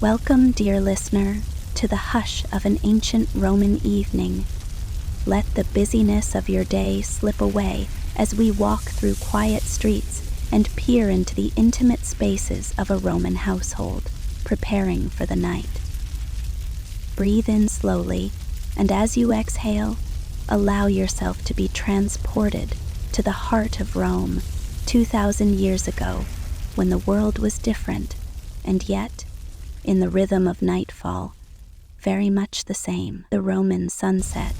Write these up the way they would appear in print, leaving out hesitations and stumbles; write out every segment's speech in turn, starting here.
Welcome, dear listener, to the hush of an ancient Roman evening. Let the busyness of your day slip away as we walk through quiet streets and peer into the intimate spaces of a Roman household, preparing for the night. Breathe in slowly, and as you exhale, allow yourself to be transported to the heart of Rome 2,000 years ago, when the world was different, and yet, in the rhythm of nightfall, very much the same, the Roman sunset.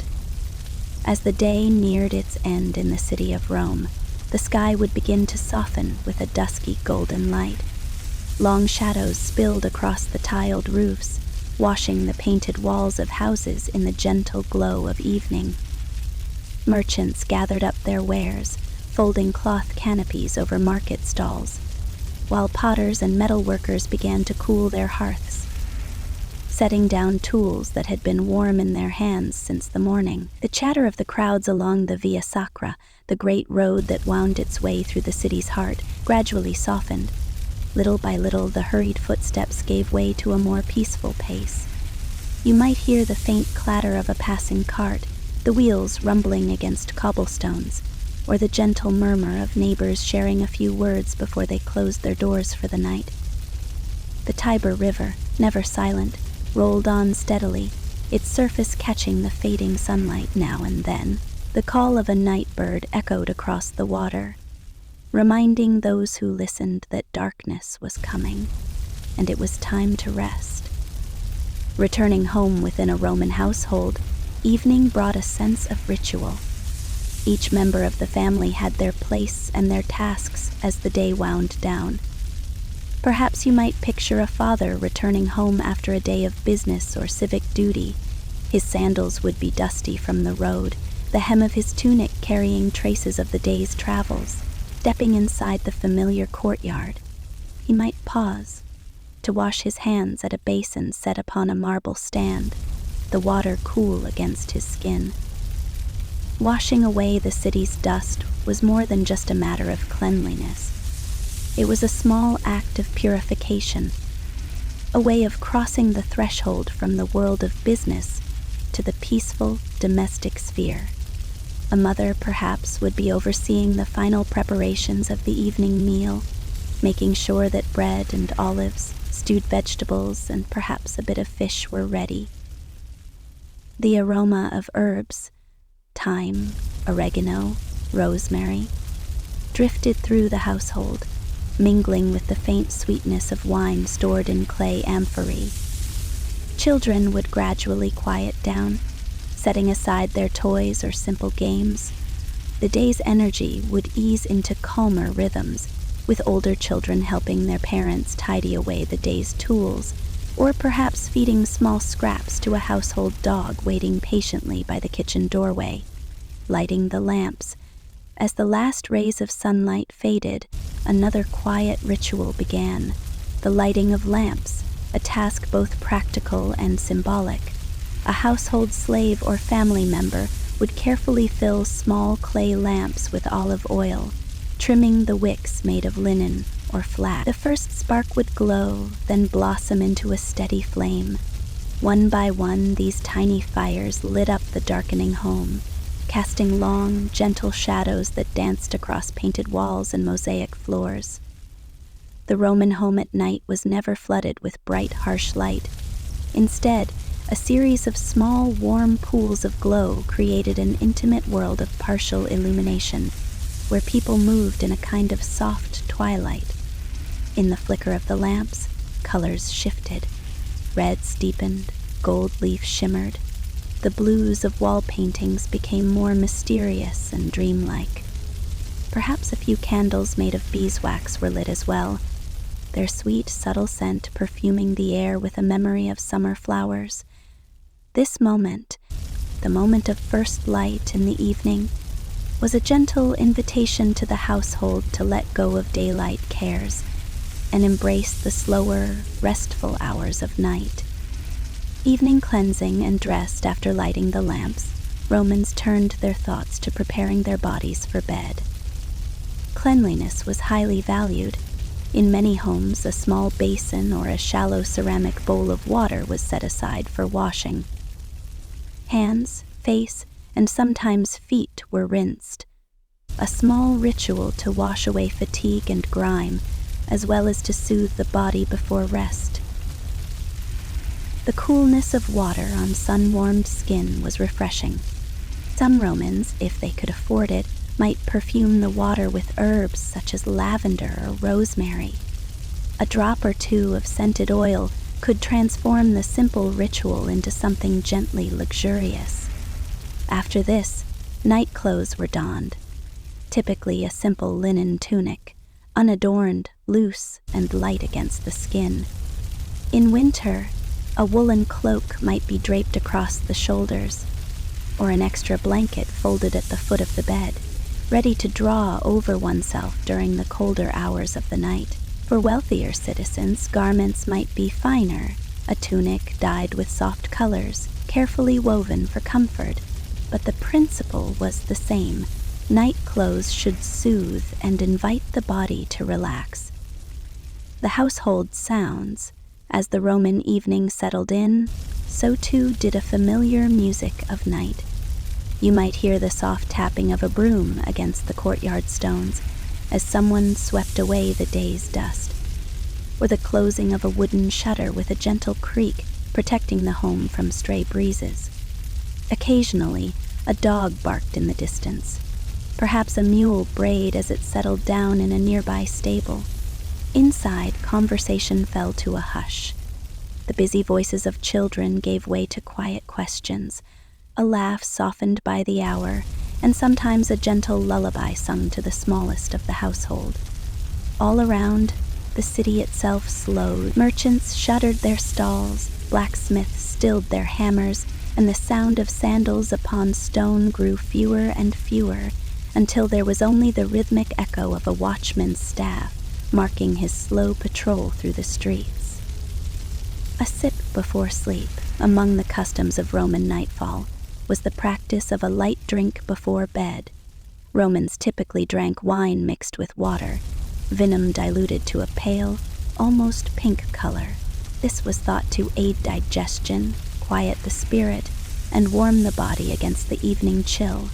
As the day neared its end in the city of Rome, the sky would begin to soften with a dusky golden light. Long shadows spilled across the tiled roofs, washing the painted walls of houses in the gentle glow of evening. Merchants gathered up their wares, folding cloth canopies over market stalls, while potters and metalworkers began to cool their hearths, setting down tools that had been warm in their hands since the morning. The chatter of the crowds along the Via Sacra, the great road that wound its way through the city's heart, gradually softened. Little by little, the hurried footsteps gave way to a more peaceful pace. You might hear the faint clatter of a passing cart, the wheels rumbling against cobblestones, or the gentle murmur of neighbors sharing a few words before they closed their doors for the night. The Tiber River, never silent, rolled on steadily, its surface catching the fading sunlight now and then. The call of a night bird echoed across the water, reminding those who listened that darkness was coming, and it was time to rest. Returning home within a Roman household, evening brought a sense of ritual. Each member of the family had their place and their tasks as the day wound down. Perhaps you might picture a father returning home after a day of business or civic duty. His sandals would be dusty from the road, the hem of his tunic carrying traces of the day's travels. Stepping inside the familiar courtyard, he might pause to wash his hands at a basin set upon a marble stand, the water cool against his skin. Washing away the city's dust was more than just a matter of cleanliness. It was a small act of purification, a way of crossing the threshold from the world of business to the peaceful domestic sphere. A mother, perhaps, would be overseeing the final preparations of the evening meal, making sure that bread and olives, stewed vegetables, and perhaps a bit of fish were ready. The aroma of herbs, thyme, oregano, rosemary, drifted through the household, mingling with the faint sweetness of wine stored in clay amphorae. Children would gradually quiet down, setting aside their toys or simple games. The day's energy would ease into calmer rhythms, with older children helping their parents tidy away the day's tools, or perhaps feeding small scraps to a household dog waiting patiently by the kitchen doorway. Lighting the lamps. As the last rays of sunlight faded, another quiet ritual began. The lighting of lamps, a task both practical and symbolic. A household slave or family member would carefully fill small clay lamps with olive oil, trimming the wicks made of linen or flax. The first spark would glow, then blossom into a steady flame. One by one, these tiny fires lit up the darkening home, casting long, gentle shadows that danced across painted walls and mosaic floors. The Roman home at night was never flooded with bright, harsh light. Instead, a series of small, warm pools of glow created an intimate world of partial illumination, where people moved in a kind of soft twilight. In the flicker of the lamps, colors shifted. Reds deepened, gold leaf shimmered. The blues of wall paintings became more mysterious and dreamlike. Perhaps a few candles made of beeswax were lit as well, their sweet, subtle scent perfuming the air with a memory of summer flowers. This moment, the moment of first light in the evening, was a gentle invitation to the household to let go of daylight cares and embrace the slower, restful hours of night. Evening cleansing and dressed after lighting the lamps, Romans turned their thoughts to preparing their bodies for bed. Cleanliness was highly valued. In many homes, a small basin or a shallow ceramic bowl of water was set aside for washing. Hands, face, and sometimes feet were rinsed, a small ritual to wash away fatigue and grime, as well as to soothe the body before rest. The coolness of water on sun-warmed skin was refreshing. Some Romans, if they could afford it, might perfume the water with herbs such as lavender or rosemary. A drop or two of scented oil could transform the simple ritual into something gently luxurious. After this, night clothes were donned, typically a simple linen tunic, unadorned, loose, and light against the skin. In winter, a woolen cloak might be draped across the shoulders, or an extra blanket folded at the foot of the bed, ready to draw over oneself during the colder hours of the night. For wealthier citizens, garments might be finer, a tunic dyed with soft colors, carefully woven for comfort, but the principle was the same. Night clothes should soothe and invite the body to relax. The household sounds. As the Roman evening settled in, so too did a familiar music of night. You might hear the soft tapping of a broom against the courtyard stones as someone swept away the day's dust, or the closing of a wooden shutter with a gentle creak protecting the home from stray breezes. Occasionally, a dog barked in the distance. Perhaps a mule brayed as it settled down in a nearby stable. Inside, conversation fell to a hush. The busy voices of children gave way to quiet questions, a laugh softened by the hour, and sometimes a gentle lullaby sung to the smallest of the household. All around, the city itself slowed. Merchants shuttered their stalls, blacksmiths stilled their hammers, and the sound of sandals upon stone grew fewer and fewer, until there was only the rhythmic echo of a watchman's staff marking his slow patrol through the streets. A sip before sleep, among the customs of Roman nightfall, was the practice of a light drink before bed. Romans typically drank wine mixed with water, venom diluted to a pale, almost pink color. This was thought to aid digestion, quiet the spirit, and warm the body against the evening chill.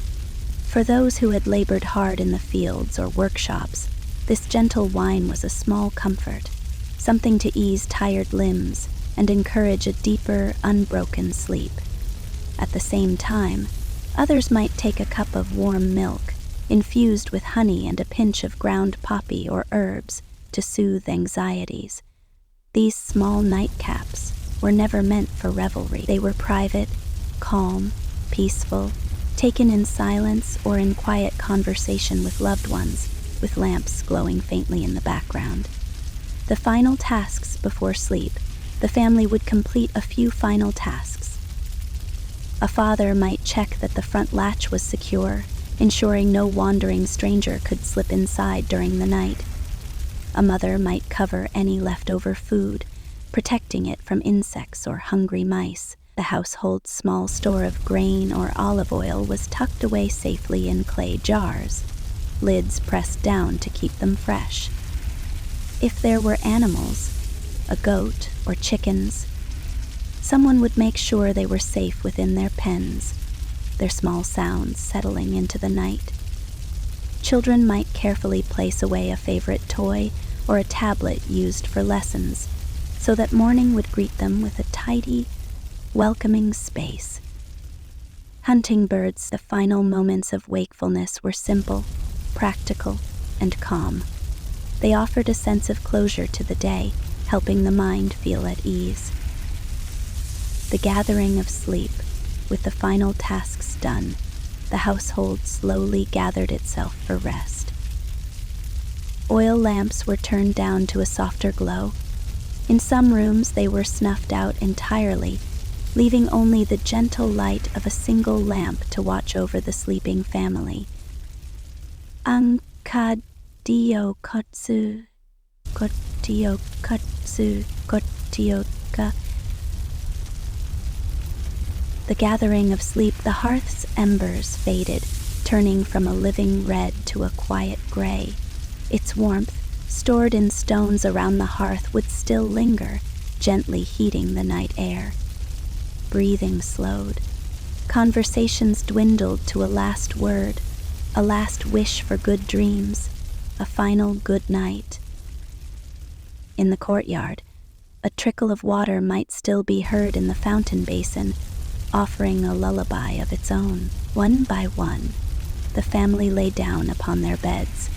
For those who had labored hard in the fields or workshops, this gentle wine was a small comfort, something to ease tired limbs and encourage a deeper, unbroken sleep. At the same time, others might take a cup of warm milk, infused with honey and a pinch of ground poppy or herbs, to soothe anxieties. These small nightcaps were never meant for revelry. They were private, calm, peaceful, taken in silence or in quiet conversation with loved ones, with lamps glowing faintly in the background. The final tasks before sleep, the family would complete a few final tasks. A father might check that the front latch was secure, ensuring no wandering stranger could slip inside during the night. A mother might cover any leftover food, protecting it from insects or hungry mice. The household's small store of grain or olive oil was tucked away safely in clay jars, lids pressed down to keep them fresh. If there were animals, a goat or chickens, someone would make sure they were safe within their pens, their small sounds settling into the night. Children might carefully place away a favorite toy or a tablet used for lessons, so that morning would greet them with a tidy, welcoming space. Hunting birds, the final moments of wakefulness were simple, practical, and calm. They offered a sense of closure to the day, helping the mind feel at ease. The gathering of sleep, with the final tasks done, the household slowly gathered itself for rest. Oil lamps were turned down to a softer glow. In some rooms they were snuffed out entirely, leaving only the gentle light of a single lamp to watch over the sleeping family. Ang kotsu, kotioka. The gathering of sleep, the hearth's embers faded, turning from a living red to a quiet gray. Its warmth, stored in stones around the hearth, would still linger, gently heating the night air. Breathing slowed. Conversations dwindled to a last word, a last wish for good dreams, a final good night. In the courtyard, a trickle of water might still be heard in the fountain basin, offering a lullaby of its own. One by one, the family lay down upon their beds,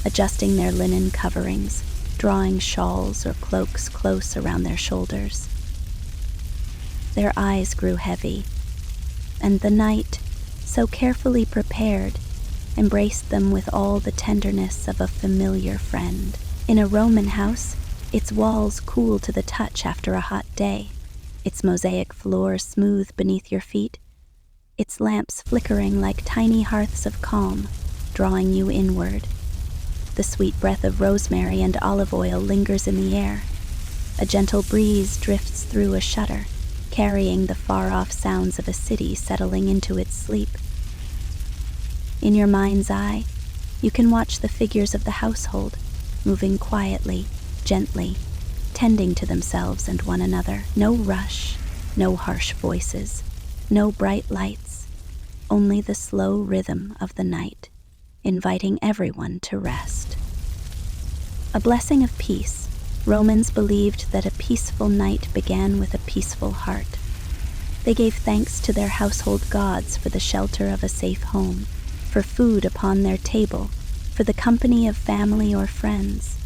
adjusting their linen coverings, drawing shawls or cloaks close around their shoulders. Their eyes grew heavy, and the night, so carefully prepared, embraced them with all the tenderness of a familiar friend. In a Roman house, its walls cool to the touch after a hot day, its mosaic floor smooth beneath your feet, its lamps flickering like tiny hearths of calm, drawing you inward. The sweet breath of rosemary and olive oil lingers in the air. A gentle breeze drifts through a shutter, carrying the far-off sounds of a city settling into its sleep. In your mind's eye, you can watch the figures of the household, moving quietly, gently, tending to themselves and one another. No rush, no harsh voices, no bright lights, only the slow rhythm of the night, inviting everyone to rest. A blessing of peace. Romans believed that a peaceful night began with a peaceful heart. They gave thanks to their household gods for the shelter of a safe home, for food upon their table, for the company of family or friends.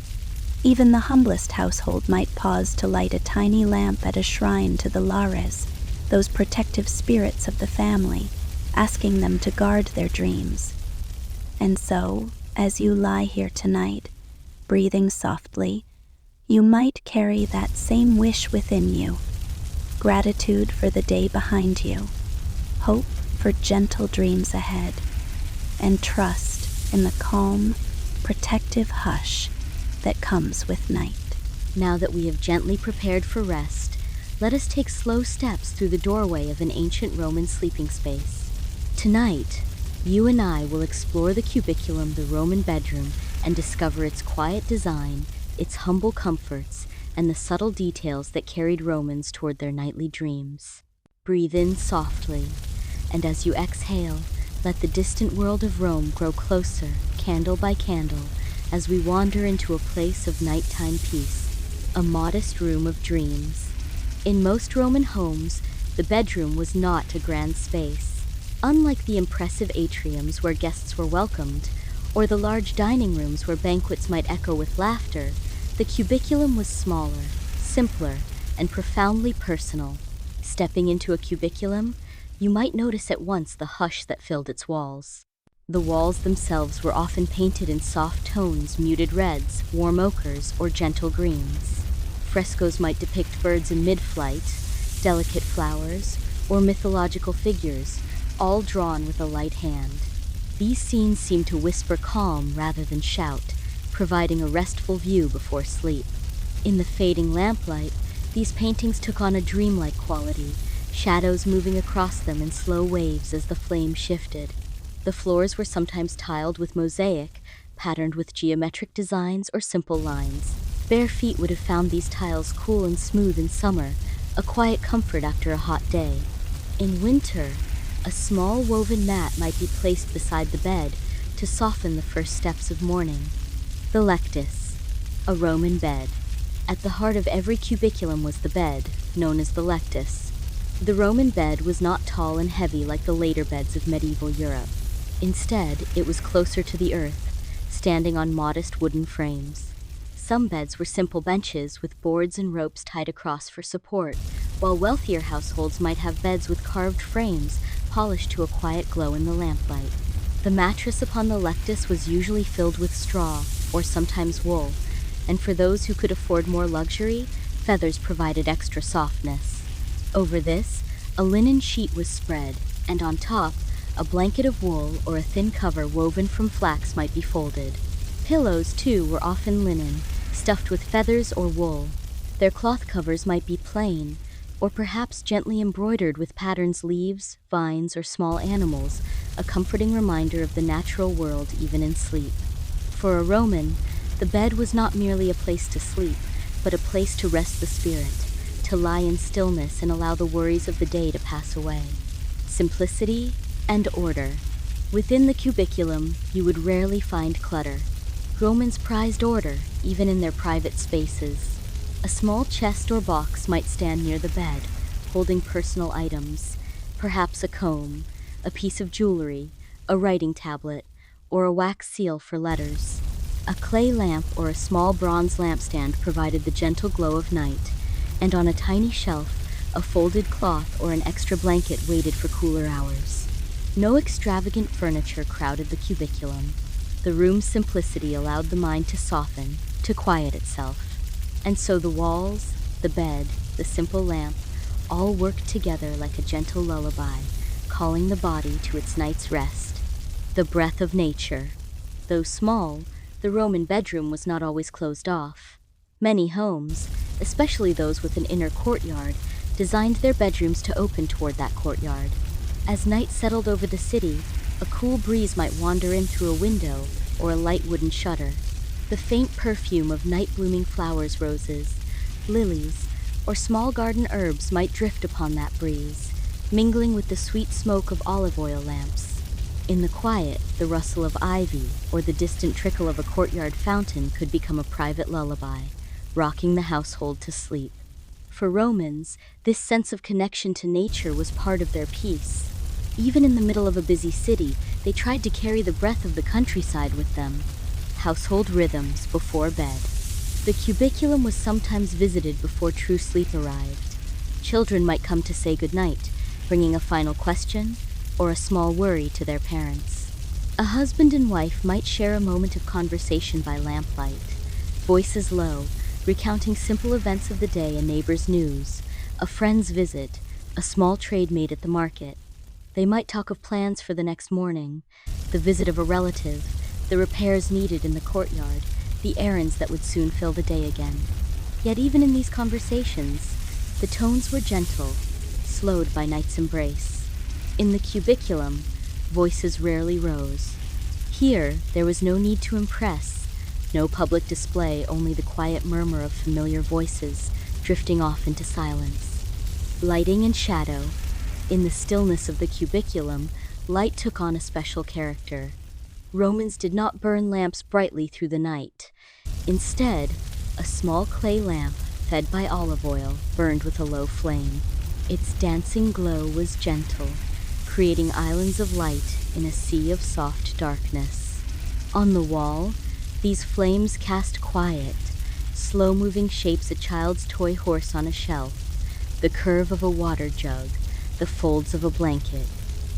Even the humblest household might pause to light a tiny lamp at a shrine to the lares, those protective spirits of the family, asking them to guard their dreams. And so, as you lie here tonight, breathing softly, you might carry that same wish within you. Gratitude for the day behind you, hope for gentle dreams ahead, and trust in the calm, protective hush that comes with night. Now that we have gently prepared for rest, let us take slow steps through the doorway of an ancient Roman sleeping space. Tonight, you and I will explore the cubiculum, the Roman bedroom, and discover its quiet design, its humble comforts, and the subtle details that carried Romans toward their nightly dreams. Breathe in softly, and as you exhale, let the distant world of Rome grow closer, candle by candle, as we wander into a place of nighttime peace, a modest room of dreams. In most Roman homes, the bedroom was not a grand space. Unlike the impressive atriums where guests were welcomed, or the large dining rooms where banquets might echo with laughter, the cubiculum was smaller, simpler, and profoundly personal. Stepping into a cubiculum, you might notice at once the hush that filled its walls. The walls themselves were often painted in soft tones, muted reds, warm ochres, or gentle greens. Frescoes might depict birds in mid-flight, delicate flowers, or mythological figures, all drawn with a light hand. These scenes seemed to whisper calm rather than shout, providing a restful view before sleep. In the fading lamplight, these paintings took on a dreamlike quality, shadows moving across them in slow waves as the flame shifted. The floors were sometimes tiled with mosaic, patterned with geometric designs or simple lines. Bare feet would have found these tiles cool and smooth in summer, a quiet comfort after a hot day. In winter, a small woven mat might be placed beside the bed to soften the first steps of morning. The lectus, a Roman bed. At the heart of every cubiculum was the bed, known as the lectus. The Roman bed was not tall and heavy like the later beds of medieval Europe. Instead, it was closer to the earth, standing on modest wooden frames. Some beds were simple benches with boards and ropes tied across for support, while wealthier households might have beds with carved frames polished to a quiet glow in the lamplight. The mattress upon the lectus was usually filled with straw, or sometimes wool, and for those who could afford more luxury, feathers provided extra softness. Over this, a linen sheet was spread, and on top, a blanket of wool or a thin cover woven from flax might be folded. Pillows, too, were often linen, stuffed with feathers or wool. Their cloth covers might be plain, or perhaps gently embroidered with patterns, leaves, vines, or small animals, a comforting reminder of the natural world even in sleep. For a Roman, The bed was not merely a place to sleep, but a place to rest the spirit, to lie in stillness and allow the worries of the day to pass away. Simplicity and order. Within the cubiculum, you would rarely find clutter. Romans prized order, even in their private spaces. A small chest or box might stand near the bed, holding personal items, perhaps a comb, a piece of jewelry, a writing tablet, or a wax seal for letters. A clay lamp or a small bronze lampstand provided the gentle glow of night, and on a tiny shelf, a folded cloth or an extra blanket waited for cooler hours. No extravagant furniture crowded the cubiculum. The room's simplicity allowed the mind to soften, to quiet itself. And so the walls, the bed, the simple lamp, all worked together like a gentle lullaby, calling the body to its night's rest. The breath of nature. Though small, the Roman bedroom was not always closed off. Many homes, especially those with an inner courtyard, designed their bedrooms to open toward that courtyard. As night settled over the city, a cool breeze might wander in through a window or a light wooden shutter. The faint perfume of night-blooming flowers, roses, lilies, or small garden herbs might drift upon that breeze, mingling with the sweet smoke of olive oil lamps. In the quiet, the rustle of ivy or the distant trickle of a courtyard fountain could become a private lullaby, rocking the household to sleep. For Romans, this sense of connection to nature was part of their peace. Even in the middle of a busy city, they tried to carry the breath of the countryside with them. Household rhythms before bed. The cubiculum was sometimes visited before true sleep arrived. Children might come to say goodnight, bringing a final question or a small worry to their parents. A husband and wife might share a moment of conversation by lamplight, voices low, recounting simple events of the day, a neighbor's news, a friend's visit, a small trade made at the market. They might talk of plans for the next morning, the visit of a relative, the repairs needed in the courtyard, the errands that would soon fill the day again. Yet even in these conversations, the tones were gentle, slowed by night's embrace. In the cubiculum, voices rarely rose. Here, there was no need to impress, no public display, only the quiet murmur of familiar voices drifting off into silence. Lighting and shadow. In the stillness of the cubiculum, light took on a special character. Romans did not burn lamps brightly through the night. Instead, a small clay lamp, fed by olive oil, burned with a low flame. Its dancing glow was gentle, creating islands of light in a sea of soft darkness. On the wall, these flames cast quiet, slow-moving shapes: a child's toy horse on a shelf, the curve of a water jug, the folds of a blanket.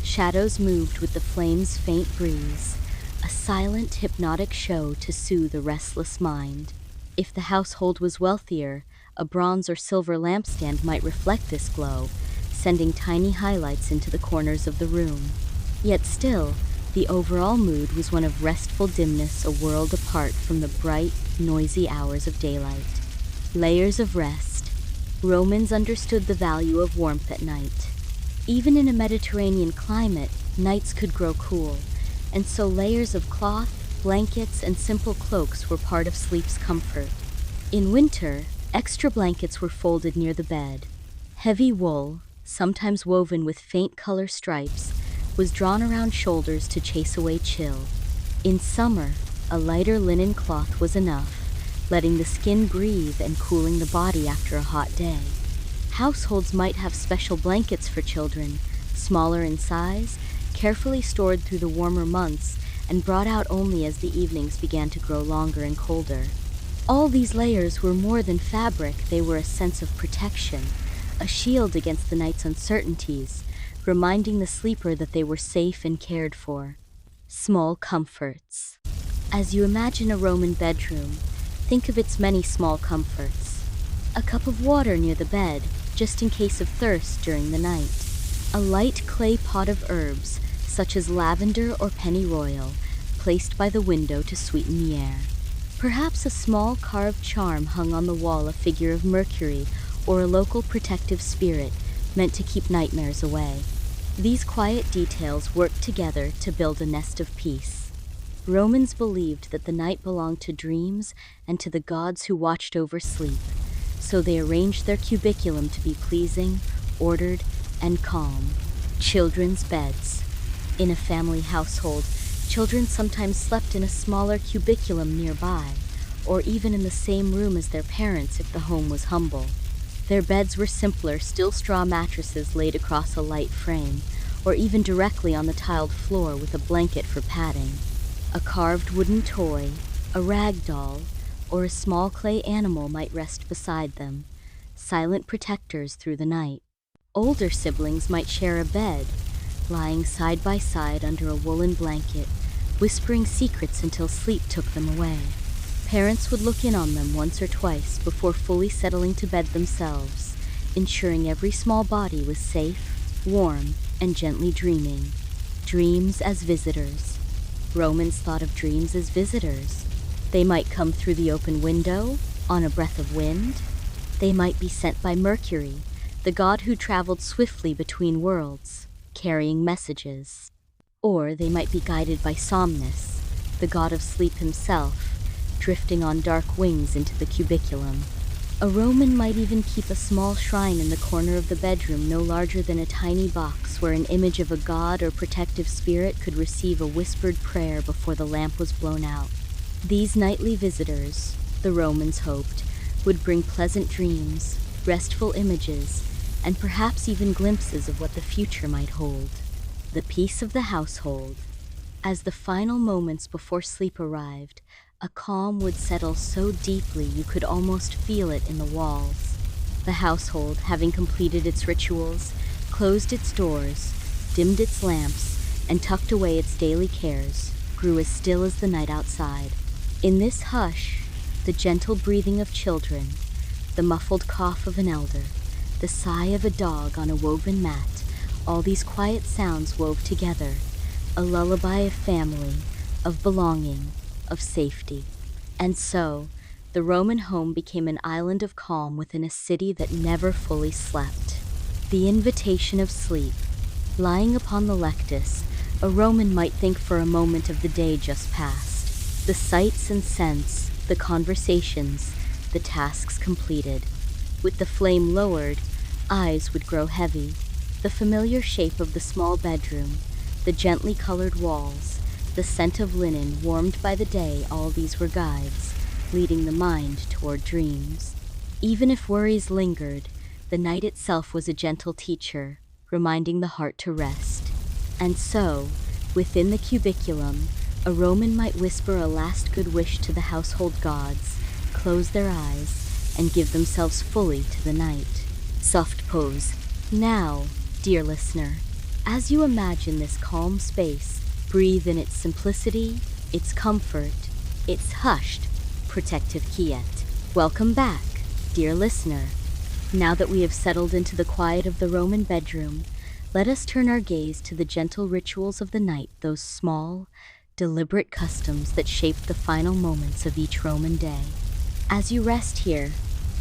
Shadows moved with the flame's faint breeze, a silent, hypnotic show to soothe a restless mind. If the household was wealthier, a bronze or silver lampstand might reflect this glow, sending tiny highlights into the corners of the room. Yet still, the overall mood was one of restful dimness, a world apart from the bright, noisy hours of daylight. Layers of rest. Romans understood the value of warmth at night. Even in a Mediterranean climate, nights could grow cool, and so layers of cloth, blankets, and simple cloaks were part of sleep's comfort. In winter, extra blankets were folded near the bed. Heavy wool, sometimes woven with faint color stripes, was drawn around shoulders to chase away chill. In summer, a lighter linen cloth was enough, letting the skin breathe and cooling the body after a hot day. Households might have special blankets for children, smaller in size, carefully stored through the warmer months, and brought out only as the evenings began to grow longer and colder. All these layers were more than fabric; they were a sense of protection, a shield against the night's uncertainties, reminding the sleeper that they were safe and cared for. Small comforts. As you imagine a Roman bedroom, think of its many small comforts. A cup of water near the bed, just in case of thirst during the night. A light clay pot of herbs, such as lavender or pennyroyal, placed by the window to sweeten the air. Perhaps a small carved charm hung on the wall, a figure of Mercury or a local protective spirit meant to keep nightmares away. These quiet details worked together to build a nest of peace. Romans believed that the night belonged to dreams and to the gods who watched over sleep, so they arranged their cubiculum to be pleasing, ordered, and calm. Children's beds. In a family household, children sometimes slept in a smaller cubiculum nearby, or even in the same room as their parents if the home was humble. Their beds were simpler, still straw mattresses laid across a light frame, or even directly on the tiled floor with a blanket for padding. A carved wooden toy, a rag doll, or a small clay animal might rest beside them, silent protectors through the night. Older siblings might share a bed, lying side by side under a woolen blanket, whispering secrets until sleep took them away. Parents would look in on them once or twice before fully settling to bed themselves, ensuring every small body was safe, warm, and gently dreaming. Dreams as visitors. Romans thought of dreams as visitors. They might come through the open window, on a breath of wind. They might be sent by Mercury, the god who traveled swiftly between worlds, carrying messages. Or they might be guided by Somnus, the god of sleep himself, drifting on dark wings into the cubiculum. A Roman might even keep a small shrine in the corner of the bedroom no larger than a tiny box where an image of a god or protective spirit could receive a whispered prayer before the lamp was blown out. These nightly visitors, the Romans hoped, would bring pleasant dreams, restful images, and perhaps even glimpses of what the future might hold. The peace of the household. As the final moments before sleep arrived, a calm would settle so deeply you could almost feel it in the walls. The household, having completed its rituals, closed its doors, dimmed its lamps, and tucked away its daily cares, grew as still as the night outside. In this hush, the gentle breathing of children, the muffled cough of an elder, the sigh of a dog on a woven mat, all these quiet sounds wove together, a lullaby of family, of belonging, of safety. And so, the Roman home became an island of calm within a city that never fully slept. The invitation of sleep. Lying upon the lectus, a Roman might think for a moment of the day just past, the sights and scents, the conversations, the tasks completed. With the flame lowered, eyes would grow heavy. The familiar shape of the small bedroom, the gently colored walls, the scent of linen warmed by the day, all these were guides, leading the mind toward dreams. Even if worries lingered, the night itself was a gentle teacher, reminding the heart to rest. And so, within the cubiculum, a Roman might whisper a last good wish to the household gods, close their eyes, and give themselves fully to the night. Soft pose. Now, dear listener, as you imagine this calm space, breathe in its simplicity, its comfort, its hushed, protective quiet. Welcome back, dear listener. Now that we have settled into the quiet of the Roman bedroom, let us turn our gaze to the gentle rituals of the night, those small, deliberate customs that shaped the final moments of each Roman day. As you rest here,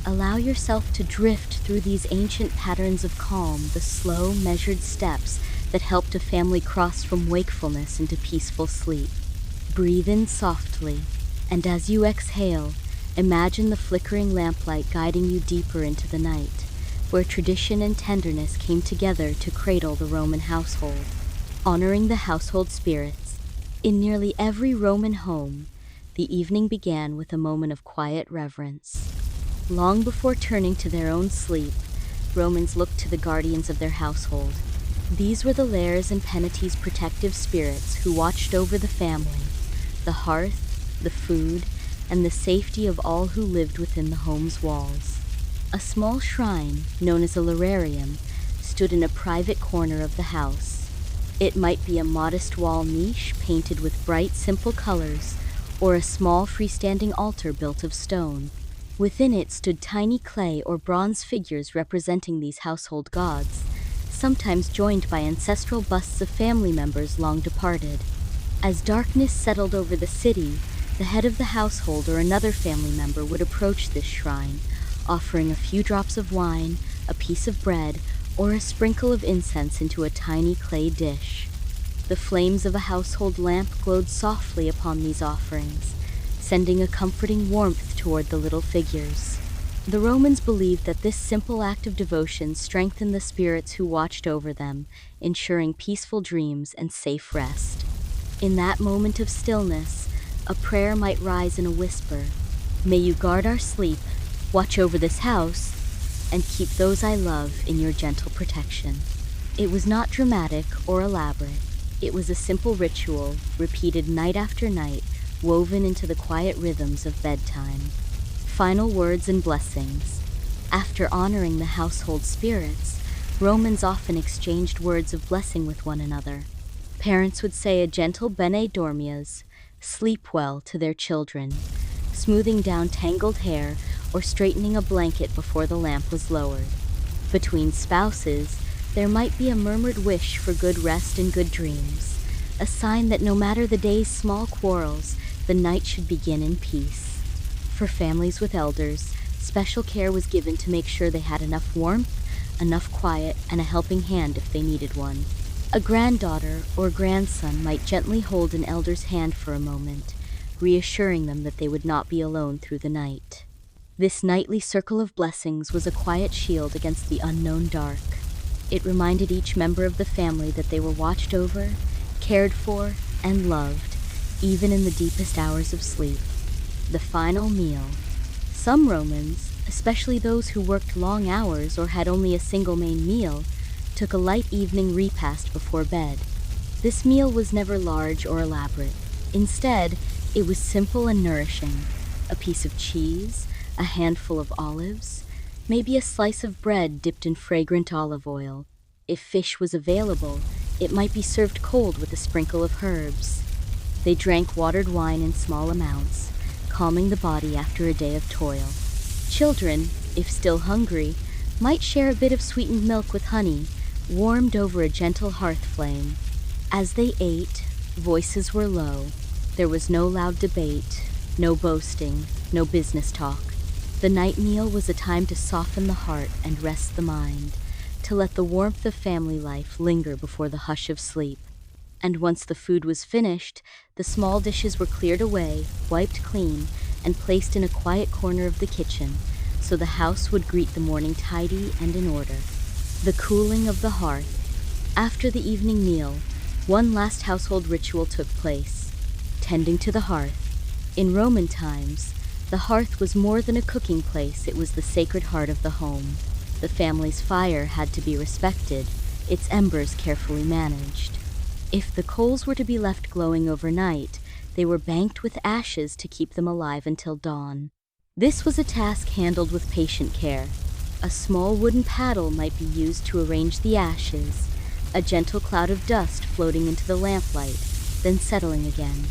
allow yourself to drift through these ancient patterns of calm, the slow, measured steps that helped a family cross from wakefulness into peaceful sleep. Breathe in softly, and as you exhale, imagine the flickering lamplight guiding you deeper into the night, where tradition and tenderness came together to cradle the Roman household. Honoring the household spirits. In nearly every Roman home, the evening began with a moment of quiet reverence. Long before turning to their own sleep, Romans looked to the guardians of their household. These were the lares and penates, protective spirits who watched over the family, the hearth, the food, and the safety of all who lived within the home's walls. A small shrine, known as a lararium, stood in a private corner of the house. It might be a modest wall niche painted with bright, simple colors, or a small freestanding altar built of stone. Within it stood tiny clay or bronze figures representing these household gods, sometimes joined by ancestral busts of family members long departed. As darkness settled over the city, the head of the household or another family member would approach this shrine, offering a few drops of wine, a piece of bread, or a sprinkle of incense into a tiny clay dish. The flames of a household lamp glowed softly upon these offerings, sending a comforting warmth toward the little figures. The Romans believed that this simple act of devotion strengthened the spirits who watched over them, ensuring peaceful dreams and safe rest. In that moment of stillness, a prayer might rise in a whisper. May you guard our sleep, watch over this house, and keep those I love in your gentle protection. It was not dramatic or elaborate. It was a simple ritual, repeated night after night, woven into the quiet rhythms of bedtime. Final words and blessings. After honoring the household spirits, Romans often exchanged words of blessing with one another. Parents would say a gentle bene dormias, sleep well, to their children, smoothing down tangled hair or straightening a blanket before the lamp was lowered. Between spouses, there might be a murmured wish for good rest and good dreams, a sign that no matter the day's small quarrels, the night should begin in peace. For families with elders, special care was given to make sure they had enough warmth, enough quiet, and a helping hand if they needed one. A granddaughter or grandson might gently hold an elder's hand for a moment, reassuring them that they would not be alone through the night. This nightly circle of blessings was a quiet shield against the unknown dark. It reminded each member of the family that they were watched over, cared for, and loved, even in the deepest hours of sleep. The final meal. Some Romans, especially those who worked long hours or had only a single main meal, took a light evening repast before bed. This meal was never large or elaborate. Instead, it was simple and nourishing. A piece of cheese, a handful of olives, maybe a slice of bread dipped in fragrant olive oil. If fish was available, it might be served cold with a sprinkle of herbs. They drank watered wine in small amounts, calming the body after a day of toil. Children, if still hungry, might share a bit of sweetened milk with honey, warmed over a gentle hearth flame. As they ate, voices were low. There was no loud debate, no boasting, no business talk. The night meal was a time to soften the heart and rest the mind, to let the warmth of family life linger before the hush of sleep. And once the food was finished, the small dishes were cleared away, wiped clean, and placed in a quiet corner of the kitchen, so the house would greet the morning tidy and in order. The cooling of the hearth. After the evening meal, one last household ritual took place, tending to the hearth. In Roman times, the hearth was more than a cooking place, it was the sacred heart of the home. The family's fire had to be respected, its embers carefully managed. If the coals were to be left glowing overnight, they were banked with ashes to keep them alive until dawn. This was a task handled with patient care. A small wooden paddle might be used to arrange the ashes, a gentle cloud of dust floating into the lamplight, then settling again.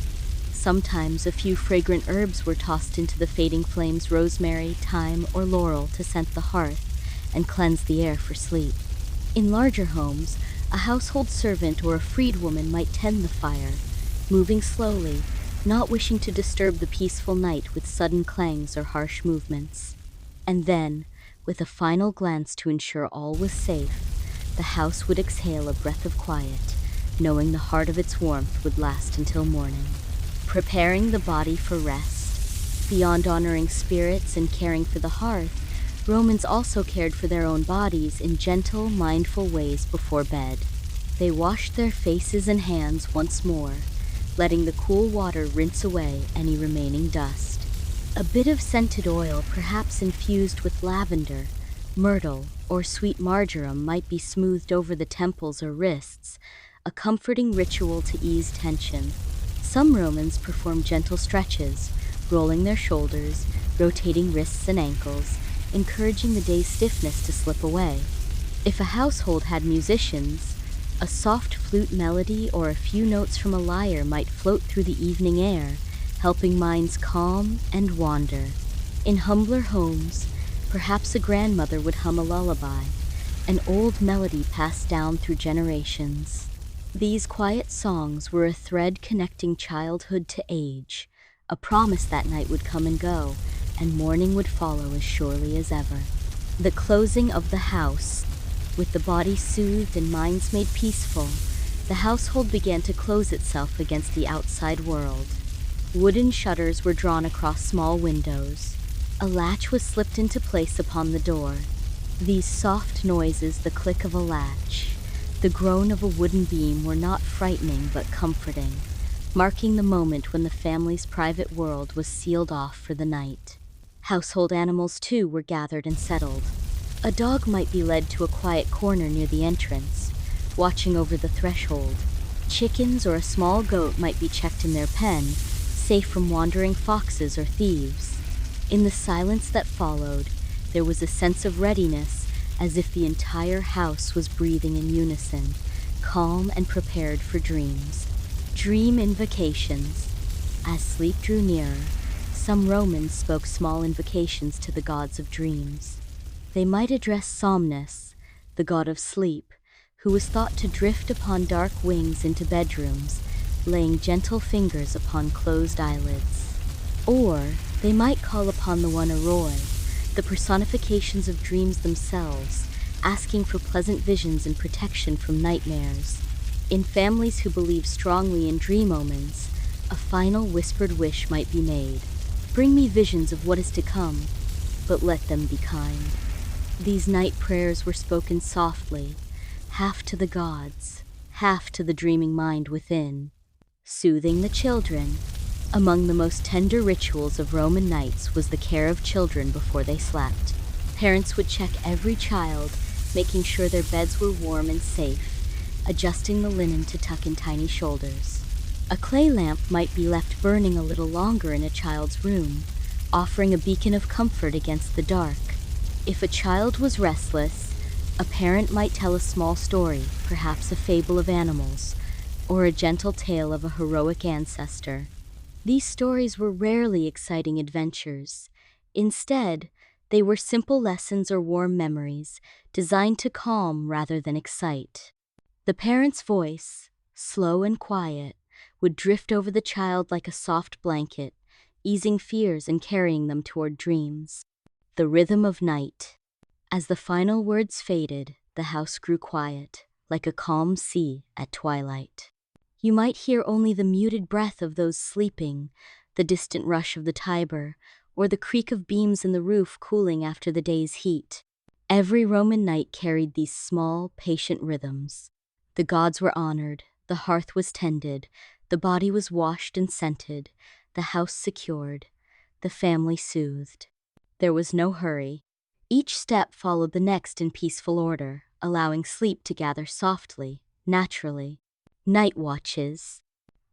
Sometimes a few fragrant herbs were tossed into the fading flames, rosemary, thyme, or laurel, to scent the hearth and cleanse the air for sleep. In larger homes, a household servant or a freedwoman might tend the fire, moving slowly, not wishing to disturb the peaceful night with sudden clangs or harsh movements. And then, with a final glance to ensure all was safe, the house would exhale a breath of quiet, knowing the heart of its warmth would last until morning. Preparing the body for rest. Beyond honoring spirits and caring for the hearth, Romans also cared for their own bodies in gentle, mindful ways before bed. They washed their faces and hands once more, letting the cool water rinse away any remaining dust. A bit of scented oil, perhaps infused with lavender, myrtle, or sweet marjoram, might be smoothed over the temples or wrists, a comforting ritual to ease tension. Some Romans performed gentle stretches, rolling their shoulders, rotating wrists and ankles, encouraging the day's stiffness to slip away. If a household had musicians, a soft flute melody or a few notes from a lyre might float through the evening air, helping minds calm and wander. In humbler homes, perhaps a grandmother would hum a lullaby, an old melody passed down through generations. These quiet songs were a thread connecting childhood to age, a promise that night would come and go, and morning would follow as surely as ever. The closing of the house. With the body soothed and minds made peaceful, The household began to close itself against the outside world. Wooden shutters were drawn across small windows. A latch was slipped into place upon the door. These soft noises, the click of a latch, the groan of a wooden beam, were not frightening but comforting, marking the moment when the family's private world was sealed off for the night. Household animals, too, were gathered and settled. A dog might be led to a quiet corner near the entrance, watching over the threshold. Chickens or a small goat might be checked in their pen, safe from wandering foxes or thieves. In the silence that followed, there was a sense of readiness, as if the entire house was breathing in unison, calm and prepared for dreams. Dream invocations. As sleep drew nearer, some Romans spoke small invocations to the gods of dreams. They might address Somnus, the god of sleep, who was thought to drift upon dark wings into bedrooms, laying gentle fingers upon closed eyelids. Or they might call upon the one Aroi, the personifications of dreams themselves, asking for pleasant visions and protection from nightmares. In families who believe strongly in dream omens, a final whispered wish might be made. Bring me visions of what is to come, but let them be kind. These night prayers were spoken softly, half to the gods, half to the dreaming mind within. Soothing the children. Among the most tender rituals of Roman nights was the care of children before they slept. Parents would check every child, making sure their beds were warm and safe, adjusting the linen to tuck in tiny shoulders. A clay lamp might be left burning a little longer in a child's room, offering a beacon of comfort against the dark. If a child was restless, a parent might tell a small story, perhaps a fable of animals, or a gentle tale of a heroic ancestor. These stories were rarely exciting adventures. Instead, they were simple lessons or warm memories, designed to calm rather than excite. The parent's voice, slow and quiet, would drift over the child like a soft blanket, easing fears and carrying them toward dreams. The rhythm of night. As the final words faded, the house grew quiet, like a calm sea at twilight. You might hear only the muted breath of those sleeping, the distant rush of the Tiber, or the creak of beams in the roof cooling after the day's heat. Every Roman night carried these small, patient rhythms. The gods were honored, the hearth was tended, the body was washed and scented, the house secured, the family soothed. There was no hurry. Each step followed the next in peaceful order, allowing sleep to gather softly, naturally. Night watches.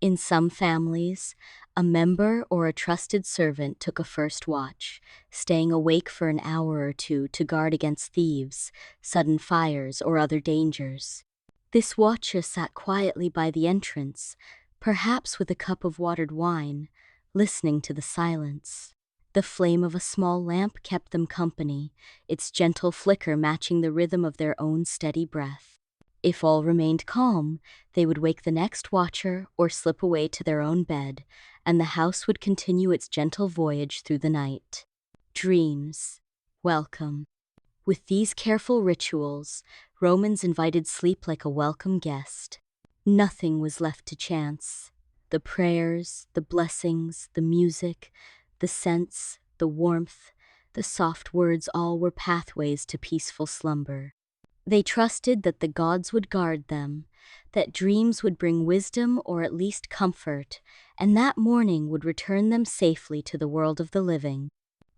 In some families, a member or a trusted servant took a first watch, staying awake for an hour or two to guard against thieves, sudden fires, or other dangers. This watcher sat quietly by the entrance, perhaps with a cup of watered wine, listening to the silence. The flame of a small lamp kept them company, its gentle flicker matching the rhythm of their own steady breath. If all remained calm, they would wake the next watcher or slip away to their own bed, and the house would continue its gentle voyage through the night. Dreams. Welcome. With these careful rituals, Romans invited sleep like a welcome guest. Nothing was left to chance. The prayers, the blessings, the music, the scents, the warmth, the soft words, all were pathways to peaceful slumber. They trusted that the gods would guard them, that dreams would bring wisdom or at least comfort, and that morning would return them safely to the world of the living.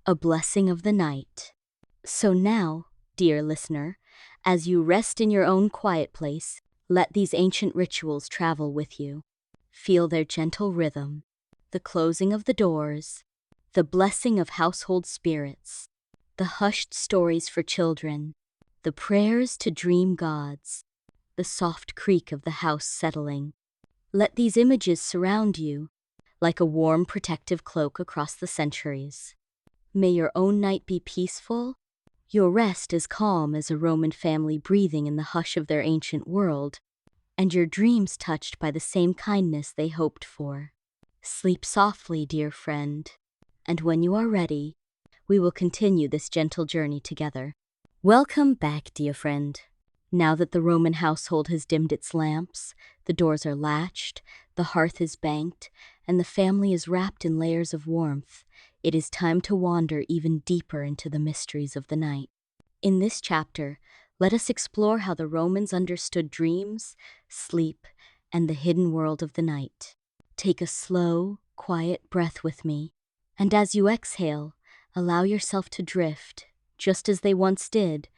A blessing of the night. So now, dear listener, as you rest in your own quiet place, let these ancient rituals travel with you. Feel their gentle rhythm, the closing of the doors, the blessing of household spirits, the hushed stories for children, the prayers to dream gods, the soft creak of the house settling. Let these images surround you, like a warm protective cloak across the centuries. May your own night be peaceful, your rest as calm as a Roman family breathing in the hush of their ancient world, and your dreams touched by the same kindness they hoped for. Sleep softly, dear friend, and when you are ready, we will continue this gentle journey together. Welcome back, dear friend. Now that the Roman household has dimmed its lamps, the doors are latched, the hearth is banked, and the family is wrapped in layers of warmth, it is time to wander even deeper into the mysteries of the night. In this chapter, let us explore how the Romans understood dreams, sleep, and the hidden world of the night. Take a slow, quiet breath with me, and as you exhale, allow yourself to drift, just as they once did,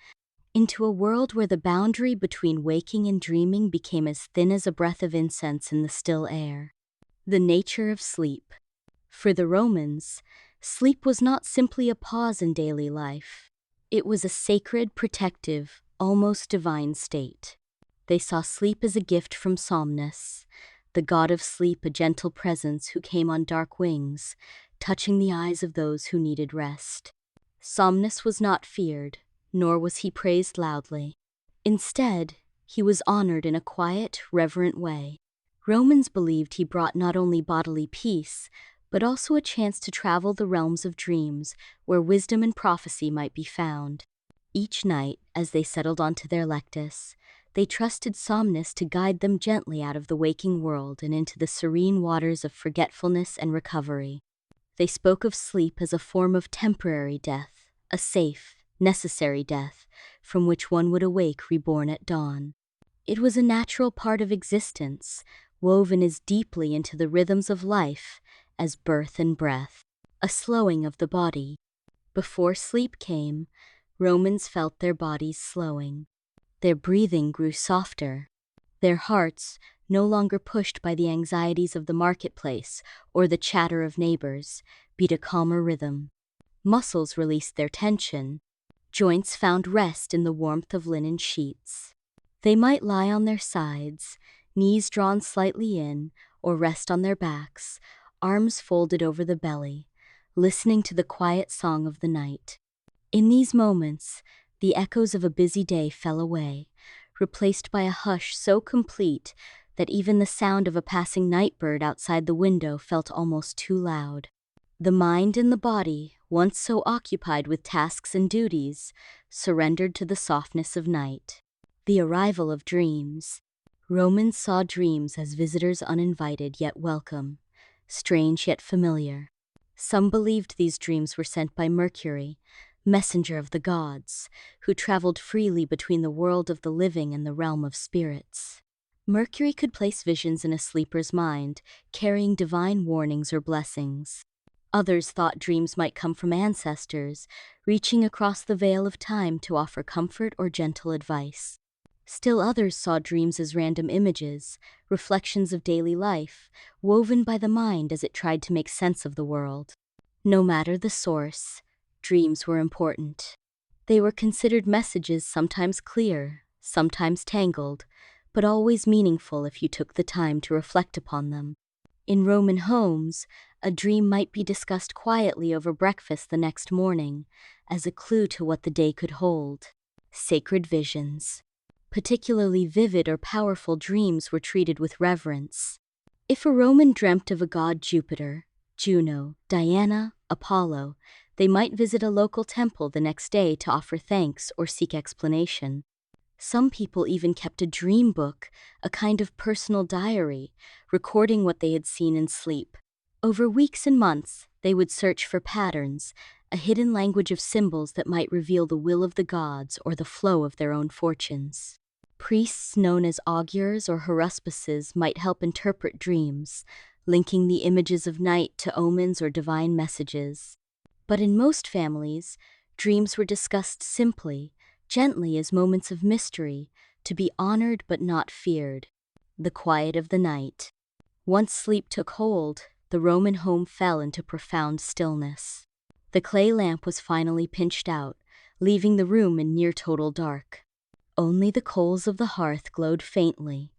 into a world where the boundary between waking and dreaming became as thin as a breath of incense in the still air. The nature of sleep. For the Romans, sleep was not simply a pause in daily life. It was a sacred, protective, almost divine state. They saw sleep as a gift from Somnus, the god of sleep, a gentle presence who came on dark wings, touching the eyes of those who needed rest. Somnus was not feared, nor was he praised loudly. Instead, he was honored in a quiet, reverent way. Romans believed he brought not only bodily peace, but also a chance to travel the realms of dreams, where wisdom and prophecy might be found. Each night, as they settled onto their lectus, they trusted Somnus to guide them gently out of the waking world and into the serene waters of forgetfulness and recovery. They spoke of sleep as a form of temporary death, a safe, necessary death, from which one would awake reborn at dawn. It was a natural part of existence, woven as deeply into the rhythms of life as birth and breath, a slowing of the body. Before sleep came, Romans felt their bodies slowing. Their breathing grew softer. Their hearts, no longer pushed by the anxieties of the marketplace or the chatter of neighbors, beat a calmer rhythm. Muscles released their tension. Joints found rest in the warmth of linen sheets. They might lie on their sides, knees drawn slightly in, or rest on their backs, arms folded over the belly, listening to the quiet song of the night. In these moments, the echoes of a busy day fell away, replaced by a hush so complete that even the sound of a passing nightbird outside the window felt almost too loud. The mind and the body, once so occupied with tasks and duties, surrendered to the softness of night. The arrival of dreams. Romans saw dreams as visitors uninvited yet welcome, strange yet familiar. Some believed these dreams were sent by Mercury, messenger of the gods, who traveled freely between the world of the living and the realm of spirits. Mercury could place visions in a sleeper's mind, carrying divine warnings or blessings. Others thought dreams might come from ancestors, reaching across the veil of time to offer comfort or gentle advice. Still others saw dreams as random images, reflections of daily life, woven by the mind as it tried to make sense of the world. No matter the source, dreams were important. They were considered messages sometimes clear, sometimes tangled, but always meaningful if you took the time to reflect upon them. In Roman homes, a dream might be discussed quietly over breakfast the next morning, as a clue to what the day could hold. Sacred visions. Particularly vivid or powerful dreams were treated with reverence. If a Roman dreamt of a god Jupiter, Juno, Diana, Apollo, they might visit a local temple the next day to offer thanks or seek explanation. Some people even kept a dream book, a kind of personal diary, recording what they had seen in sleep. Over weeks and months, they would search for patterns, a hidden language of symbols that might reveal the will of the gods or the flow of their own fortunes. Priests known as augurs or haruspices might help interpret dreams, linking the images of night to omens or divine messages. But in most families, dreams were discussed simply, gently as moments of mystery, to be honored but not feared. The quiet of the night. Once sleep took hold, the Roman home fell into profound stillness. The clay lamp was finally pinched out, leaving the room in near total dark. Only the coals of the hearth glowed faintly,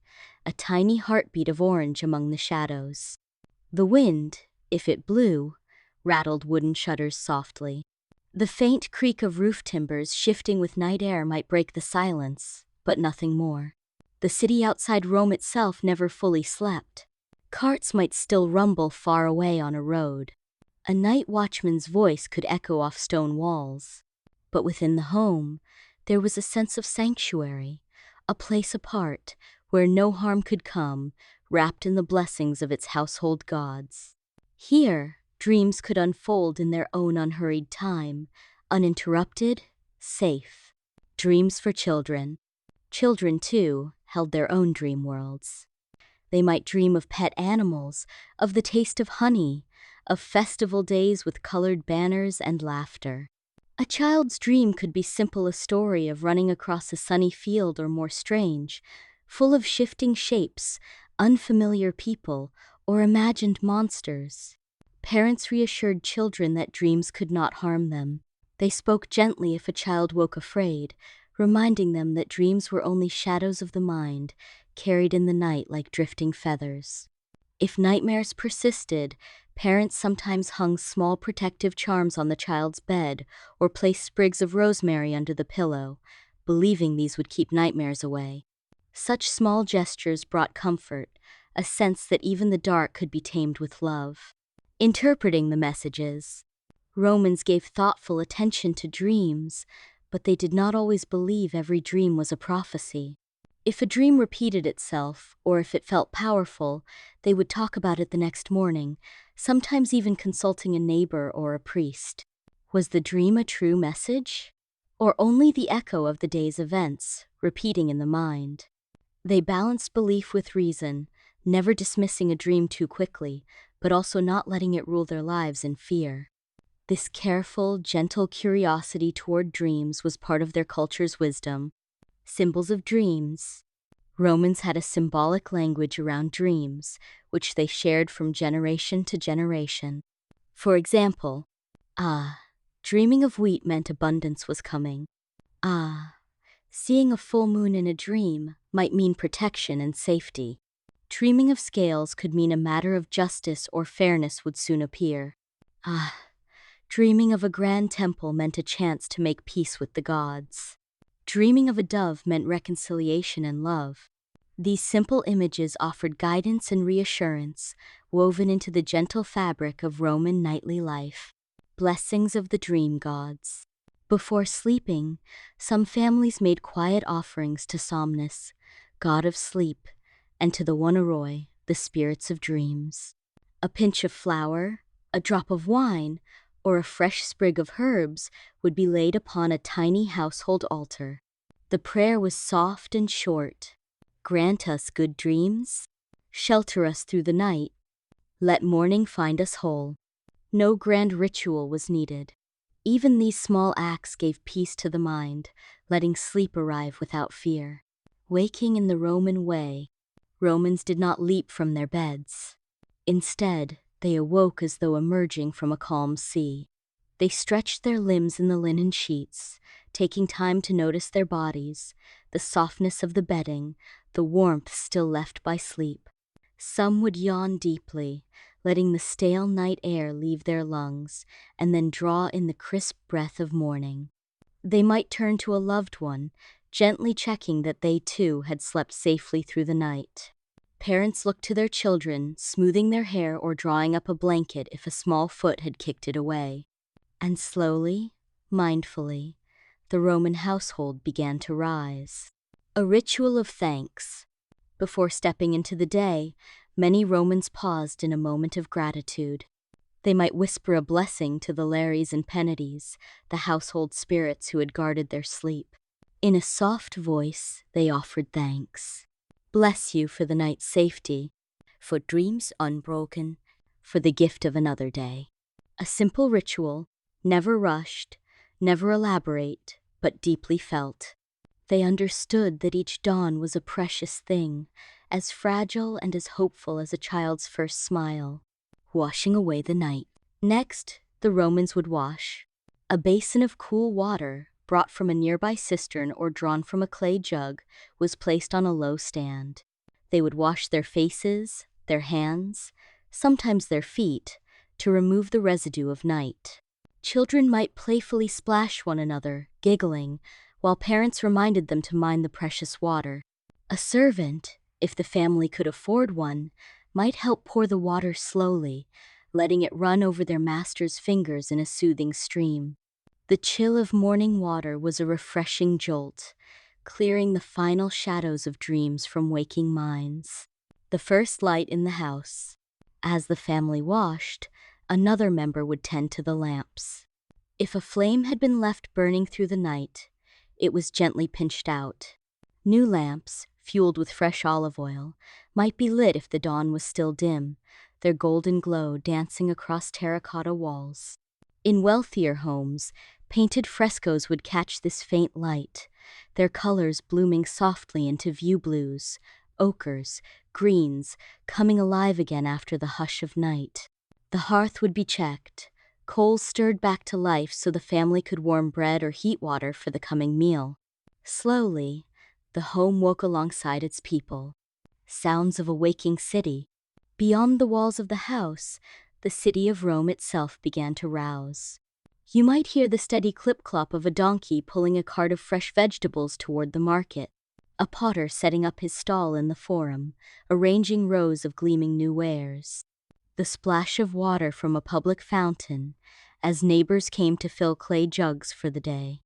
a tiny heartbeat of orange among the shadows. The wind, if it blew, rattled wooden shutters softly. The faint creak of roof timbers shifting with night air might break the silence, but nothing more. The city outside Rome itself never fully slept. Carts might still rumble far away on a road. A night watchman's voice could echo off stone walls. But within the home, there was a sense of sanctuary, a place apart where no harm could come, wrapped in the blessings of its household gods. Here, dreams could unfold in their own unhurried time, uninterrupted, safe. Dreams for children. Children, too, held their own dream worlds. They might dream of pet animals, of the taste of honey, of festival days with colored banners and laughter. A child's dream could be simple, a story of running across a sunny field, or more strange, full of shifting shapes, unfamiliar people, or imagined monsters. Parents reassured children that dreams could not harm them. They spoke gently if a child woke afraid, reminding them that dreams were only shadows of the mind, carried in the night like drifting feathers. If nightmares persisted, parents sometimes hung small protective charms on the child's bed or placed sprigs of rosemary under the pillow, believing these would keep nightmares away. Such small gestures brought comfort, a sense that even the dark could be tamed with love. Interpreting the messages, Romans gave thoughtful attention to dreams, but they did not always believe every dream was a prophecy. If a dream repeated itself, or if it felt powerful, they would talk about it the next morning, sometimes even consulting a neighbor or a priest. Was the dream a true message? Or only the echo of the day's events, repeating in the mind? They balanced belief with reason, never dismissing a dream too quickly, but also not letting it rule their lives in fear. This careful, gentle curiosity toward dreams was part of their culture's wisdom. Symbols of dreams. Romans had a symbolic language around dreams, which they shared from generation to generation. For example, dreaming of wheat meant abundance was coming. Seeing a full moon in a dream might mean protection and safety. Dreaming of scales could mean a matter of justice or fairness would soon appear. Dreaming of a grand temple meant a chance to make peace with the gods. Dreaming of a dove meant reconciliation and love. These simple images offered guidance and reassurance, woven into the gentle fabric of Roman nightly life. Blessings of the dream gods. Before sleeping, some families made quiet offerings to Somnus, god of sleep, and to the Wanaroi, the spirits of dreams. A pinch of flour, a drop of wine, or a fresh sprig of herbs would be laid upon a tiny household altar. The prayer was soft and short. Grant us good dreams. Shelter us through the night. Let morning find us whole. No grand ritual was needed. Even these small acts gave peace to the mind, letting sleep arrive without fear. Waking in the Roman way, Romans did not leap from their beds. Instead, they awoke as though emerging from a calm sea. They stretched their limbs in the linen sheets, taking time to notice their bodies, the softness of the bedding, the warmth still left by sleep. Some would yawn deeply, letting the stale night air leave their lungs, and then draw in the crisp breath of morning. They might turn to a loved one, gently checking that they too had slept safely through the night. Parents looked to their children, smoothing their hair or drawing up a blanket if a small foot had kicked it away. And slowly, mindfully, the Roman household began to rise. A ritual of thanks. Before stepping into the day, many Romans paused in a moment of gratitude. They might whisper a blessing to the Lares and Penates, the household spirits who had guarded their sleep. In a soft voice, they offered thanks. Bless you for the night's safety, for dreams unbroken, for the gift of another day. A simple ritual, never rushed, never elaborate, but deeply felt. They understood that each dawn was a precious thing, as fragile and as hopeful as a child's first smile, washing away the night. Next, the Romans would wash. A basin of cool water, brought from a nearby cistern or drawn from a clay jug, was placed on a low stand. They would wash their faces, their hands, sometimes their feet, to remove the residue of night. Children might playfully splash one another, giggling, while parents reminded them to mind the precious water. A servant, if the family could afford one, might help pour the water slowly, letting it run over their master's fingers in a soothing stream. The chill of morning water was a refreshing jolt, clearing the final shadows of dreams from waking minds. The first light in the house. As the family washed, another member would tend to the lamps. If a flame had been left burning through the night, it was gently pinched out. New lamps, fueled with fresh olive oil, might be lit if the dawn was still dim, their golden glow dancing across terracotta walls. In wealthier homes, painted frescoes would catch this faint light, their colors blooming softly into view blues, ochres, greens, coming alive again after the hush of night. The hearth would be checked, coals stirred back to life so the family could warm bread or heat water for the coming meal. Slowly, the home woke alongside its people. Sounds of a waking city. Beyond the walls of the house, the city of Rome itself began to rouse. You might hear the steady clip-clop of a donkey pulling a cart of fresh vegetables toward the market, a potter setting up his stall in the forum, arranging rows of gleaming new wares. The splash of water from a public fountain, as neighbors came to fill clay jugs for the day.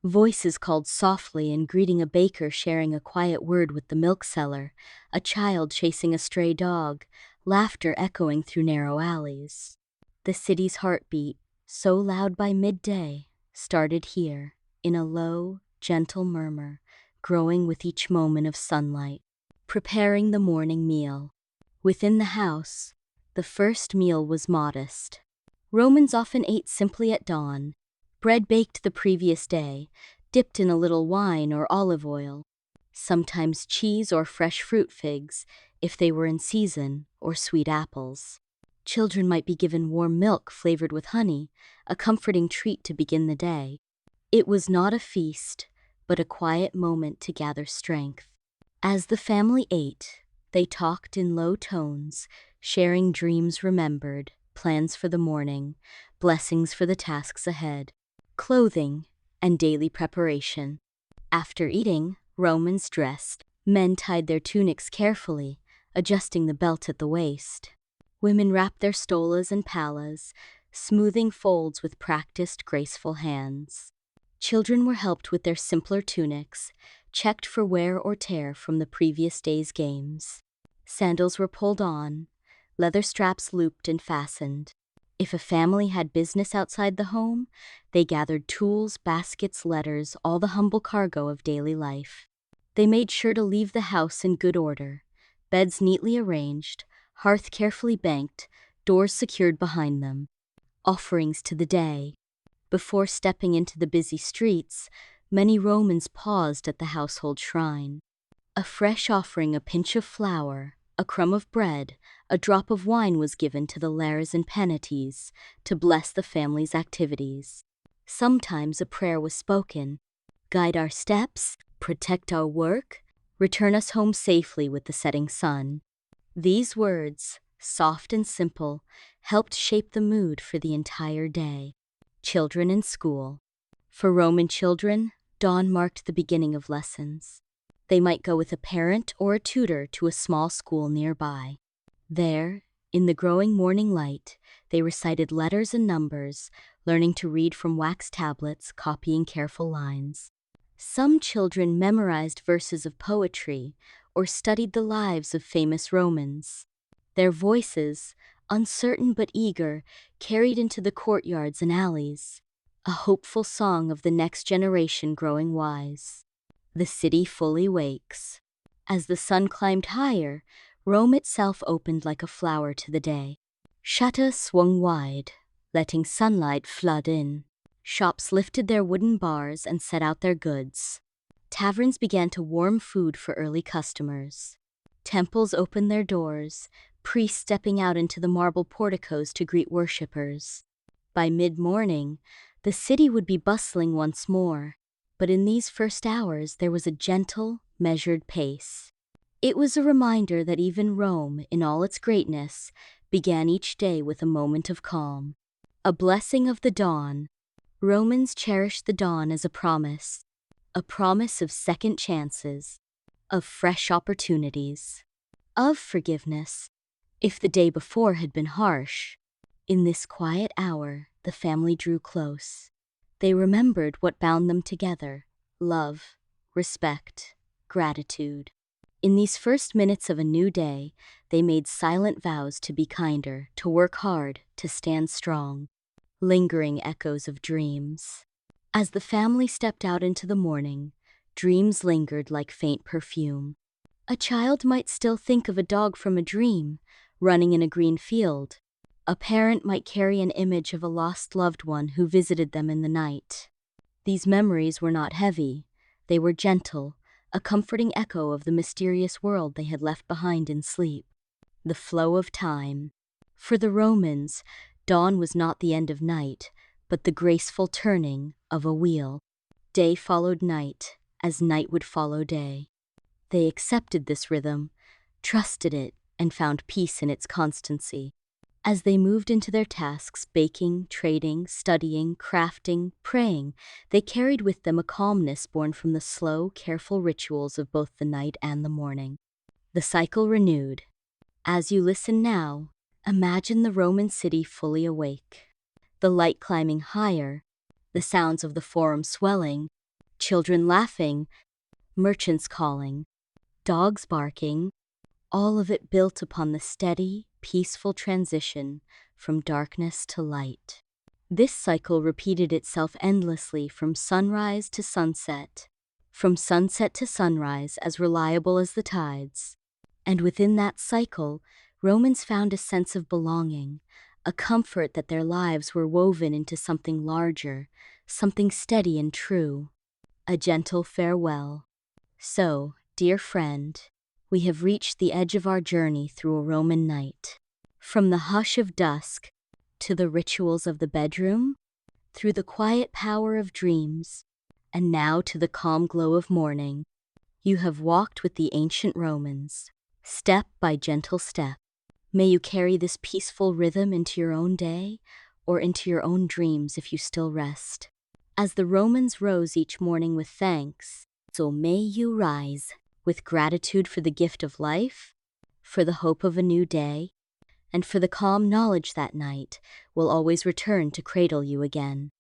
Voices called softly and greeting a baker sharing a quiet word with the milk seller, a child chasing a stray dog, laughter echoing through narrow alleys. The city's heartbeat, so loud by midday, started here, in a low, gentle murmur, growing with each moment of sunlight. Preparing the morning meal. Within the house, the first meal was modest. Romans often ate simply at dawn, bread baked the previous day, dipped in a little wine or olive oil, sometimes cheese or fresh fruit figs, if they were in season, or sweet apples. Children might be given warm milk flavored with honey, a comforting treat to begin the day. It was not a feast, but a quiet moment to gather strength. As the family ate, they talked in low tones, sharing dreams remembered, plans for the morning, blessings for the tasks ahead, clothing, and daily preparation. After eating, Romans dressed. Men tied their tunics carefully, adjusting the belt at the waist. Women wrapped their stolas and pallas, smoothing folds with practiced, graceful hands. Children were helped with their simpler tunics, checked for wear or tear from the previous day's games. Sandals were pulled on, leather straps looped and fastened. If a family had business outside the home, they gathered tools, baskets, letters, all the humble cargo of daily life. They made sure to leave the house in good order, beds neatly arranged, hearth carefully banked, doors secured behind them. Offerings to the day. Before stepping into the busy streets, many Romans paused at the household shrine. A fresh offering, a pinch of flour, a crumb of bread, a drop of wine was given to the lares and penates to bless the family's activities. Sometimes a prayer was spoken. Guide our steps, protect our work, return us home safely with the setting sun. These words, soft and simple, helped shape the mood for the entire day. Children in school. For Roman children, dawn marked the beginning of lessons. They might go with a parent or a tutor to a small school nearby. There, in the growing morning light, they recited letters and numbers, learning to read from wax tablets, copying careful lines. Some children memorized verses of poetry or studied the lives of famous Romans. Their voices, uncertain but eager, carried into the courtyards and alleys, a hopeful song of the next generation growing wise. The city fully wakes. As the sun climbed higher, Rome itself opened like a flower to the day. Shutters swung wide, letting sunlight flood in. Shops lifted their wooden bars and set out their goods. Taverns began to warm food for early customers. Temples opened their doors, priests stepping out into the marble porticos to greet worshippers. By mid-morning, the city would be bustling once more, but in these first hours there was a gentle, measured pace. It was a reminder that even Rome, in all its greatness, began each day with a moment of calm. A blessing of the dawn. Romans cherished the dawn as a promise of second chances, of fresh opportunities, of forgiveness. If the day before had been harsh, in this quiet hour the family drew close. They remembered what bound them together: love, respect, gratitude. In these first minutes of a new day, they made silent vows to be kinder, to work hard, to stand strong. Lingering echoes of dreams. As the family stepped out into the morning, dreams lingered like faint perfume. A child might still think of a dog from a dream, running in a green field. A parent might carry an image of a lost loved one who visited them in the night. These memories were not heavy. They were gentle, a comforting echo of the mysterious world they had left behind in sleep. The flow of time. For the Romans, dawn was not the end of night, but the graceful turning of a wheel. Day followed night, as night would follow day. They accepted this rhythm, trusted it, and found peace in its constancy. As they moved into their tasks, baking, trading, studying, crafting, praying, they carried with them a calmness born from the slow, careful rituals of both the night and the morning. The cycle renewed. As you listen now, imagine the Roman city fully awake. The light climbing higher, the sounds of the forum swelling, children laughing, merchants calling, dogs barking, all of it built upon the steady, peaceful transition from darkness to light. This cycle repeated itself endlessly from sunrise to sunset, from sunset to sunrise, as reliable as the tides. And within that cycle, Romans found a sense of belonging, a comfort that their lives were woven into something larger, something steady and true, a gentle farewell. So, dear friend, we have reached the edge of our journey through a Roman night. From the hush of dusk to the rituals of the bedroom, through the quiet power of dreams, and now to the calm glow of morning, you have walked with the ancient Romans, step by gentle step. May you carry this peaceful rhythm into your own day, or into your own dreams if you still rest. As the Romans rose each morning with thanks, so may you rise with gratitude for the gift of life, for the hope of a new day, and for the calm knowledge that night will always return to cradle you again.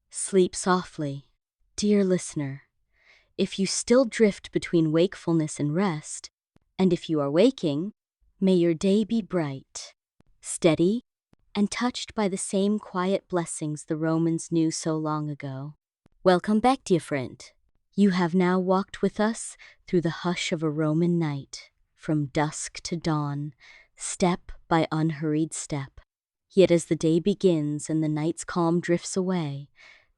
Sleep softly, dear listener. If you still drift between wakefulness and rest, and if you are waking, may your day be bright, steady, and touched by the same quiet blessings the Romans knew so long ago. Welcome back, dear friend. You have now walked with us through the hush of a Roman night, from dusk to dawn, step by unhurried step. Yet as the day begins and the night's calm drifts away,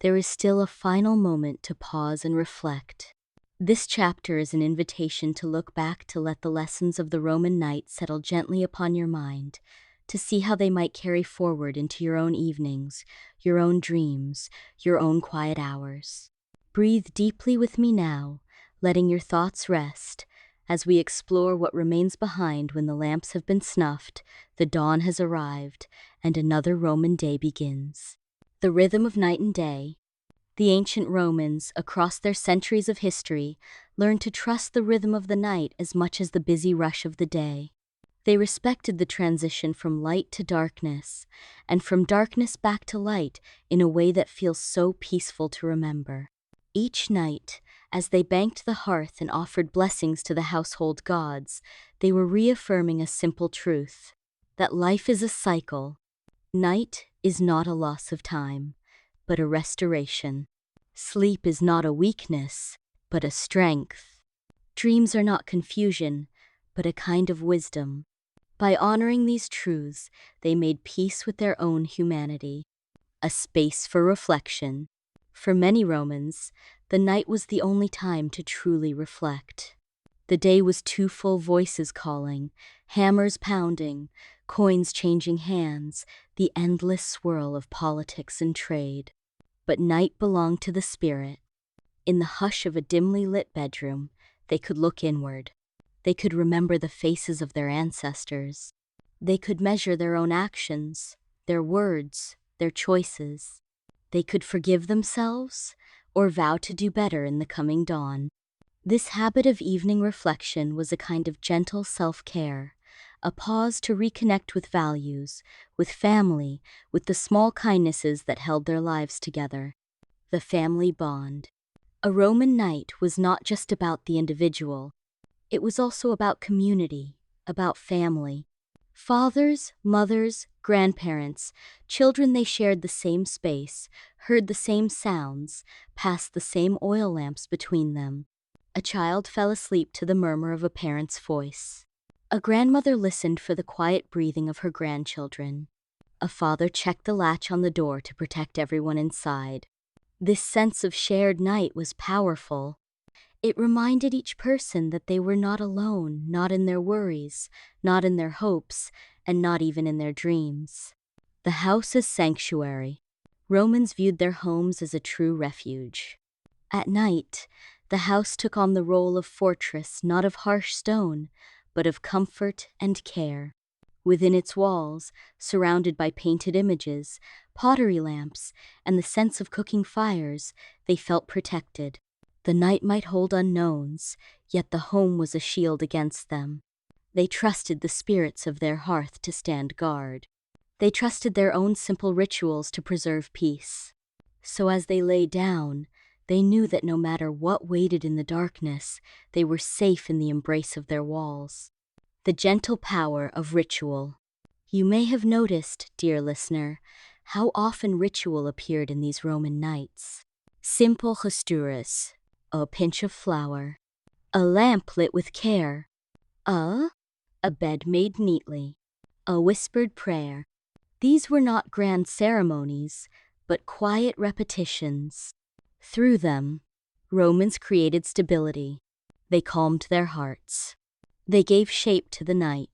there is still a final moment to pause and reflect. This chapter is an invitation to look back, to let the lessons of the Roman night settle gently upon your mind, to see how they might carry forward into your own evenings, your own dreams, your own quiet hours. Breathe deeply with me now, letting your thoughts rest, as we explore what remains behind when the lamps have been snuffed, the dawn has arrived, and another Roman day begins. The rhythm of night and day. The ancient Romans, across their centuries of history, learned to trust the rhythm of the night as much as the busy rush of the day. They respected the transition from light to darkness, and from darkness back to light in a way that feels so peaceful to remember. Each night, as they banked the hearth and offered blessings to the household gods, they were reaffirming a simple truth, that life is a cycle. Night is not a loss of time, but a restoration. Sleep is not a weakness, but a strength. Dreams are not confusion, but a kind of wisdom. By honoring these truths, they made peace with their own humanity, a space for reflection. For many Romans, the night was the only time to truly reflect. The day was two full voices calling, hammers pounding, coins changing hands, the endless swirl of politics and trade. But night belonged to the spirit. In the hush of a dimly lit bedroom, they could look inward. They could remember the faces of their ancestors. They could measure their own actions, their words, their choices. They could forgive themselves or vow to do better in the coming dawn. This habit of evening reflection was a kind of gentle self-care, a pause to reconnect with values, with family, with the small kindnesses that held their lives together. The family bond. A Roman night was not just about the individual, it was also about community, about family. Fathers, mothers, grandparents, children, they shared the same space, heard the same sounds, passed the same oil lamps between them. A child fell asleep to the murmur of a parent's voice. A grandmother listened for the quiet breathing of her grandchildren. A father checked the latch on the door to protect everyone inside. This sense of shared night was powerful. It reminded each person that they were not alone, not in their worries, not in their hopes, and not even in their dreams. The house as sanctuary. Romans viewed their homes as a true refuge. At night, the house took on the role of fortress, not of harsh stone, but of comfort and care. Within its walls, surrounded by painted images, pottery lamps, and the sense of cooking fires, they felt protected. The night might hold unknowns, yet the home was a shield against them. They trusted the spirits of their hearth to stand guard. They trusted their own simple rituals to preserve peace. So as they lay down, they knew that no matter what waited in the darkness, they were safe in the embrace of their walls. The gentle power of ritual. You may have noticed, dear listener, how often ritual appeared in these Roman nights. Simple gestuures, a pinch of flour, a lamp lit with care, a bed made neatly, a whispered prayer. These were not grand ceremonies, but quiet repetitions. Through them, Romans created stability. They calmed their hearts. They gave shape to the night.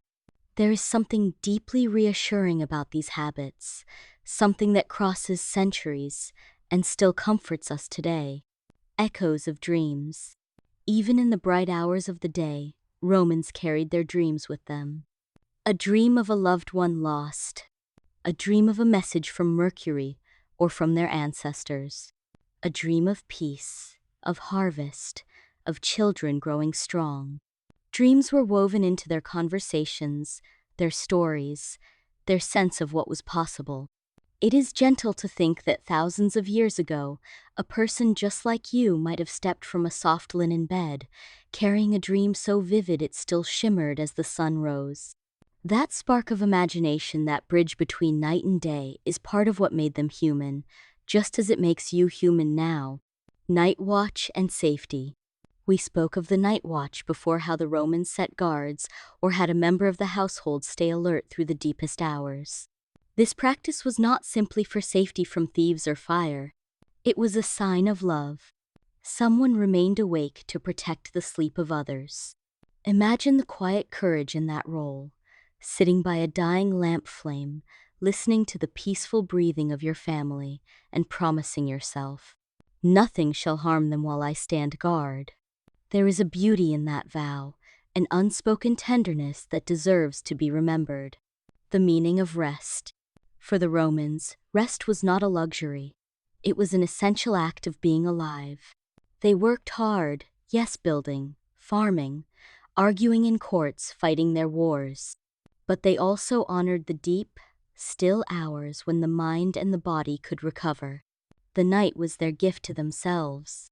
There is something deeply reassuring about these habits, something that crosses centuries and still comforts us today. Echoes of dreams. Even in the bright hours of the day, Romans carried their dreams with them. A dream of a loved one lost. A dream of a message from Mercury or from their ancestors. A dream of peace, of harvest, of children growing strong. Dreams were woven into their conversations, their stories, their sense of what was possible. It is gentle to think that thousands of years ago, a person just like you might have stepped from a soft linen bed, carrying a dream so vivid it still shimmered as the sun rose. That spark of imagination, that bridge between night and day, is part of what made them human, just as it makes you human now. Night watch and safety. We spoke of the night watch before, how the Romans set guards or had a member of the household stay alert through the deepest hours. This practice was not simply for safety from thieves or fire. It was a sign of love. Someone remained awake to protect the sleep of others. Imagine the quiet courage in that role, sitting by a dying lamp flame, listening to the peaceful breathing of your family and promising yourself, "Nothing shall harm them while I stand guard." There is a beauty in that vow, an unspoken tenderness that deserves to be remembered. The meaning of rest. For the Romans, rest was not a luxury. It was an essential act of being alive. They worked hard, yes, building, farming, arguing in courts, fighting their wars. But they also honored the deep, still hours when the mind and the body could recover. The night was their gift to themselves,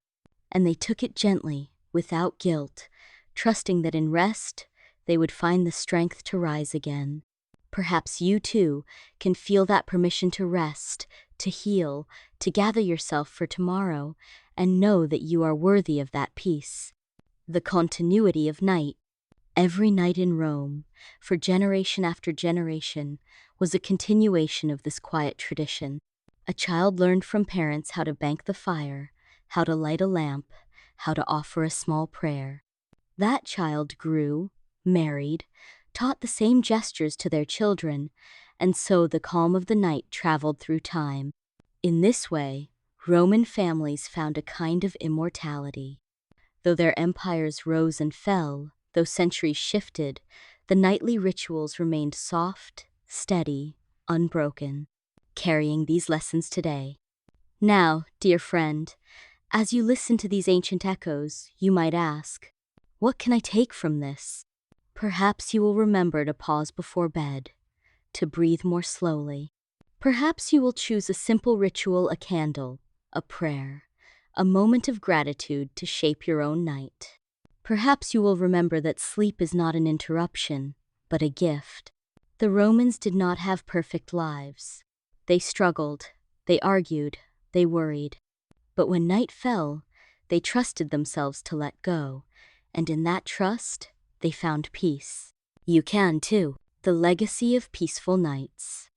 and they took it gently, without guilt, trusting that in rest they would find the strength to rise again. Perhaps you too can feel that permission to rest, to heal, to gather yourself for tomorrow, and know that you are worthy of that peace. The continuity of night. Every night in Rome, for generation after generation, was a continuation of this quiet tradition. A child learned from parents how to bank the fire, how to light a lamp, how to offer a small prayer. That child grew, married, taught the same gestures to their children, and so the calm of the night traveled through time. In this way, Roman families found a kind of immortality. Though their empires rose and fell, though centuries shifted, the nightly rituals remained soft, steady, unbroken, carrying these lessons today. Now, dear friend, as you listen to these ancient echoes, you might ask, what can I take from this? Perhaps you will remember to pause before bed, to breathe more slowly. Perhaps you will choose a simple ritual, a candle, a prayer, a moment of gratitude to shape your own night. Perhaps you will remember that sleep is not an interruption, but a gift. The Romans did not have perfect lives. They struggled, they argued, they worried. But when night fell, they trusted themselves to let go, and in that trust, they found peace. You can too. The legacy of peaceful nights.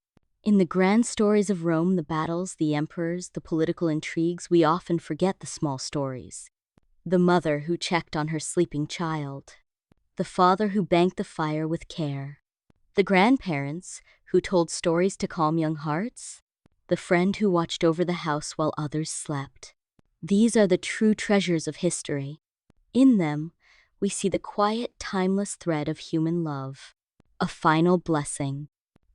In the grand stories of Rome, the battles, the emperors, the political intrigues, we often forget the small stories. The mother who checked on her sleeping child. The father who banked the fire with care. The grandparents who told stories to calm young hearts. The friend who watched over the house while others slept. These are the true treasures of history. In them, we see the quiet, timeless thread of human love. A final blessing.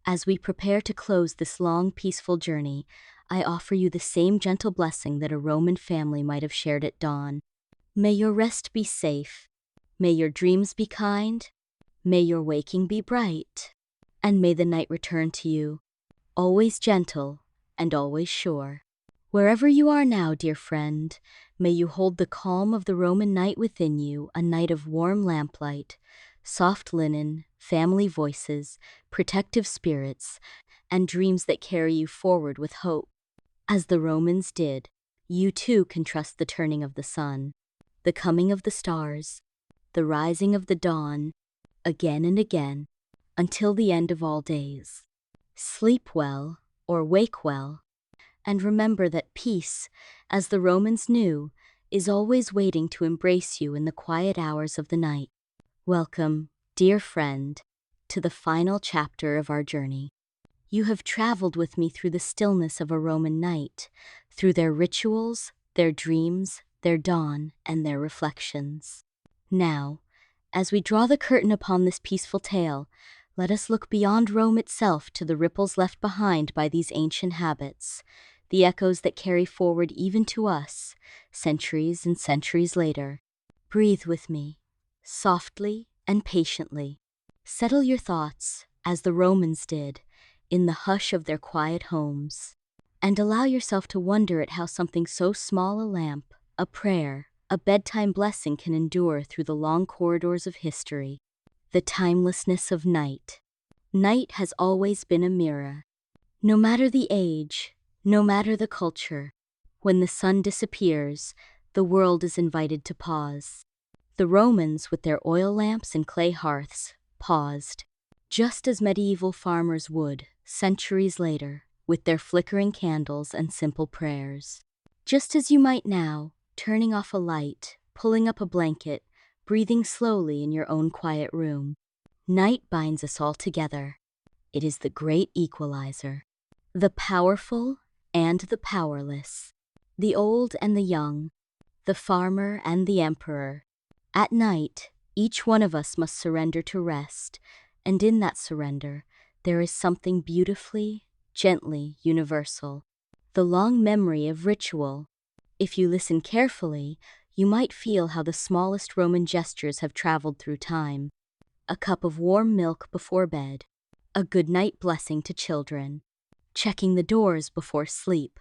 As we prepare to close this long, peaceful journey, I offer you the same gentle blessing that a Roman family might have shared at dawn. May your rest be safe. May your dreams be kind. May your waking be bright. And may the night return to you, always gentle and always sure. Wherever you are now, dear friend, may you hold the calm of the Roman night within you, a night of warm lamplight, soft linen, family voices, protective spirits, and dreams that carry you forward with hope. As the Romans did, you too can trust the turning of the sun, the coming of the stars, the rising of the dawn, again and again, until the end of all days. Sleep well, or wake well, and remember that peace, as the Romans knew, is always waiting to embrace you in the quiet hours of the night. Welcome, dear friend, to the final chapter of our journey. You have traveled with me through the stillness of a Roman night, through their rituals, their dreams, their dawn, and their reflections. Now, as we draw the curtain upon this peaceful tale, let us look beyond Rome itself to the ripples left behind by these ancient habits, the echoes that carry forward even to us, centuries and centuries later. Breathe with me, softly and patiently. Settle your thoughts, as the Romans did, in the hush of their quiet homes, and allow yourself to wonder at how something so small, a lamp, a prayer, a bedtime blessing, can endure through the long corridors of history. The timelessness of night. Night has always been a mirror. No matter the age, no matter the culture, when the sun disappears, the world is invited to pause. The Romans, with their oil lamps and clay hearths, paused, just as medieval farmers would, centuries later, with their flickering candles and simple prayers. Just as you might now, turning off a light, pulling up a blanket, breathing slowly in your own quiet room. Night binds us all together. It is the great equalizer. The powerful and the powerless. The old and the young. The farmer and the emperor. At night, each one of us must surrender to rest, and in that surrender, there is something beautifully, gently universal. The long memory of ritual. If you listen carefully, you might feel how the smallest Roman gestures have traveled through time. A cup of warm milk before bed. A good night blessing to children. Checking the doors before sleep.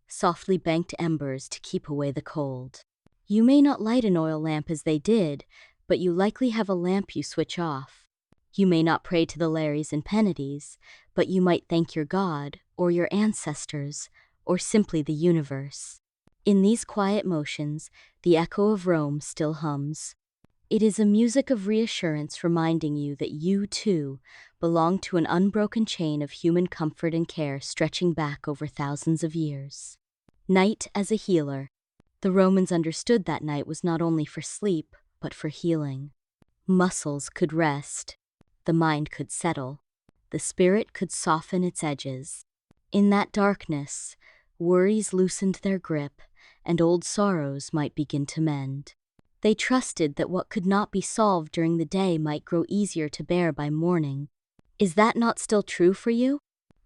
Softly banked embers to keep away the cold. You may not light an oil lamp as they did, but you likely have a lamp you switch off. You may not pray to the Lares and Penates, but you might thank your God, or your ancestors, or simply the universe. In these quiet motions, the echo of Rome still hums. It is a music of reassurance reminding you that you, too, belong to an unbroken chain of human comfort and care stretching back over thousands of years. Night as a healer. The Romans understood that night was not only for sleep, but for healing. Muscles could rest. The mind could settle. The spirit could soften its edges. In that darkness, worries loosened their grip, and old sorrows might begin to mend. They trusted that what could not be solved during the day might grow easier to bear by morning. Is that not still true for you?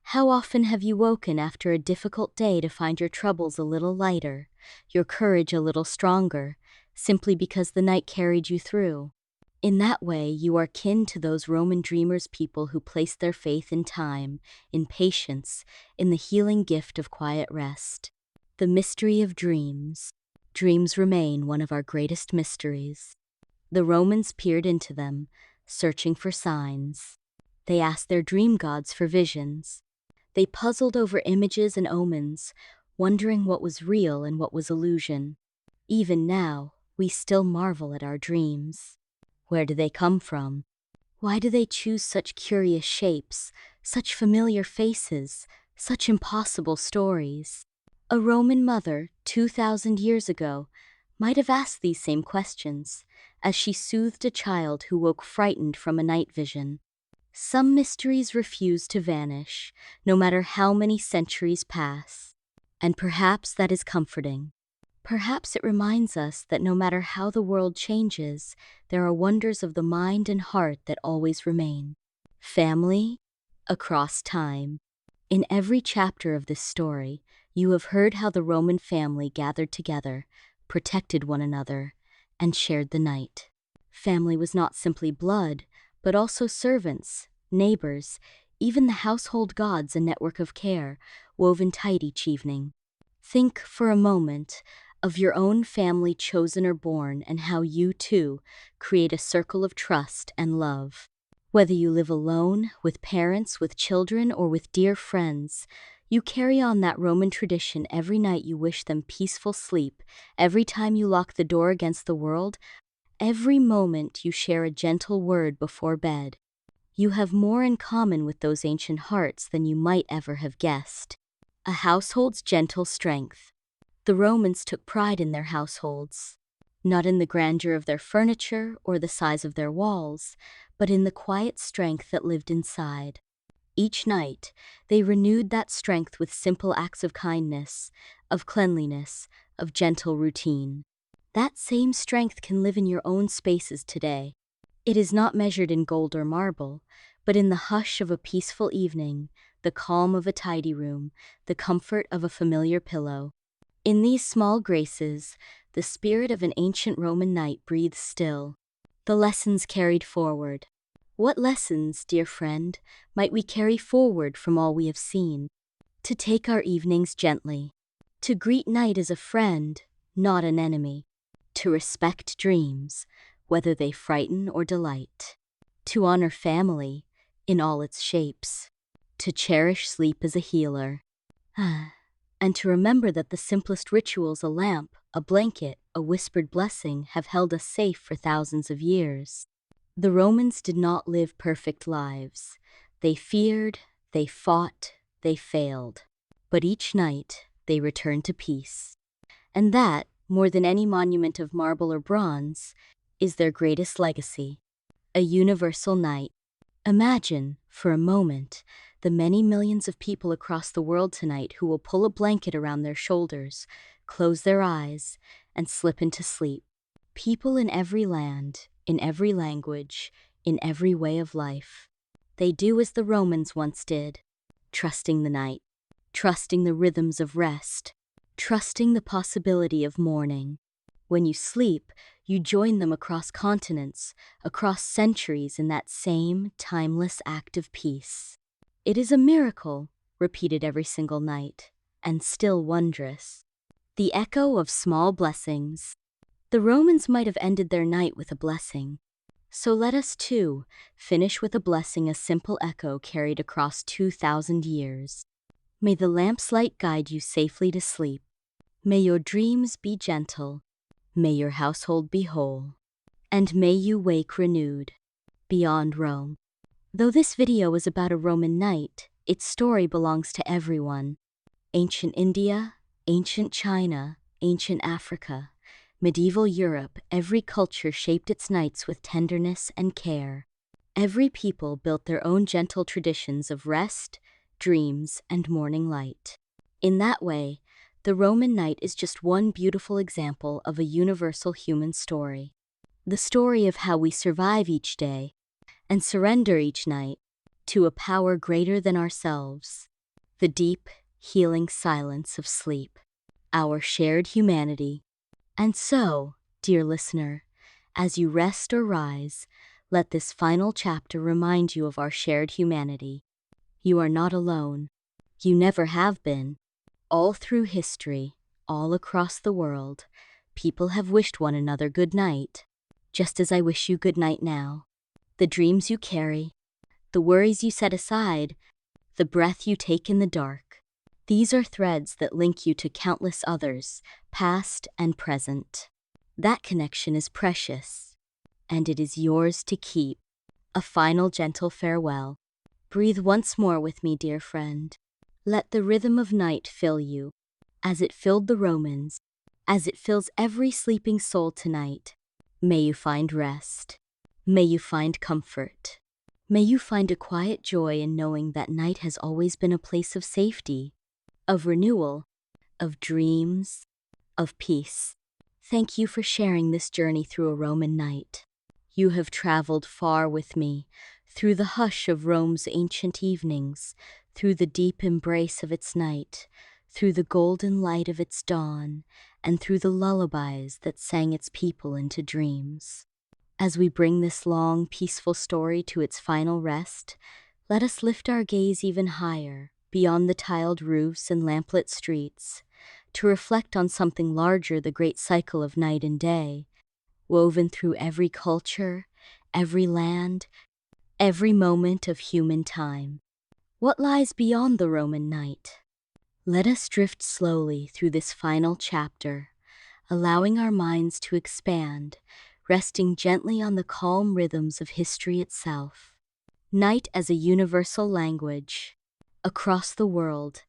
How often have you woken after a difficult day to find your troubles a little lighter, your courage a little stronger, simply because the night carried you through? In that way, you are kin to those Roman dreamers, people who placed their faith in time, in patience, in the healing gift of quiet rest. The mystery of dreams. Dreams remain one of our greatest mysteries. The Romans peered into them, searching for signs. They asked their dream gods for visions. They puzzled over images and omens, wondering what was real and what was illusion. Even now, we still marvel at our dreams. Where do they come from? Why do they choose such curious shapes, such familiar faces, such impossible stories? A Roman mother, 2,000 years ago, might have asked these same questions as she soothed a child who woke frightened from a night vision. Some mysteries refuse to vanish, no matter how many centuries pass. And perhaps that is comforting. Perhaps it reminds us that no matter how the world changes, there are wonders of the mind and heart that always remain. Family, across time. In every chapter of this story, you have heard how the Roman family gathered together, protected one another, and shared the night. Family was not simply blood, but also servants, neighbors, even the household gods, a network of care, woven tight each evening. Think for a moment of your own family chosen or born and how you, too, create a circle of trust and love. Whether you live alone, with parents, with children, or with dear friends, you carry on that Roman tradition. Every night you wish them peaceful sleep, every time you lock the door against the world, every moment you share a gentle word before bed. You have more in common with those ancient hearts than you might ever have guessed. A household's gentle strength. The Romans took pride in their households, not in the grandeur of their furniture or the size of their walls, but in the quiet strength that lived inside. Each night, they renewed that strength with simple acts of kindness, of cleanliness, of gentle routine. That same strength can live in your own spaces today. It is not measured in gold or marble, but in the hush of a peaceful evening, the calm of a tidy room, the comfort of a familiar pillow. In these small graces, the spirit of an ancient Roman night breathes still. The lessons carried forward. What lessons, dear friend, might we carry forward from all we have seen? To take our evenings gently. To greet night as a friend, not an enemy. To respect dreams, whether they frighten or delight. To honor family in all its shapes. To cherish sleep as a healer. And to remember that the simplest rituals, a lamp, a blanket, a whispered blessing, have held us safe for thousands of years. The Romans did not live perfect lives. They feared, they fought, they failed. But each night, they returned to peace. And that, more than any monument of marble or bronze, is their greatest legacy. A universal night. Imagine, for a moment, the many millions of people across the world tonight who will pull a blanket around their shoulders, close their eyes, and slip into sleep. People in every land, in every language, in every way of life. They do as the Romans once did, trusting the night, trusting the rhythms of rest, trusting the possibility of morning. When you sleep, you join them across continents, across centuries in that same timeless act of peace. It is a miracle, repeated every single night, and still wondrous. The echo of small blessings. The Romans might have ended their night with a blessing. So let us, too, finish with a blessing, a simple echo carried across 2,000 years. May the lamp's light guide you safely to sleep. May your dreams be gentle. May your household be whole. And may you wake renewed. Beyond Rome. Though this video is about a Roman night, its story belongs to everyone. Ancient India, ancient China, ancient Africa, medieval Europe, every culture shaped its nights with tenderness and care. Every people built their own gentle traditions of rest, dreams, and morning light. In that way, the Roman night is just one beautiful example of a universal human story. The story of how we survive each day and surrender each night to a power greater than ourselves. The deep, healing silence of sleep. Our shared humanity. And so, dear listener, as you rest or rise, let this final chapter remind you of our shared humanity. You are not alone. You never have been. All through history, all across the world, people have wished one another good night, just as I wish you good night now. The dreams you carry, the worries you set aside, the breath you take in the dark. These are threads that link you to countless others, past and present. That connection is precious, and it is yours to keep. A final gentle farewell. Breathe once more with me, dear friend. Let the rhythm of night fill you, as it filled the Romans, as it fills every sleeping soul tonight. May you find rest. May you find comfort. May you find a quiet joy in knowing that night has always been a place of safety, of renewal, of dreams, of peace. Thank you for sharing this journey through a Roman night. You have traveled far with me, through the hush of Rome's ancient evenings, through the deep embrace of its night, through the golden light of its dawn, and through the lullabies that sang its people into dreams. As we bring this long, peaceful story to its final rest, let us lift our gaze even higher, beyond the tiled roofs and lamplit streets, to reflect on something larger, the great cycle of night and day, woven through every culture, every land, every moment of human time. What lies beyond the Roman night? Let us drift slowly through this final chapter, allowing our minds to expand, resting gently on the calm rhythms of history itself. Night as a universal language. Across the world,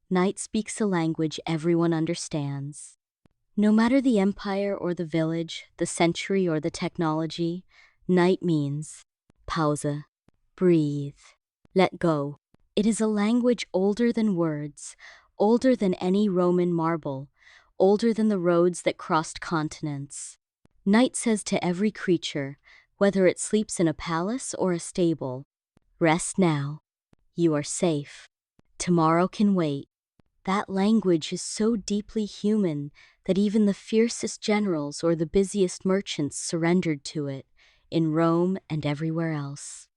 night speaks a language everyone understands. No matter the empire or the village, the century or the technology, night means pause, breathe, let go. It is a language older than words, older than any Roman marble, older than the roads that crossed continents. Night says to every creature, whether it sleeps in a palace or a stable, rest now. You are safe. Tomorrow can wait. That language is so deeply human that even the fiercest generals or the busiest merchants surrendered to it, in Rome and everywhere else.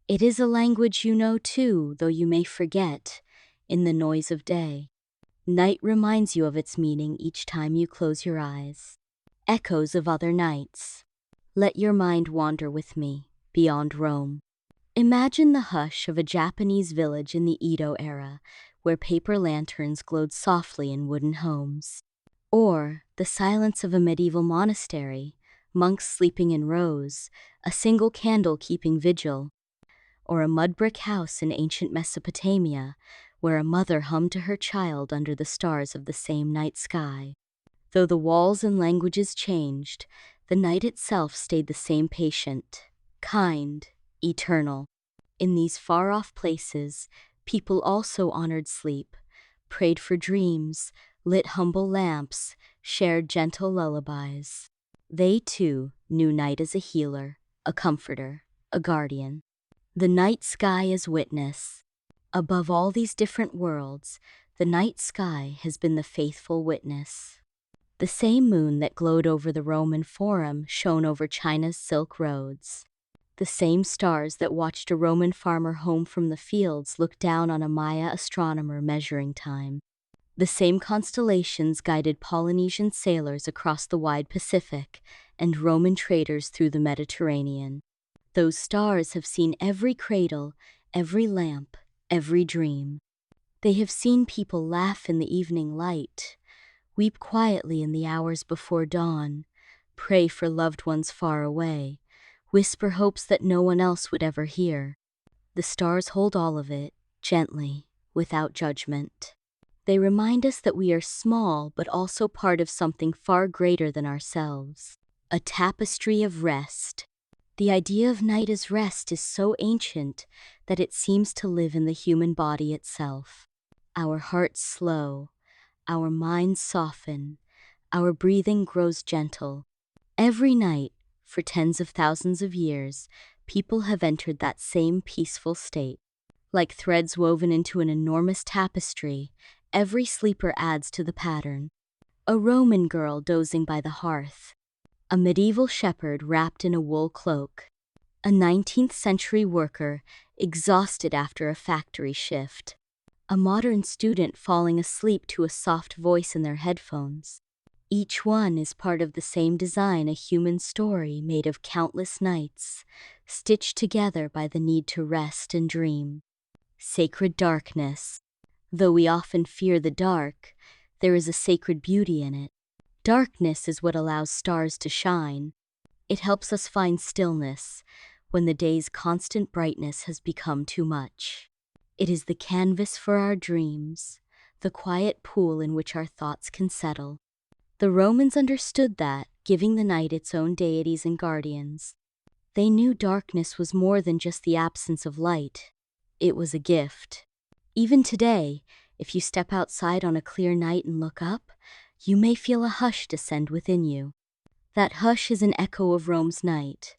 It is a language you know too, though you may forget, in the noise of day. Night reminds you of its meaning each time you close your eyes. Echoes of other nights. Let your mind wander with me, beyond Rome. Imagine the hush of a Japanese village in the Edo era, where paper lanterns glowed softly in wooden homes. Or the silence of a medieval monastery, monks sleeping in rows, a single candle keeping vigil. Or a mud brick house in ancient Mesopotamia, where a mother hummed to her child under the stars of the same night sky. Though the walls and languages changed, the night itself stayed the same, patient, kind, eternal. In these far-off places, people also honored sleep, prayed for dreams, lit humble lamps, shared gentle lullabies. They, too, knew night as a healer, a comforter, a guardian. The night sky is witness. Above all these different worlds, the night sky has been the faithful witness. The same moon that glowed over the Roman Forum shone over China's Silk Roads. The same stars that watched a Roman farmer home from the fields looked down on a Maya astronomer measuring time. The same constellations guided Polynesian sailors across the wide Pacific and Roman traders through the Mediterranean. Those stars have seen every cradle, every lamp, every dream. They have seen people laugh in the evening light, weep quietly in the hours before dawn, pray for loved ones far away, whisper hopes that no one else would ever hear. The stars hold all of it, gently, without judgment. They remind us that we are small but also part of something far greater than ourselves. A tapestry of rest. The idea of night as rest is so ancient that it seems to live in the human body itself. Our hearts slow, our minds soften, our breathing grows gentle. Every night, for tens of thousands of years, people have entered that same peaceful state. Like threads woven into an enormous tapestry, every sleeper adds to the pattern. A Roman girl dozing by the hearth. A medieval shepherd wrapped in a wool cloak. A 19th century worker exhausted after a factory shift. A modern student falling asleep to a soft voice in their headphones. Each one is part of the same design, a human story made of countless nights, stitched together by the need to rest and dream. Sacred darkness. Though we often fear the dark, there is a sacred beauty in it. Darkness is what allows stars to shine. It helps us find stillness when the day's constant brightness has become too much. It is the canvas for our dreams, the quiet pool in which our thoughts can settle. The Romans understood that, giving the night its own deities and guardians. They knew darkness was more than just the absence of light. It was a gift. Even today, if you step outside on a clear night and look up, you may feel a hush descend within you. That hush is an echo of Rome's night,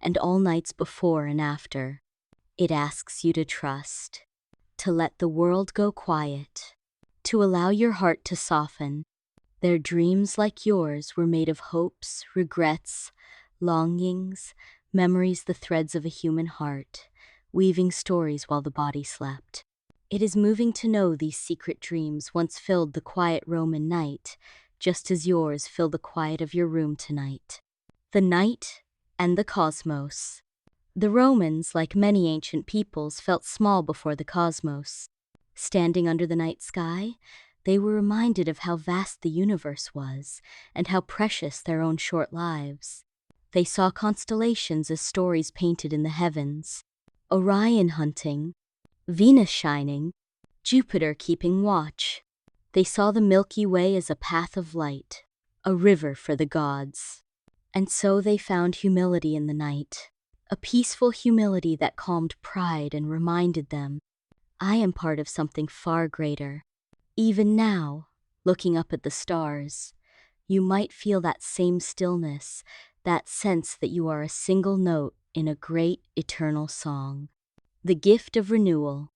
and all nights before and after. It asks you to trust, to let the world go quiet, to allow your heart to soften. Their dreams, like yours, were made of hopes, regrets, longings, memories, the threads of a human heart, weaving stories while the body slept. It is moving to know these secret dreams once filled the quiet Roman night, just as yours fill the quiet of your room tonight. The night and the cosmos. The Romans, like many ancient peoples, felt small before the cosmos. Standing under the night sky, they were reminded of how vast the universe was and how precious their own short lives. They saw constellations as stories painted in the heavens. Orion hunting, Venus shining, Jupiter keeping watch. They saw the Milky Way as a path of light, a river for the gods. And so they found humility in the night, a peaceful humility that calmed pride and reminded them, I am part of something far greater. Even now, looking up at the stars, you might feel that same stillness, that sense that you are a single note in a great eternal song. The gift of renewal.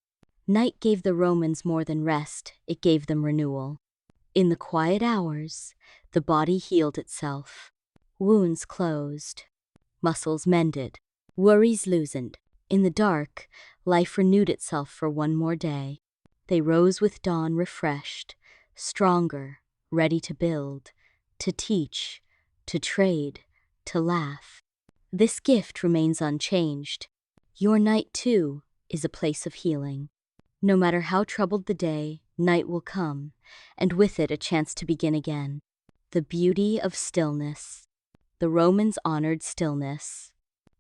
Night gave the Romans more than rest, it gave them renewal. In the quiet hours, the body healed itself. Wounds closed, muscles mended, worries loosened. In the dark, life renewed itself for one more day. They rose with dawn refreshed, stronger, ready to build, to teach, to trade, to laugh. This gift remains unchanged. Your night, too, is a place of healing. No matter how troubled the day, night will come, and with it a chance to begin again. The beauty of stillness. The Romans honored stillness.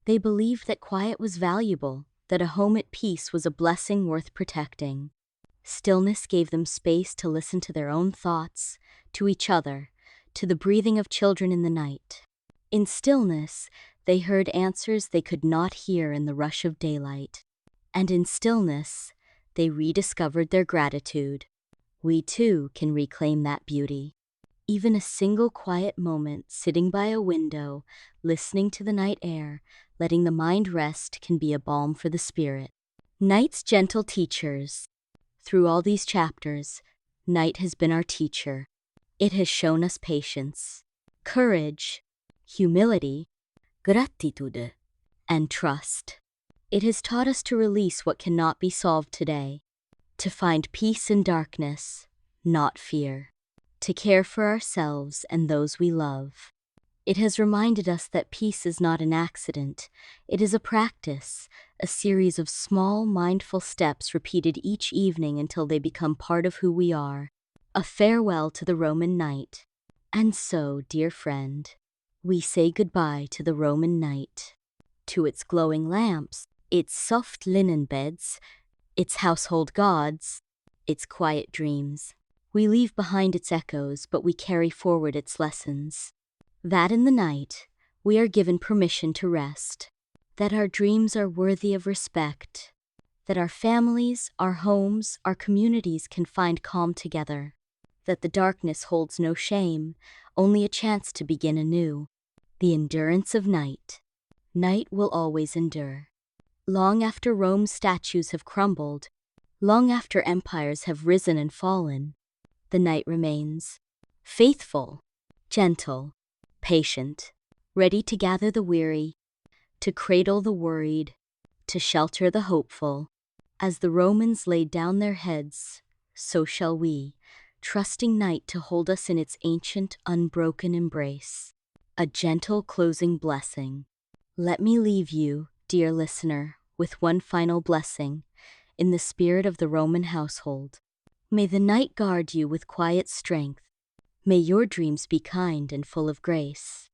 They believed that quiet was valuable, that a home at peace was a blessing worth protecting. Stillness gave them space to listen to their own thoughts, to each other, to the breathing of children in the night. In stillness, they heard answers they could not hear in the rush of daylight. And in stillness, they rediscovered their gratitude. We too can reclaim that beauty. Even a single quiet moment sitting by a window, listening to the night air, letting the mind rest can be a balm for the spirit. Night's gentle teachers. Through all these chapters, night has been our teacher. It has shown us patience, courage, humility, gratitude, and trust. It has taught us to release what cannot be solved today, to find peace in darkness, not fear, to care for ourselves and those we love. It has reminded us that peace is not an accident. It is a practice, a series of small, mindful steps repeated each evening until they become part of who we are. A farewell to the Roman night. And so, dear friend, we say goodbye to the Roman night, to its glowing lamps, its soft linen beds, its household gods, its quiet dreams. We leave behind its echoes, but we carry forward its lessons. That in the night, we are given permission to rest, that our dreams are worthy of respect, that our families, our homes, our communities can find calm together, that the darkness holds no shame, only a chance to begin anew. The endurance of night. Night will always endure. Long after Rome's statues have crumbled, long after empires have risen and fallen, the night remains. Faithful, gentle, patient, ready to gather the weary, to cradle the worried, to shelter the hopeful. As the Romans laid down their heads, so shall we, trusting night to hold us in its ancient, unbroken embrace. A gentle closing blessing. Let me leave you, dear listener, with one final blessing, in the spirit of the Roman household. May the night guard you with quiet strength. May your dreams be kind and full of grace.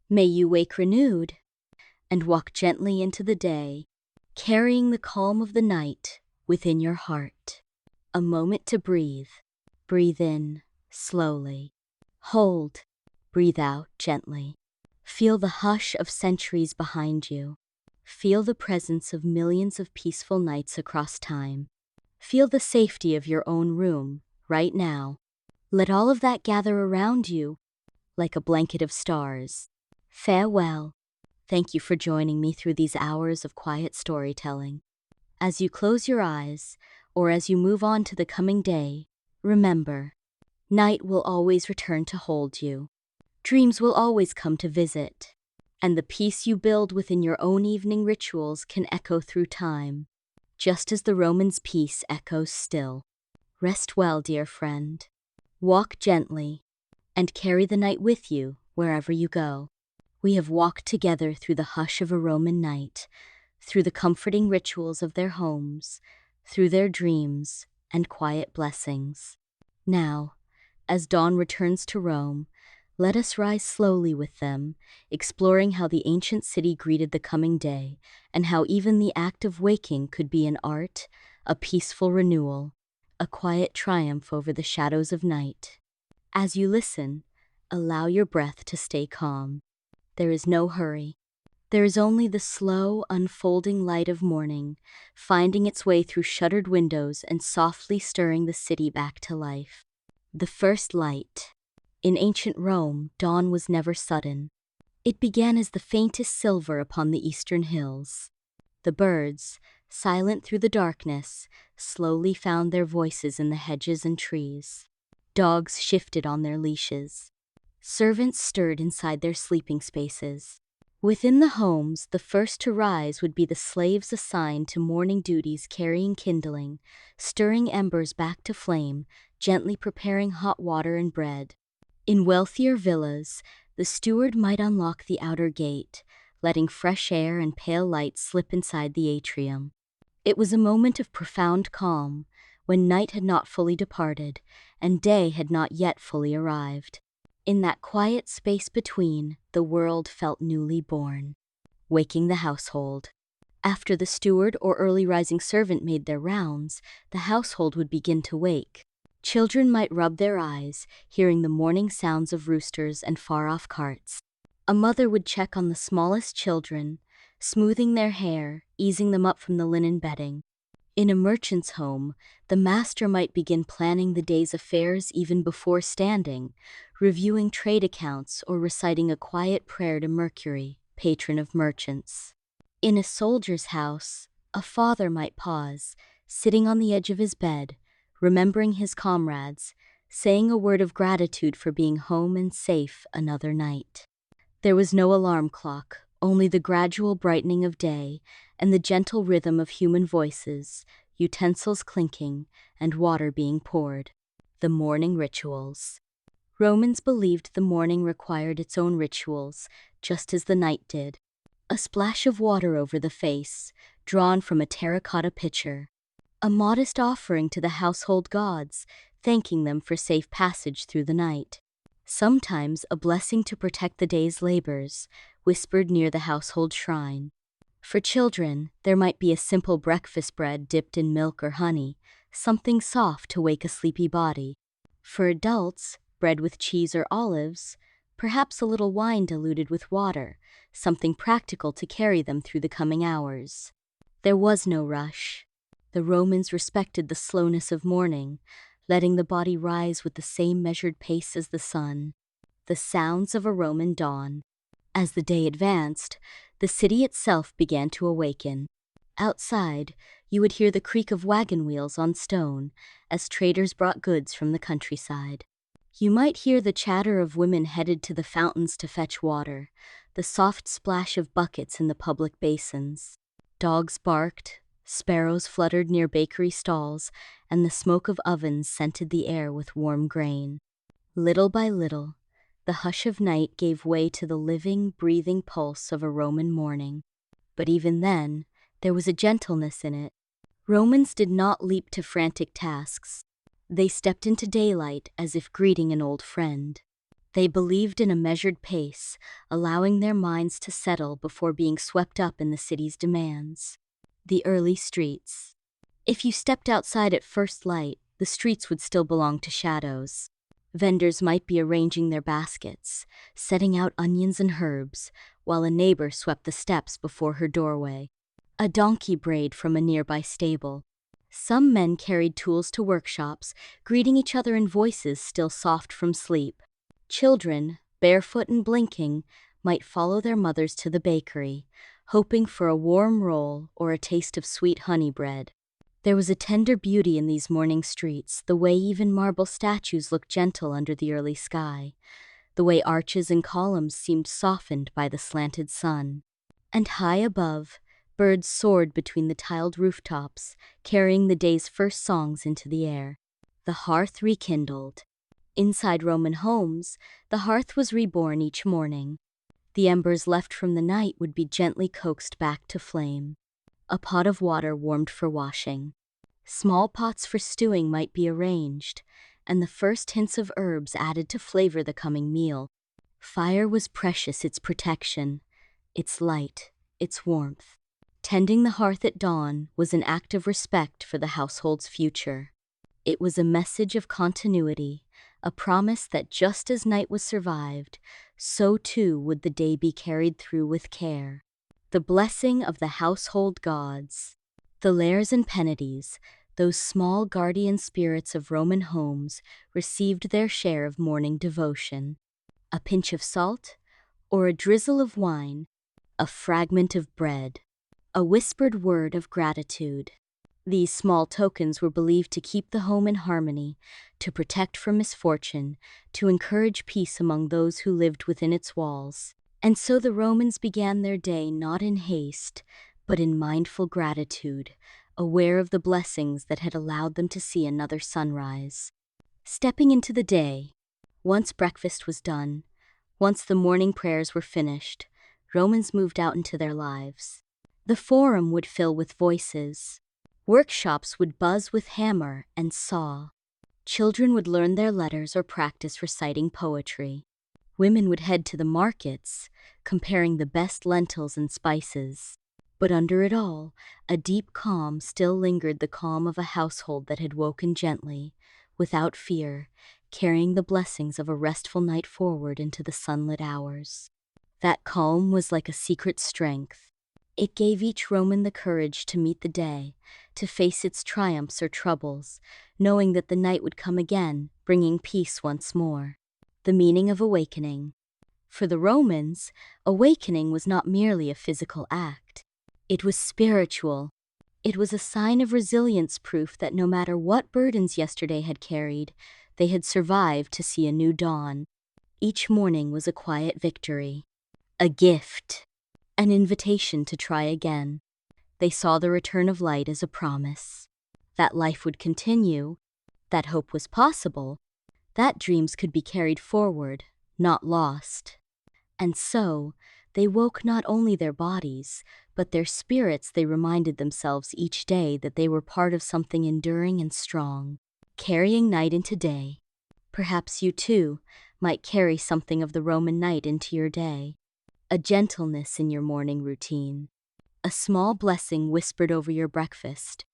May you wake renewed and walk gently into the day, carrying the calm of the night within your heart. A moment to breathe. Breathe in slowly. Hold. Breathe out gently. Feel the hush of centuries behind you. Feel the presence of millions of peaceful nights across time. Feel the safety of your own room, right now. Let all of that gather around you, like a blanket of stars. Farewell. Thank you for joining me through these hours of quiet storytelling. As you close your eyes, or as you move on to the coming day, remember, night will always return to hold you. Dreams will always come to visit, and the peace you build within your own evening rituals can echo through time, just as the Romans' peace echoes still. Rest well, dear friend. Walk gently, and carry the night with you wherever you go. We have walked together through the hush of a Roman night, through the comforting rituals of their homes, through their dreams and quiet blessings. Now, as dawn returns to Rome, let us rise slowly with them, exploring how the ancient city greeted the coming day, and how even the act of waking could be an art, a peaceful renewal, a quiet triumph over the shadows of night. As you listen, allow your breath to stay calm. There is no hurry. There is only the slow, unfolding light of morning, finding its way through shuttered windows and softly stirring the city back to life. The first light. In ancient Rome, dawn was never sudden. It began as the faintest silver upon the eastern hills. The birds, silent through the darkness, slowly found their voices in the hedges and trees. Dogs shifted on their leashes. Servants stirred inside their sleeping spaces. Within the homes, the first to rise would be the slaves assigned to morning duties, carrying kindling, stirring embers back to flame, gently preparing hot water and bread. In wealthier villas, the steward might unlock the outer gate, letting fresh air and pale light slip inside the atrium. It was a moment of profound calm, when night had not fully departed, and day had not yet fully arrived. In that quiet space between, the world felt newly born. Waking the household. After the steward or early rising servant made their rounds, the household would begin to wake. Children might rub their eyes, hearing the morning sounds of roosters and far-off carts. A mother would check on the smallest children, smoothing their hair, easing them up from the linen bedding. In a merchant's home, the master might begin planning the day's affairs even before standing, reviewing trade accounts or reciting a quiet prayer to Mercury, patron of merchants. In a soldier's house, a father might pause, sitting on the edge of his bed, remembering his comrades, saying a word of gratitude for being home and safe another night. There was no alarm clock, only the gradual brightening of day and the gentle rhythm of human voices, utensils clinking, and water being poured. The morning rituals. Romans believed the morning required its own rituals, just as the night did. A splash of water over the face, drawn from a terracotta pitcher. A modest offering to the household gods, thanking them for safe passage through the night. Sometimes a blessing to protect the day's labors, whispered near the household shrine. For children, there might be a simple breakfast bread dipped in milk or honey, something soft to wake a sleepy body. For adults, bread with cheese or olives, perhaps a little wine diluted with water, something practical to carry them through the coming hours. There was no rush. The Romans respected the slowness of morning, letting the body rise with the same measured pace as the sun. The sounds of a Roman dawn. As the day advanced, the city itself began to awaken. Outside, you would hear the creak of wagon wheels on stone as traders brought goods from the countryside. You might hear the chatter of women headed to the fountains to fetch water, the soft splash of buckets in the public basins. Dogs barked, Sparrows fluttered near bakery stalls, and the smoke of ovens scented the air with warm grain. Little by little, the hush of night gave way to the living, breathing pulse of a Roman morning. But even then, there was a gentleness in it. Romans did not leap to frantic tasks. They stepped into daylight as if greeting an old friend. They believed in a measured pace, allowing their minds to settle before being swept up in the city's demands. The early streets. If you stepped outside at first light, the streets would still belong to shadows. Vendors might be arranging their baskets, setting out onions and herbs, while a neighbor swept the steps before her doorway. A donkey brayed from a nearby stable. Some men carried tools to workshops, greeting each other in voices still soft from sleep. Children, barefoot and blinking, might follow their mothers to the bakery, hoping for a warm roll or a taste of sweet honey bread. There was a tender beauty in these morning streets, the way even marble statues looked gentle under the early sky, the way arches and columns seemed softened by the slanted sun. And high above, birds soared between the tiled rooftops, carrying the day's first songs into the air. The hearth rekindled. Inside Roman homes, the hearth was reborn each morning. The embers left from the night would be gently coaxed back to flame. A pot of water warmed for washing. Small pots for stewing might be arranged, and the first hints of herbs added to flavor the coming meal. Fire was precious, its protection, its light, its warmth. Tending the hearth at dawn was an act of respect for the household's future. It was a message of continuity, a promise that just as night was survived, so too would the day be carried through with care. The blessing of the household gods. The lares and penates, those small guardian spirits of Roman homes, received their share of morning devotion. A pinch of salt, or a drizzle of wine, a fragment of bread, a whispered word of gratitude. These small tokens were believed to keep the home in harmony, to protect from misfortune, to encourage peace among those who lived within its walls. And so the Romans began their day not in haste, but in mindful gratitude, aware of the blessings that had allowed them to see another sunrise. Stepping into the day, once breakfast was done, once the morning prayers were finished, Romans moved out into their lives. The forum would fill with voices. Workshops would buzz with hammer and saw. Children would learn their letters or practice reciting poetry. Women would head to the markets, comparing the best lentils and spices. But under it all, a deep calm still lingered, the calm of a household that had woken gently, without fear, carrying the blessings of a restful night forward into the sunlit hours. That calm was like a secret strength. It gave each Roman the courage to meet the day, to face its triumphs or troubles, knowing that the night would come again, bringing peace once more. The meaning of awakening. For the Romans, awakening was not merely a physical act. It was spiritual. It was a sign of resilience, proof that no matter what burdens yesterday had carried, they had survived to see a new dawn. Each morning was a quiet victory, a gift, an invitation to try again. They saw the return of light as a promise. That life would continue, that hope was possible, that dreams could be carried forward, not lost. And so, they woke not only their bodies, but their spirits. They reminded themselves each day that they were part of something enduring and strong, carrying night into day. Perhaps you too might carry something of the Roman night into your day. A gentleness in your morning routine. A small blessing whispered over your breakfast.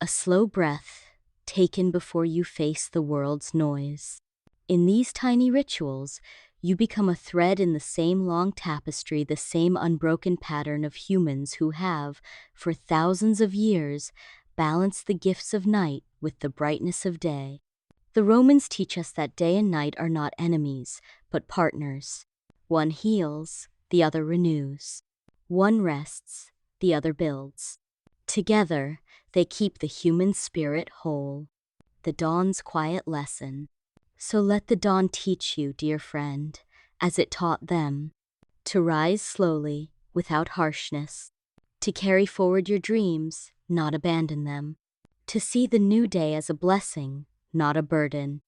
A slow breath taken before you face the world's noise. In these tiny rituals, you become a thread in the same long tapestry, the same unbroken pattern of humans who have, for thousands of years, balanced the gifts of night with the brightness of day. The Romans teach us that day and night are not enemies, but partners. One heals, the other renews. One rests, the other builds. Together, they keep the human spirit whole. The dawn's quiet lesson. So let the dawn teach you, dear friend, as it taught them, to rise slowly, without harshness, to carry forward your dreams, not abandon them. To see the new day as a blessing, not a burden.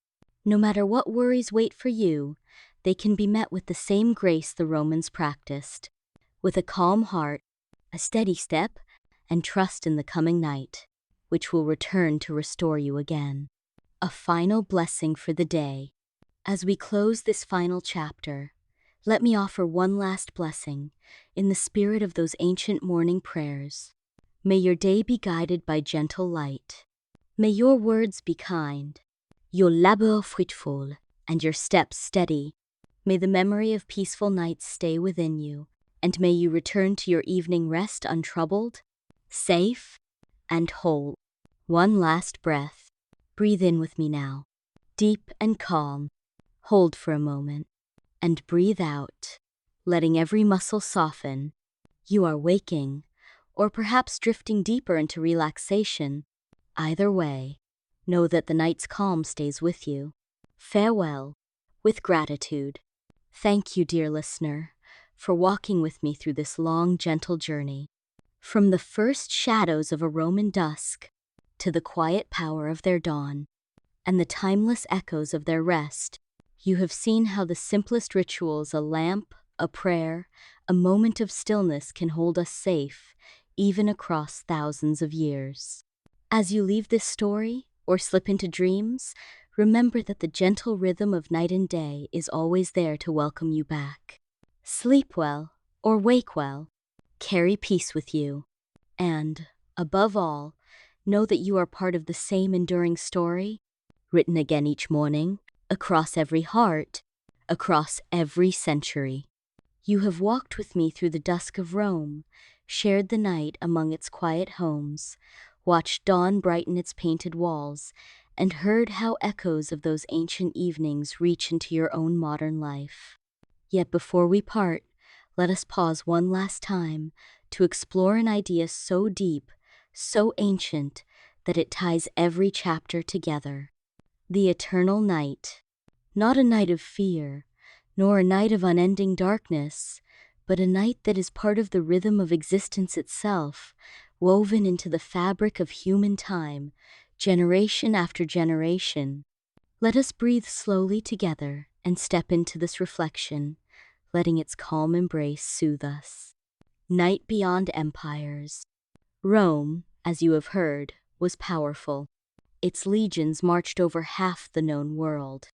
No matter what worries wait for you, they can be met with the same grace the Romans practiced, with a calm heart, a steady step, and trust in the coming night, which will return to restore you again. A final blessing for the day. As we close this final chapter, let me offer one last blessing in the spirit of those ancient morning prayers. May your day be guided by gentle light. May your words be kind, your labor fruitful, and your steps steady. May the memory of peaceful nights stay within you, and may you return to your evening rest untroubled, safe, and whole. One last breath. Breathe in with me now, deep and calm. Hold for a moment, and breathe out, letting every muscle soften. You are waking, or perhaps drifting deeper into relaxation. Either way, know that the night's calm stays with you. Farewell, with gratitude. Thank you, dear listener, for walking with me through this long, gentle journey. From the first shadows of a Roman dusk to the quiet power of their dawn and the timeless echoes of their rest, you have seen how the simplest rituals, a lamp, a prayer, a moment of stillness, can hold us safe, even across thousands of years. As you leave this story or slip into dreams, remember that the gentle rhythm of night and day is always there to welcome you back. Sleep well or wake well. Carry peace with you. And, above all, know that you are part of the same enduring story, written again each morning, across every heart, across every century. You have walked with me through the dusk of Rome, shared the night among its quiet homes, watched dawn brighten its painted walls, and heard how echoes of those ancient evenings reach into your own modern life. Yet before we part, let us pause one last time to explore an idea so deep, so ancient, that it ties every chapter together. The eternal night. Not a night of fear, nor a night of unending darkness, but a night that is part of the rhythm of existence itself, woven into the fabric of human time, generation after generation. Let us breathe slowly together and step into this reflection, letting its calm embrace soothe us. Night beyond empires. Rome, as you have heard, was powerful. Its legions marched over half the known world.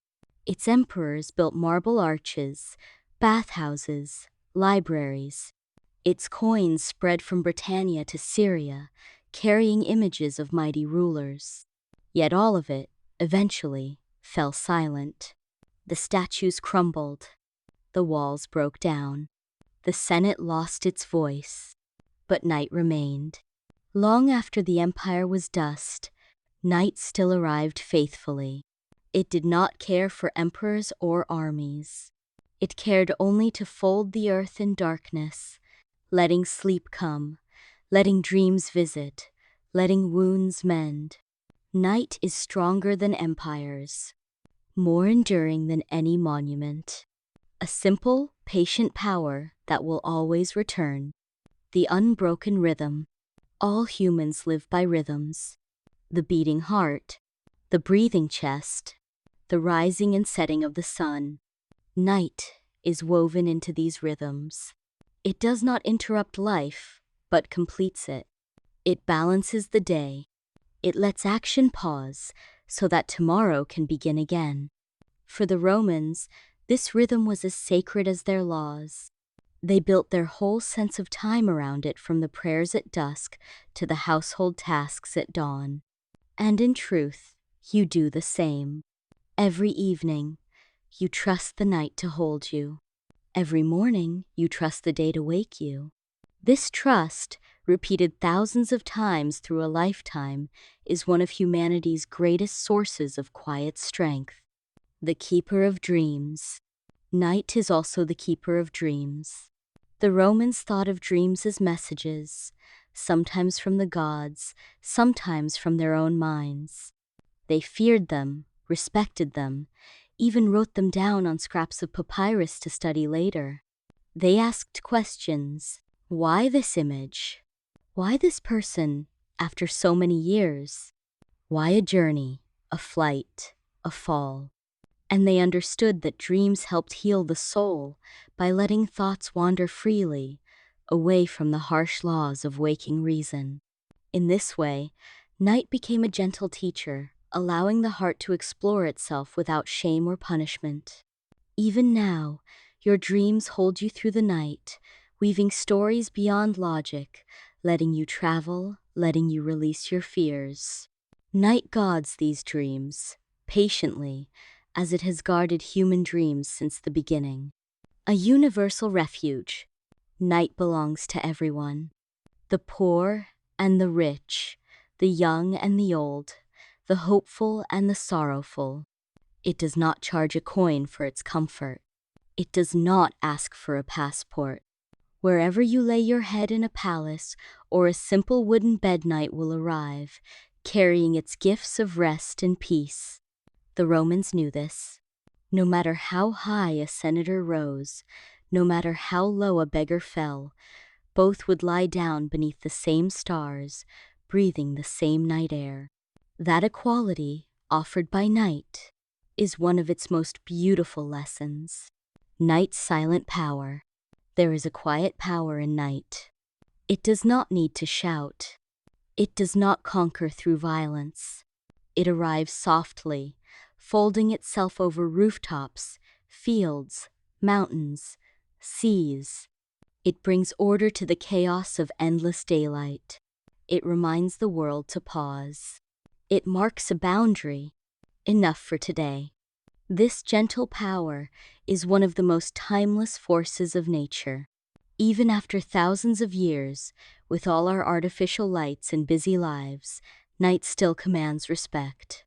Its emperors built marble arches, bathhouses, libraries. Its coins spread from Britannia to Syria, carrying images of mighty rulers. Yet all of it, eventually, fell silent. The statues crumbled. The walls broke down. The Senate lost its voice. But night remained. Long after the empire was dust, night still arrived faithfully. It did not care for emperors or armies. It cared only to fold the earth in darkness, letting sleep come, letting dreams visit, letting wounds mend. Night is stronger than empires, more enduring than any monument. A simple, patient power that will always return. The unbroken rhythm. All humans live by rhythms. The beating heart, the breathing chest, the rising and setting of the sun. Night is woven into these rhythms. It does not interrupt life, but completes it. It balances the day. It lets action pause so that tomorrow can begin again. For the Romans, this rhythm was as sacred as their laws. They built their whole sense of time around it, from the prayers at dusk to the household tasks at dawn. And in truth, you do the same. Every evening, you trust the night to hold you. Every morning, you trust the day to wake you. This trust, repeated thousands of times through a lifetime, is one of humanity's greatest sources of quiet strength. The keeper of dreams. Night is also the keeper of dreams. The Romans thought of dreams as messages, sometimes from the gods, sometimes from their own minds. They feared them, respected them, even wrote them down on scraps of papyrus to study later. They asked questions. Why this image? Why this person? after so many years. Why a journey, a flight, a fall? And they understood that dreams helped heal the soul by letting thoughts wander freely, away from the harsh laws of waking reason. In this way, night became a gentle teacher, allowing the heart to explore itself without shame or punishment. Even now, your dreams hold you through the night, weaving stories beyond logic, letting you travel, letting you release your fears. Night guards these dreams, patiently, as it has guarded human dreams since the beginning. A universal refuge. Night belongs to everyone. The poor and the rich, the young and the old, the hopeful and the sorrowful. It does not charge a coin for its comfort. It does not ask for a passport. Wherever you lay your head in a palace or a simple wooden bed, night will arrive, carrying its gifts of rest and peace. The Romans knew this. No matter how high a senator rose, no matter how low a beggar fell, both would lie down beneath the same stars, breathing the same night air. That equality, offered by night, is one of its most beautiful lessons. Night's silent power. There is a quiet power in night. It does not need to shout. It does not conquer through violence. It arrives softly, folding itself over rooftops, fields, mountains, seas. It brings order to the chaos of endless daylight. It reminds the world to pause. It marks a boundary. Enough for today. This gentle power is one of the most timeless forces of nature. Even after thousands of years, with all our artificial lights and busy lives, night still commands respect.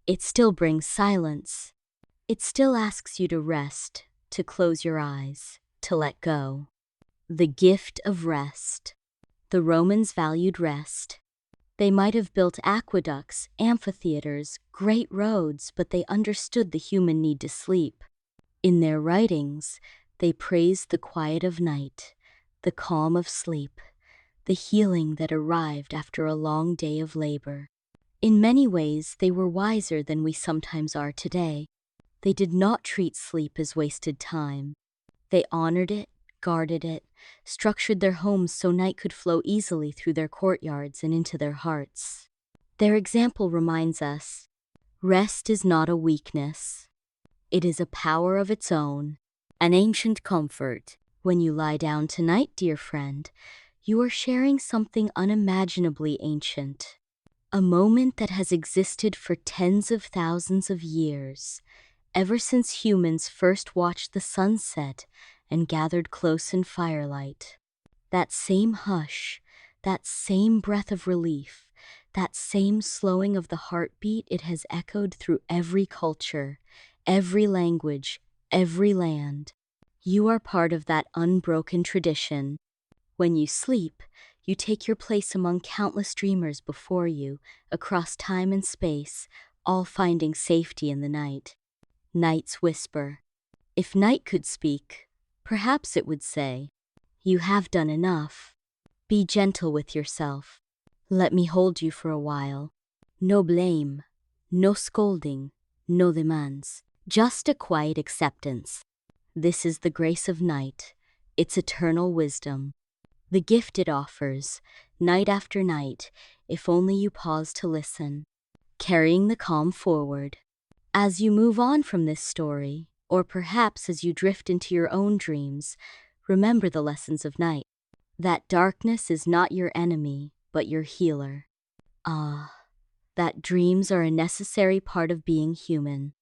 It still brings silence. It still asks you to rest, to close your eyes, to let go. The gift of rest. The Romans valued rest. They might have built aqueducts, amphitheaters, great roads, but they understood the human need to sleep. In their writings, they praised the quiet of night, the calm of sleep, the healing that arrived after a long day of labor. In many ways, they were wiser than we sometimes are today. They did not treat sleep as wasted time. They honored it, guarded it, structured their homes so night could flow easily through their courtyards and into their hearts. Their example reminds us, rest is not a weakness. It is a power of its own, an ancient comfort. When you lie down tonight, dear friend, you are sharing something unimaginably ancient. A moment that has existed for tens of thousands of years, ever since humans first watched the sunset and gathered close in firelight. That same hush, that same breath of relief, that same slowing of the heartbeat, it has echoed through every culture, every language, every land. You are part of that unbroken tradition. When you sleep, you take your place among countless dreamers before you, across time and space, all finding safety in the night. Night's whisper. If night could speak, perhaps it would say, "You have done enough. Be gentle with yourself. Let me hold you for a while. No blame, no scolding, no demands, just a quiet acceptance." This is the grace of night, its eternal wisdom. The gift it offers, night after night, if only you pause to listen, carrying the calm forward. As you move on from this story, or perhaps as you drift into your own dreams, remember the lessons of night. That darkness is not your enemy, but your healer. That dreams are a necessary part of being human.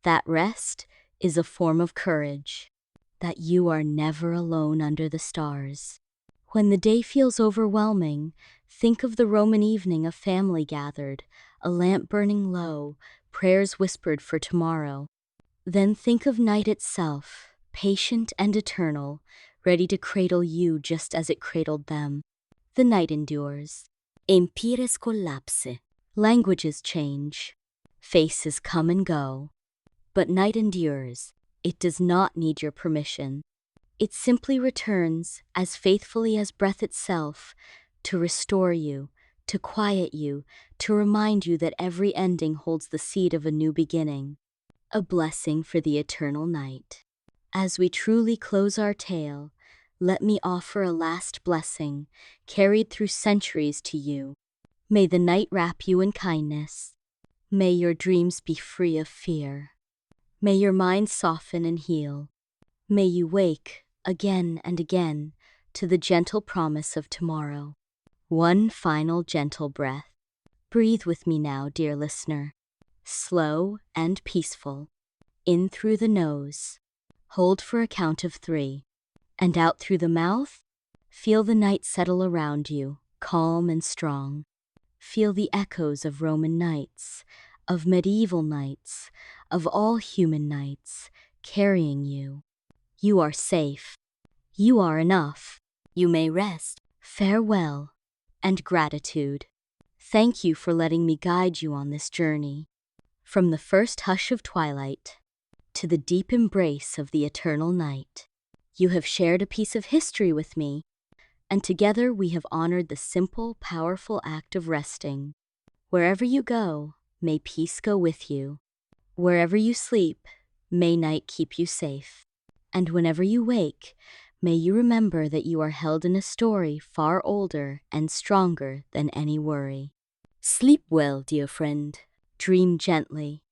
That rest is a form of courage. That you are never alone under the stars. When the day feels overwhelming, think of the Roman evening, a family gathered, a lamp burning low, prayers whispered for tomorrow. Then think of night itself, patient and eternal, ready to cradle you just as it cradled them. The night endures. Empires collapse. Languages change. Faces come and go. But night endures. It does not need your permission. It simply returns, as faithfully as breath itself, to restore you, to quiet you, to remind you that every ending holds the seed of a new beginning. A blessing for the eternal night. As we truly close our tale, let me offer a last blessing, carried through centuries to you. May the night wrap you in kindness. May your dreams be free of fear. May your mind soften and heal. May you wake, again and again, to the gentle promise of tomorrow. One final gentle breath. Breathe with me now, dear listener. Slow and peaceful. In through the nose. Hold for a count of 3. And out through the mouth. Feel the night settle around you, calm and strong. Feel the echoes of Roman nights, of medieval nights, of all human nights, carrying you. You are safe. You are enough. You may rest. Farewell and gratitude. Thank you for letting me guide you on this journey. From the first hush of twilight to the deep embrace of the eternal night, you have shared a piece of history with me, and together we have honored the simple, powerful act of resting. Wherever you go, may peace go with you. Wherever you sleep, may night keep you safe. And whenever you wake, may you remember that you are held in a story far older and stronger than any worry. Sleep well, dear friend. Dream gently,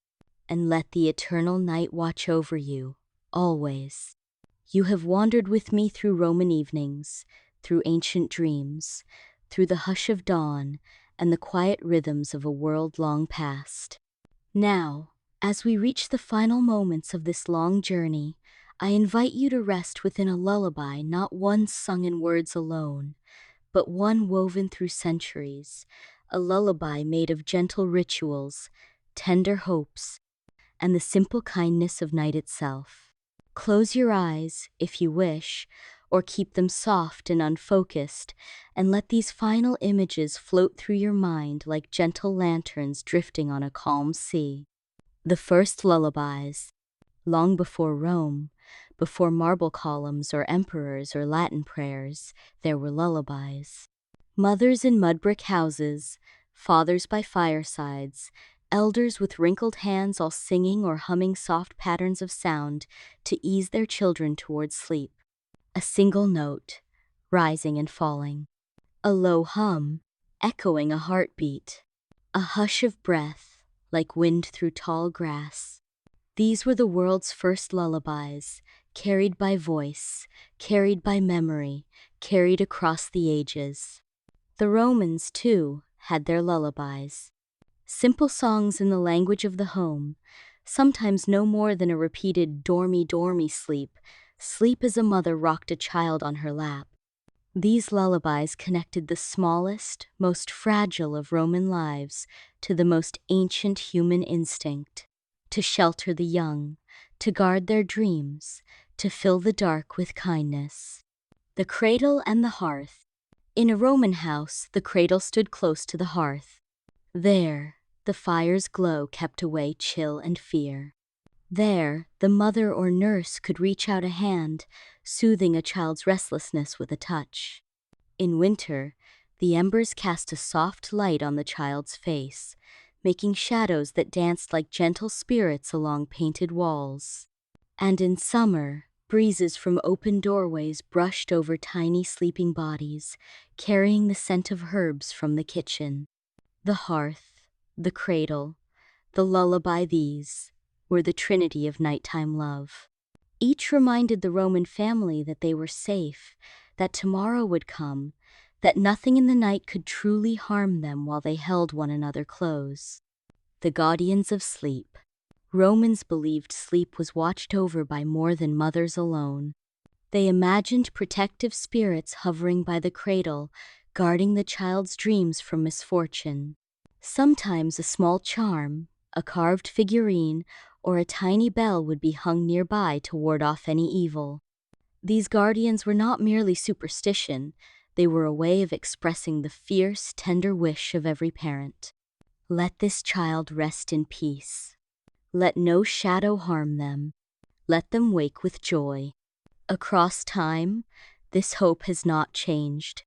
and let the eternal night watch over you, always. You have wandered with me through Roman evenings, through ancient dreams, through the hush of dawn and the quiet rhythms of a world long past. Now, as we reach the final moments of this long journey, I invite you to rest within a lullaby not one sung in words alone, but one woven through centuries, a lullaby made of gentle rituals, tender hopes, and the simple kindness of night itself. Close your eyes, if you wish, or keep them soft and unfocused, and let these final images float through your mind like gentle lanterns drifting on a calm sea. The first lullabies. Long before Rome, before marble columns or emperors or Latin prayers, there were lullabies. Mothers in mud-brick houses, fathers by firesides, elders with wrinkled hands all singing or humming soft patterns of sound to ease their children towards sleep. A single note, rising and falling. A low hum, echoing a heartbeat. A hush of breath, like wind through tall grass. These were the world's first lullabies, carried by voice, carried by memory, carried across the ages. The Romans, too, had their lullabies. Simple songs in the language of the home, sometimes no more than a repeated dormy, dormy sleep, sleep as a mother rocked a child on her lap. These lullabies connected the smallest, most fragile of Roman lives to the most ancient human instinct, to shelter the young, to guard their dreams, to fill the dark with kindness. The cradle and the hearth. In a Roman house, the cradle stood close to the hearth. There, the fire's glow kept away chill and fear. There, the mother or nurse could reach out a hand, soothing a child's restlessness with a touch. In winter, the embers cast a soft light on the child's face, making shadows that danced like gentle spirits along painted walls. And in summer, breezes from open doorways brushed over tiny sleeping bodies, carrying the scent of herbs from the kitchen. The hearth, the cradle, the lullaby, these were the trinity of nighttime love. Each reminded the Roman family that they were safe, that tomorrow would come, that nothing in the night could truly harm them while they held one another close. The guardians of sleep. Romans believed sleep was watched over by more than mothers alone. They imagined protective spirits hovering by the cradle, guarding the child's dreams from misfortune. Sometimes a small charm, a carved figurine, or a tiny bell would be hung nearby to ward off any evil. These guardians were not merely superstition, they were a way of expressing the fierce, tender wish of every parent. Let this child rest in peace. Let no shadow harm them. Let them wake with joy. Across time, this hope has not changed.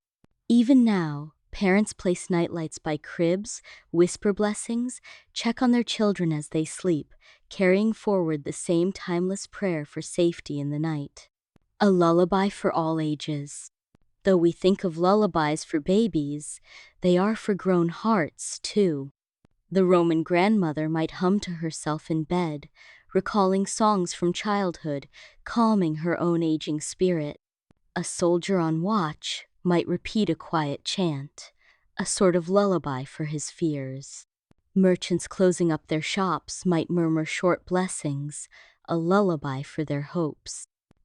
Even now, Parents place nightlights by cribs, whisper blessings, check on their children as they sleep, carrying forward the same timeless prayer for safety in the night. A lullaby for all ages. Though we think of lullabies for babies, they are for grown hearts, too. The Roman grandmother might hum to herself in bed, recalling songs from childhood, calming her own aging spirit. A soldier on watch might repeat a quiet chant, a sort of lullaby for his fears. Merchants closing up their shops might murmur short blessings, a lullaby for their hopes.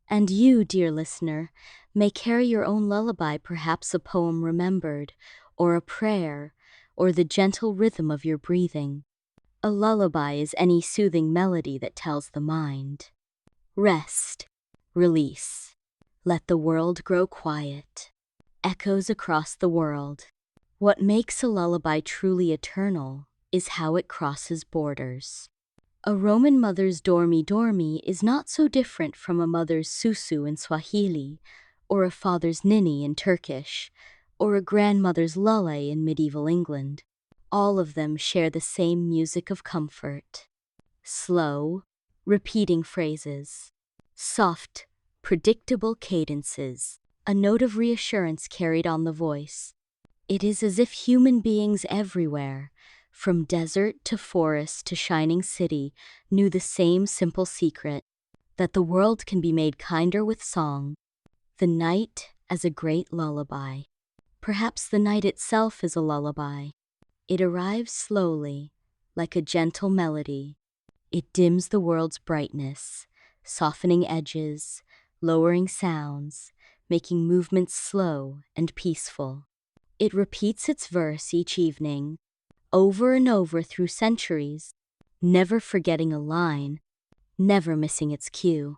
And you, dear listener, may carry your own lullaby, perhaps a poem remembered, or a prayer, or the gentle rhythm of your breathing. A lullaby is any soothing melody that tells the mind. Rest. Release. Let the world grow quiet. Echoes across the world. What makes a lullaby truly eternal is how it crosses borders. A Roman mother's dormi dormi is not so different from a mother's susu in Swahili, or a father's nini in Turkish, or a grandmother's lullaby in medieval England. All of them share the same music of comfort. Slow, repeating phrases. Soft, predictable cadences. A note of reassurance carried on the voice. It is as if human beings everywhere, from desert to forest to shining city, knew the same simple secret, that the world can be made kinder with song. The night as a great lullaby. Perhaps the night itself is a lullaby. It arrives slowly, like a gentle melody. It dims the world's brightness, softening edges, lowering sounds, making movements slow and peaceful. It repeats its verse each evening, over and over through centuries, never forgetting a line, never missing its cue.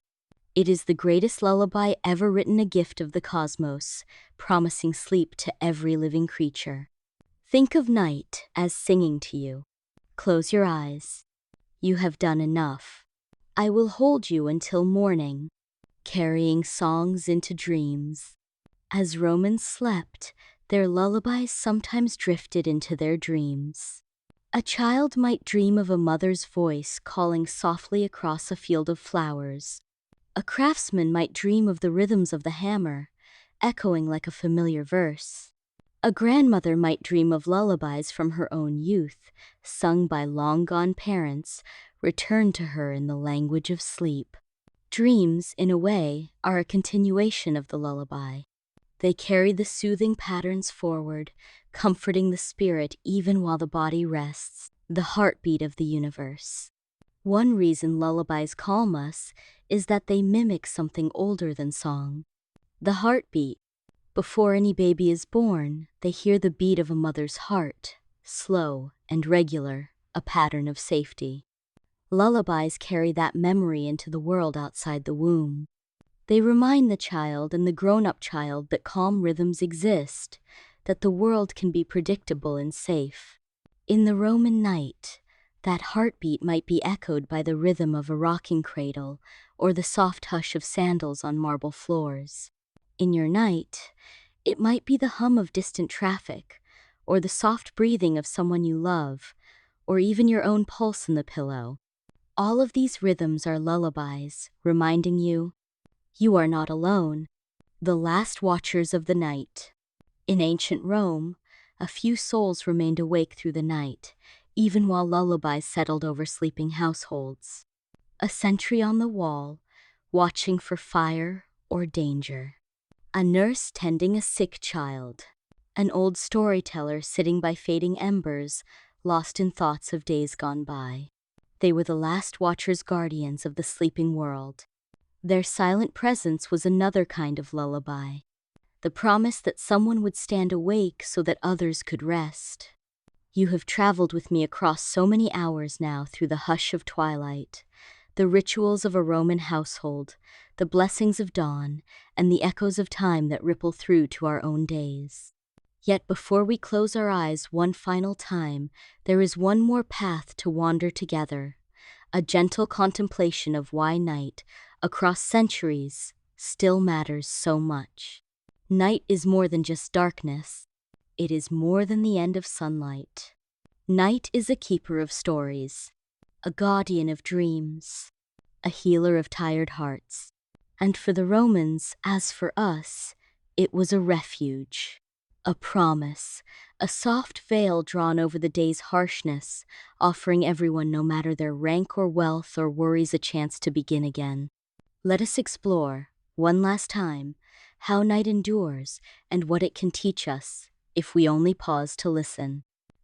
It is the greatest lullaby ever written, a gift of the cosmos, promising sleep to every living creature. Think of night as singing to you. Close your eyes. You have done enough. I will hold you until morning, carrying songs into dreams. As Romans slept, their lullabies sometimes drifted into their dreams. A child might dream of a mother's voice calling softly across a field of flowers. A craftsman might dream of the rhythms of the hammer, echoing like a familiar verse. A grandmother might dream of lullabies from her own youth, sung by long-gone parents, returned to her in the language of sleep. Dreams, in a way, are a continuation of the lullaby. They carry the soothing patterns forward, comforting the spirit even while the body rests, the heartbeat of the universe. One reason lullabies calm us is that they mimic something older than song. The heartbeat. Before any baby is born, they hear the beat of a mother's heart, slow and regular, a pattern of safety. Lullabies carry that memory into the world outside the womb. They remind the child and the grown-up child that calm rhythms exist, that the world can be predictable and safe. In the Roman night, that heartbeat might be echoed by the rhythm of a rocking cradle or the soft hush of sandals on marble floors. In your night, it might be the hum of distant traffic, or the soft breathing of someone you love, or even your own pulse in the pillow. All of these rhythms are lullabies, reminding you, you are not alone. The last watchers of the night. In ancient Rome, a few souls remained awake through the night, even while lullabies settled over sleeping households. A sentry on the wall, watching for fire or danger. A nurse tending a sick child. An old storyteller sitting by fading embers, lost in thoughts of days gone by. They were the last watchers, guardians of the sleeping world. Their silent presence was another kind of lullaby. The promise that someone would stand awake so that others could rest. You have traveled with me across so many hours now through the hush of twilight, the rituals of a Roman household, the blessings of dawn, and the echoes of time that ripple through to our own days. Yet before we close our eyes one final time, there is one more path to wander together, a gentle contemplation of why night, across centuries, still matters so much. Night is more than just darkness. it is more than the end of sunlight. Night is a keeper of stories, a guardian of dreams, a healer of tired hearts. And for the Romans, as for us, it was a refuge, a promise, a soft veil drawn over the day's harshness, offering everyone, no matter their rank or wealth or worries, a chance to begin again. Let us explore, one last time, how night endures and what it can teach us, if we only pause to listen.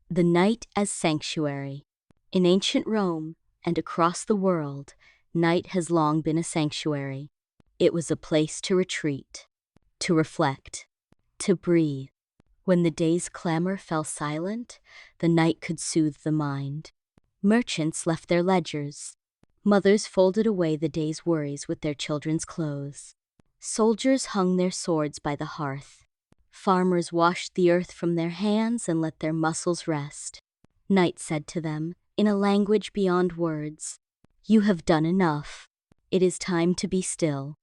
The night as sanctuary. In ancient Rome and across the world, night has long been a sanctuary. It was a place to retreat, to reflect, to breathe. When the day's clamor fell silent, the night could soothe the mind. Merchants left their ledgers. Mothers folded away the day's worries with their children's clothes. Soldiers hung their swords by the hearth. Farmers washed the earth from their hands and let their muscles rest. Night said to them, in a language beyond words, "You have done enough. It is time to be still."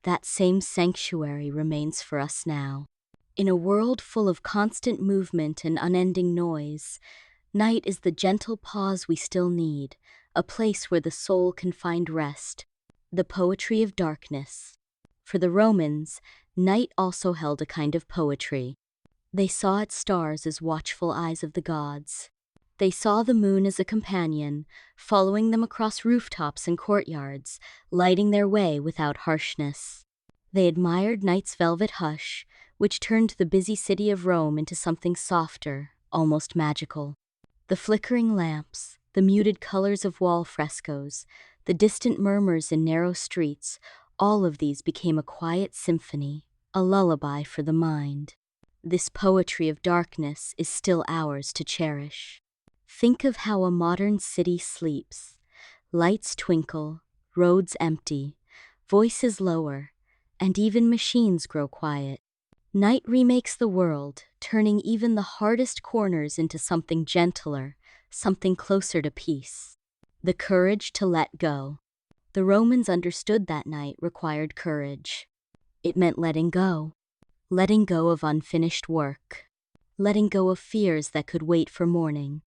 That same sanctuary remains for us now. In a world full of constant movement and unending noise, night is the gentle pause we still need, a place where the soul can find rest. The poetry of darkness. For the Romans, night also held a kind of poetry. They saw its stars as watchful eyes of the gods. They saw the moon as a companion, following them across rooftops and courtyards, lighting their way without harshness. They admired night's velvet hush, which turned the busy city of Rome into something softer, almost magical. The flickering lamps, the muted colors of wall frescoes, the distant murmurs in narrow streets, all of these became a quiet symphony, a lullaby for the mind. This poetry of darkness is still ours to cherish. Think of how a modern city sleeps. Lights twinkle, roads empty, voices lower, and even machines grow quiet. Night remakes the world, turning even the hardest corners into something gentler, something closer to peace. The courage to let go. The Romans understood that night required courage. It meant letting go of unfinished work, letting go of fears that could wait for morning,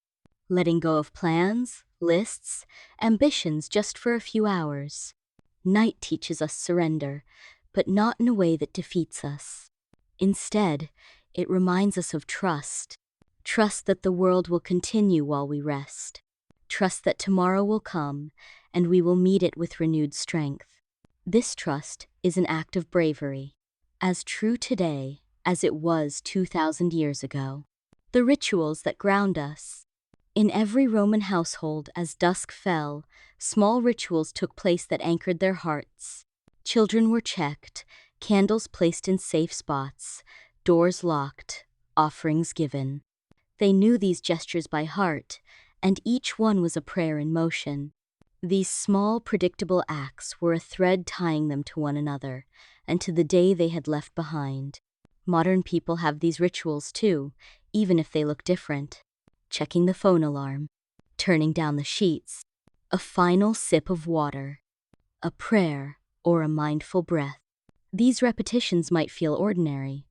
letting go of plans, lists, ambitions just for a few hours. Night teaches us surrender, but not in a way that defeats us. Instead, it reminds us of trust. Trust that the world will continue while we rest. Trust that tomorrow will come, and we will meet it with renewed strength. This trust is an act of bravery, as true today as it was 2,000 years ago. The rituals that ground us. In every Roman household, as dusk fell, small rituals took place that anchored their hearts. Children were checked, candles placed in safe spots, doors locked, offerings given. They knew these gestures by heart, and each one was a prayer in motion. These small, predictable acts were a thread tying them to one another, and to the day they had left behind. Modern people have these rituals too, even if they look different. Checking the phone alarm, turning down the sheets, a final sip of water, a prayer, or a mindful breath. These repetitions might feel ordinary,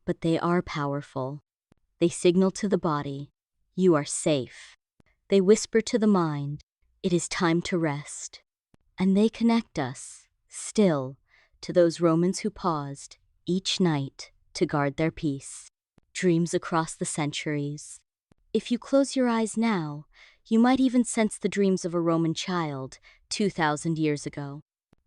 but they are powerful. They signal to the body, "You are safe." They whisper to the mind, "It is time to rest." And they connect us, still, to those Romans who paused, each night, to guard their peace. Dreams across the centuries. If you close your eyes now, you might even sense the dreams of a Roman child 2,000 years ago.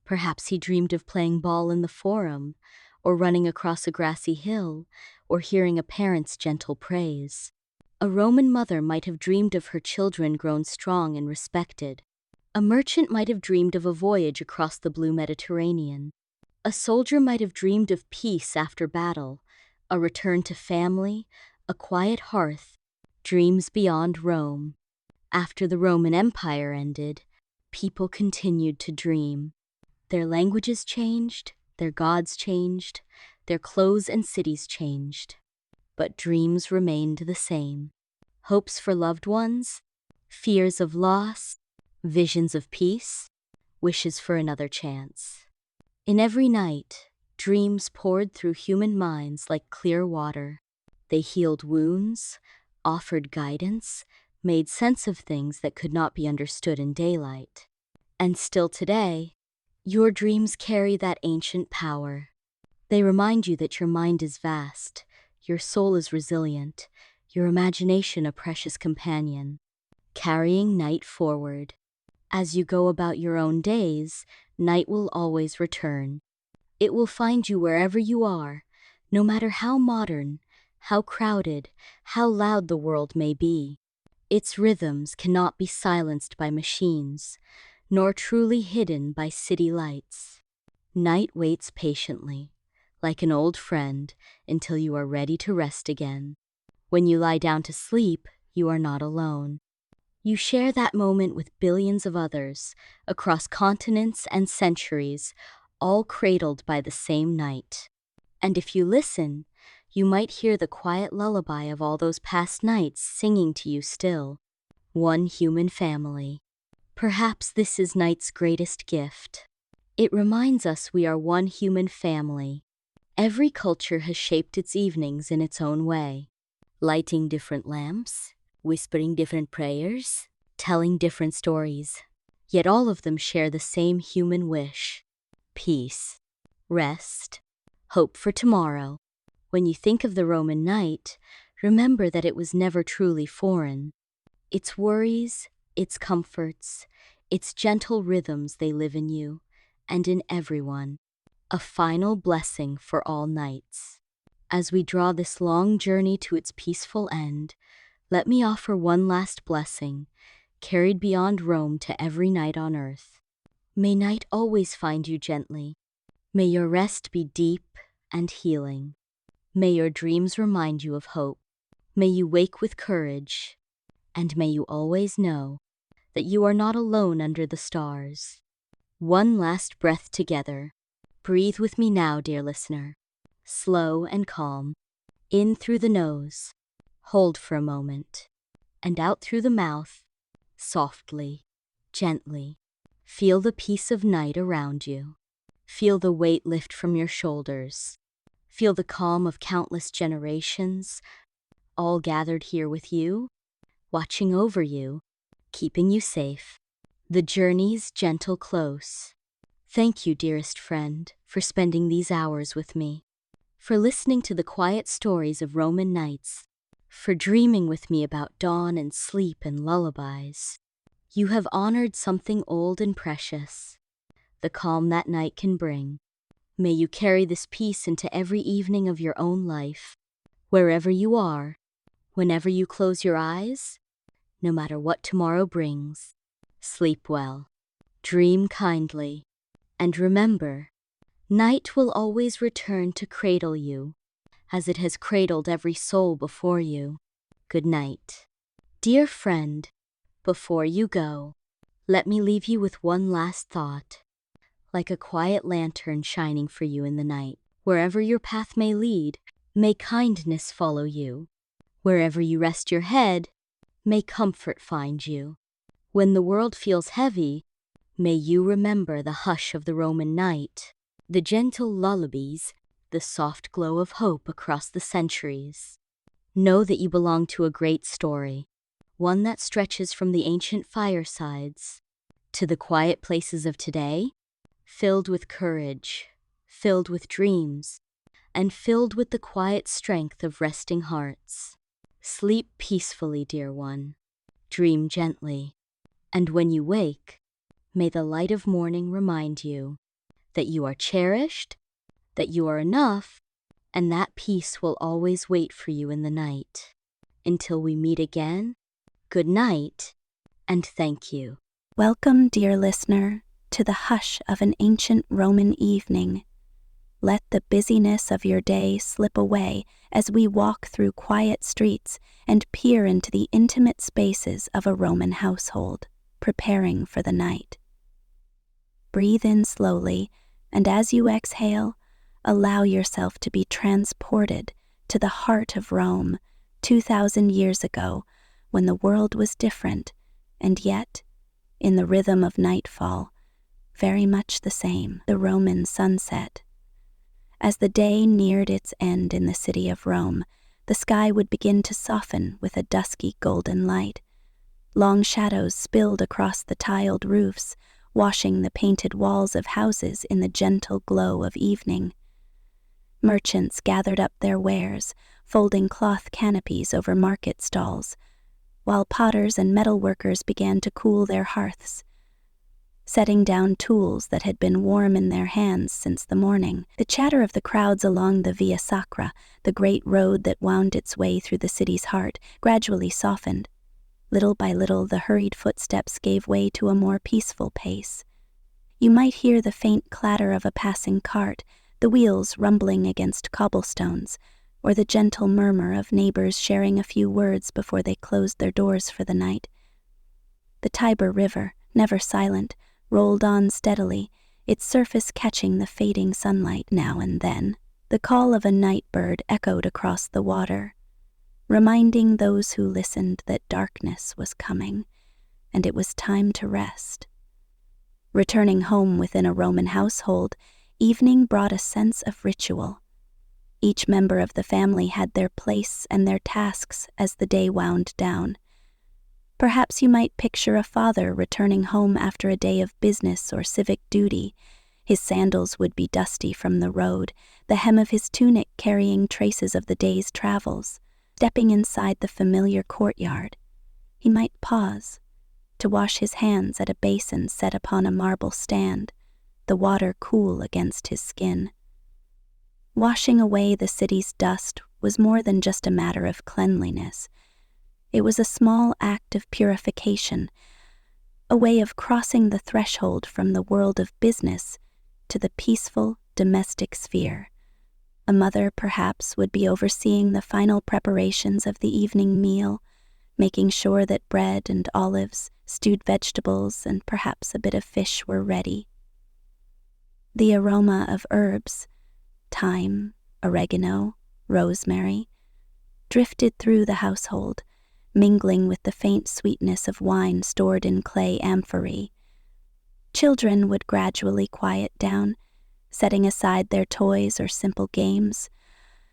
Perhaps he dreamed of playing ball in the forum, or running across a grassy hill, or hearing a parent's gentle praise. A Roman mother might have dreamed of her children grown strong and respected. A merchant might have dreamed of a voyage across the blue Mediterranean. A soldier might have dreamed of peace after battle, a return to family, a quiet hearth, dreams beyond Rome. After the Roman Empire ended, people continued to dream. Their languages changed, their gods changed, their clothes and cities changed. But dreams remained the same. Hopes for loved ones, fears of loss, visions of peace, wishes for another chance. In every night, dreams poured through human minds like clear water. They healed wounds, offered guidance, made sense of things that could not be understood in daylight. And still today, your dreams carry that ancient power. They remind you that your mind is vast, your soul is resilient, your imagination a precious companion, carrying night forward. As you go about your own days, night will always return. It will find you wherever you are, no matter how modern, how crowded, how loud the world may be. Its rhythms cannot be silenced by machines, nor truly hidden by city lights. Night waits patiently, like an old friend, until you are ready to rest again. When you lie down to sleep, you are not alone. You share that moment with billions of others, across continents and centuries, all cradled by the same night. And if you listen, you might hear the quiet lullaby of all those past nights singing to you still. One human family. Perhaps this is night's greatest gift. It reminds us we are one human family. Every culture has shaped its evenings in its own way, lighting different lamps, whispering different prayers, telling different stories. Yet all of them share the same human wish: peace, rest, hope for tomorrow. When you think of the Roman night, remember that it was never truly foreign. Its worries, its comforts, its gentle rhythms, they live in you and in everyone. A final blessing for all nights. As we draw this long journey to its peaceful end, let me offer one last blessing, carried beyond Rome to every night on earth. May night always find you gently. May your rest be deep and healing. May your dreams remind you of hope. May you wake with courage. And may you always know that you are not alone under the stars. One last breath together. Breathe with me now, dear listener. Slow and calm. In through the nose. Hold for a moment. And out through the mouth. Softly, gently. Feel the peace of night around you. Feel the weight lift from your shoulders. Feel the calm of countless generations, all gathered here with you, watching over you, keeping you safe. The journey's gentle close. Thank you, dearest friend, for spending these hours with me, for listening to the quiet stories of Roman nights, for dreaming with me about dawn and sleep and lullabies. You have honored something old and precious, the calm that night can bring. May you carry this peace into every evening of your own life, wherever you are, whenever you close your eyes, no matter what tomorrow brings. Sleep well, dream kindly, and remember, night will always return to cradle you, as it has cradled every soul before you. Good night. Dear friend, before you go, let me leave you with one last thought. Like a quiet lantern shining for you in the night, wherever your path may lead, may kindness follow you. Wherever you rest your head, may comfort find you. When the world feels heavy, may you remember the hush of the Roman night, the gentle lullabies, the soft glow of hope across the centuries. Know that you belong to a great story, one that stretches from the ancient firesides to the quiet places of today, filled with courage, filled with dreams, and filled with the quiet strength of resting hearts. Sleep peacefully, dear one. Dream gently. And when you wake, may the light of morning remind you that you are cherished, that you are enough, and that peace will always wait for you in the night. Until we meet again, good night, and thank you. Welcome, dear listener, to the hush of an ancient Roman evening. Let the busyness of your day slip away as we walk through quiet streets and peer into the intimate spaces of a Roman household, preparing for the night. Breathe in slowly, and as you exhale, allow yourself to be transported to the heart of Rome 2,000 years ago, when the world was different, and yet, in the rhythm of nightfall, very much the same. The Roman sunset. As the day neared its end in the city of Rome, the sky would begin to soften with a dusky golden light. Long shadows spilled across the tiled roofs, washing the painted walls of houses in the gentle glow of evening. Merchants gathered up their wares, folding cloth canopies over market stalls, while potters and metalworkers began to cool their hearths, setting down tools that had been warm in their hands since the morning. The chatter of the crowds along the Via Sacra, the great road that wound its way through the city's heart, gradually softened. Little by little, the hurried footsteps gave way to a more peaceful pace. You might hear the faint clatter of a passing cart, the wheels rumbling against cobblestones, or the gentle murmur of neighbors sharing a few words before they closed their doors for the night. The Tiber River, never silent, rolled on steadily, its surface catching the fading sunlight now and then. The call of a night bird echoed across the water, reminding those who listened that darkness was coming, and it was time to rest. Returning home within a Roman household, evening brought a sense of ritual. Each member of the family had their place and their tasks as the day wound down. Perhaps you might picture a father returning home after a day of business or civic duty. His sandals would be dusty from the road, the hem of his tunic carrying traces of the day's travels. Stepping inside the familiar courtyard, he might pause to wash his hands at a basin set upon a marble stand, the water cool against his skin. Washing away the city's dust was more than just a matter of cleanliness. It was a small act of purification, a way of crossing the threshold from the world of business to the peaceful domestic sphere. A mother, perhaps, would be overseeing the final preparations of the evening meal, making sure that bread and olives, stewed vegetables, and perhaps a bit of fish were ready. The aroma of herbs, thyme, oregano, rosemary, drifted through the household, mingling with the faint sweetness of wine stored in clay amphorae. Children would gradually quiet down, setting aside their toys or simple games.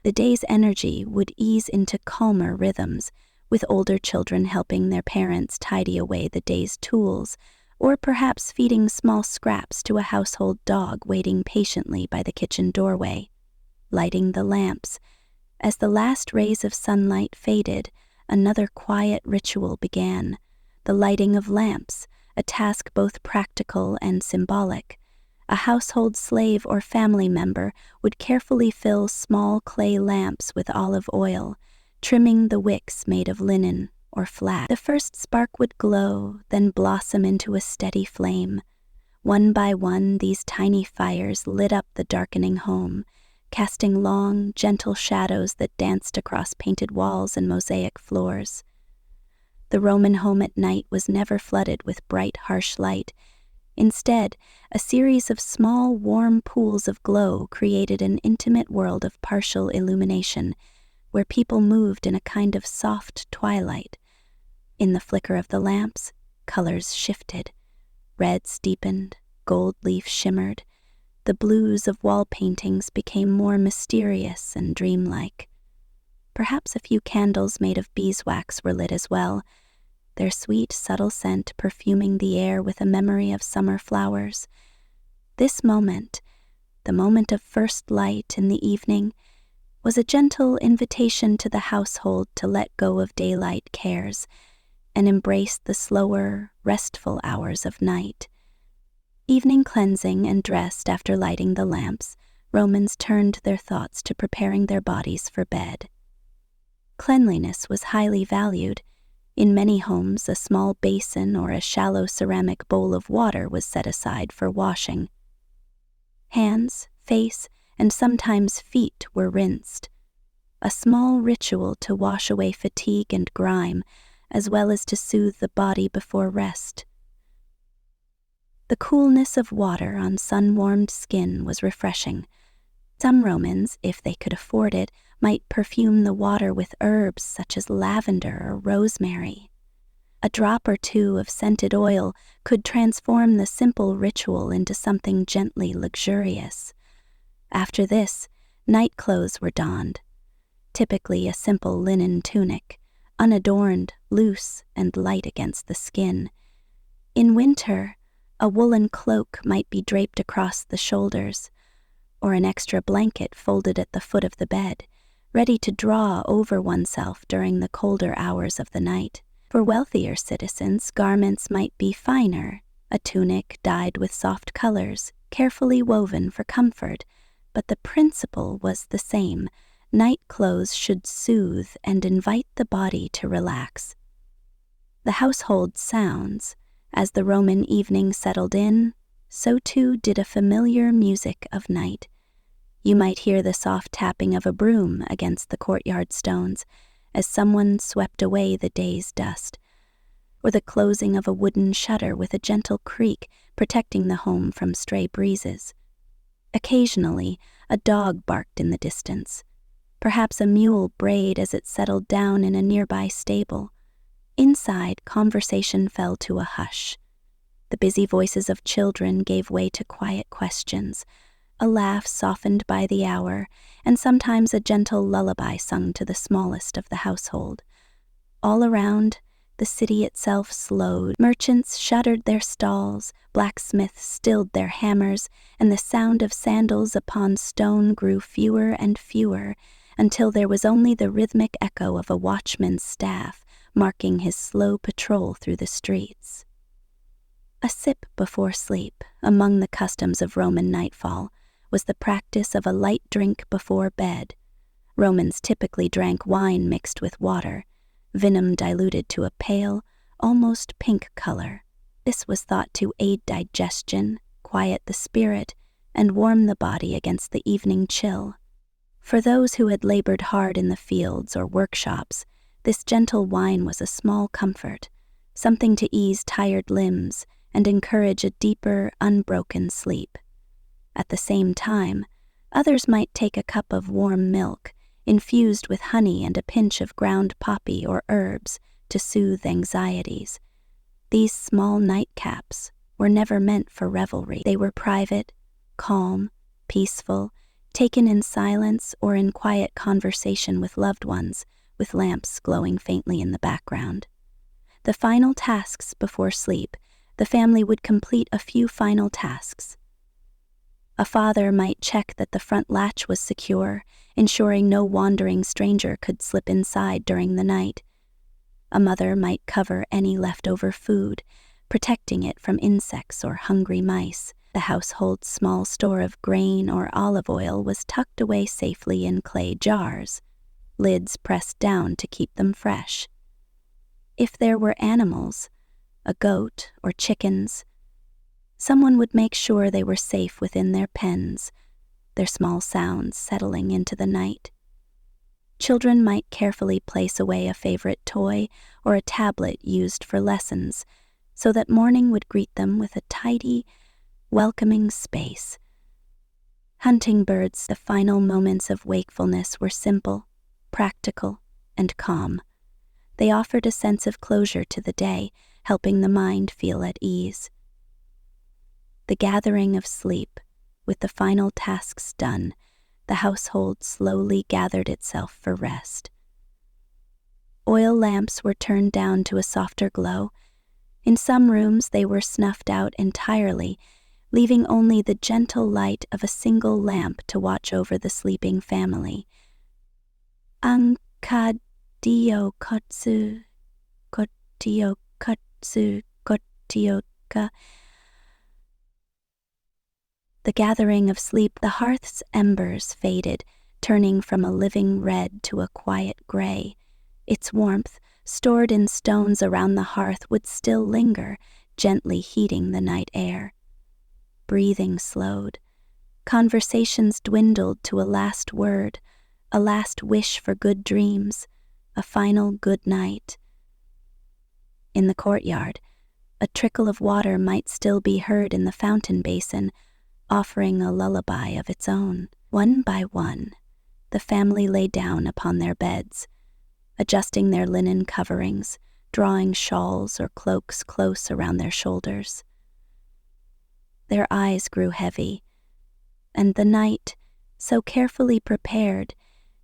The day's energy would ease into calmer rhythms, with older children helping their parents tidy away the day's tools, or perhaps feeding small scraps to a household dog waiting patiently by the kitchen doorway. Lighting the lamps. As the last rays of sunlight faded, another quiet ritual began, the lighting of lamps, a task both practical and symbolic. A household slave or family member would carefully fill small clay lamps with olive oil, trimming the wicks made of linen or flax. The first spark would glow, then blossom into a steady flame. One by one, these tiny fires lit up the darkening home, casting long, gentle shadows that danced across painted walls and mosaic floors. The Roman home at night was never flooded with bright, harsh light. Instead, a series of small, warm pools of glow created an intimate world of partial illumination, where people moved in a kind of soft twilight. In the flicker of the lamps, colors shifted. Reds deepened, gold leaf shimmered. The blues of wall paintings became more mysterious and dreamlike. Perhaps a few candles made of beeswax were lit as well, their sweet, subtle scent perfuming the air with a memory of summer flowers. This moment, the moment of first light in the evening, was a gentle invitation to the household to let go of daylight cares and embrace the slower, restful hours of night. Evening cleansing and dressed after lighting the lamps, Romans turned their thoughts to preparing their bodies for bed. Cleanliness was highly valued. In many homes, a small basin or a shallow ceramic bowl of water was set aside for washing. Hands, face, and sometimes feet were rinsed, a small ritual to wash away fatigue and grime, as well as to soothe the body before rest. The coolness of water on sun-warmed skin was refreshing. Some Romans, if they could afford it, might perfume the water with herbs such as lavender or rosemary. A drop or two of scented oil could transform the simple ritual into something gently luxurious. After this, night clothes were donned. typically a simple linen tunic, unadorned, loose, and light against the skin. In winter, a woolen cloak might be draped across the shoulders, or an extra blanket folded at the foot of the bed, ready to draw over oneself during the colder hours of the night. For wealthier citizens, garments might be finer, a tunic dyed with soft colors, carefully woven for comfort, but the principle was the same. Night clothes should soothe and invite the body to relax. The household sounds. As the Roman evening settled in, so too did a familiar music of night. You might hear the soft tapping of a broom against the courtyard stones as someone swept away the day's dust, or the closing of a wooden shutter with a gentle creak protecting the home from stray breezes. Occasionally, a dog barked in the distance. Perhaps a mule brayed as it settled down in a nearby stable. Inside, conversation fell to a hush. The busy voices of children gave way to quiet questions, a laugh softened by the hour, and sometimes a gentle lullaby sung to the smallest of the household. All around, the city itself slowed. Merchants shuttered their stalls, blacksmiths stilled their hammers, and the sound of sandals upon stone grew fewer and fewer, until there was only the rhythmic echo of a watchman's staff marking his slow patrol through the streets. A sip before sleep, among the customs of Roman nightfall, was the practice of a light drink before bed. Romans typically drank wine mixed with water, venom diluted to a pale, almost pink color. This was thought to aid digestion, quiet the spirit, and warm the body against the evening chill. For those who had labored hard in the fields or workshops, this gentle wine was a small comfort, something to ease tired limbs and encourage a deeper, unbroken sleep. At the same time, others might take a cup of warm milk, infused with honey and a pinch of ground poppy or herbs to soothe anxieties. These small nightcaps were never meant for revelry. They were private, calm, peaceful, taken in silence or in quiet conversation with loved ones, with lamps glowing faintly in the background. The final tasks before sleep, the family would complete a few final tasks. A father might check that the front latch was secure, ensuring no wandering stranger could slip inside during the night. A mother might cover any leftover food, protecting it from insects or hungry mice. The household's small store of grain or olive oil was tucked away safely in clay jars, lids pressed down to keep them fresh. If there were animals, a goat or chickens, someone would make sure they were safe within their pens, their small sounds settling into the night. Children might carefully place away a favorite toy or a tablet used for lessons, so that morning would greet them with a tidy, welcoming space. Hunting birds, the final moments of wakefulness were simple, practical, and calm. They offered a sense of closure to the day, helping the mind feel at ease. The gathering of sleep, with the final tasks done, the household slowly gathered itself for rest. Oil lamps were turned down to a softer glow. In some rooms they were snuffed out entirely, leaving only the gentle light of a single lamp to watch over the sleeping family. Ang kadio kotsu, kotio kotsu, kotioka. The gathering of sleep, the hearth's embers faded, turning from a living red to a quiet gray. Its warmth, stored in stones around the hearth, would still linger, gently heating the night air. Breathing slowed. Conversations dwindled to a last word, a last wish for good dreams, a final good night. In the courtyard, a trickle of water might still be heard in the fountain basin, offering a lullaby of its own. One by one, the family lay down upon their beds, adjusting their linen coverings, drawing shawls or cloaks close around their shoulders. Their eyes grew heavy, and the night, so carefully prepared,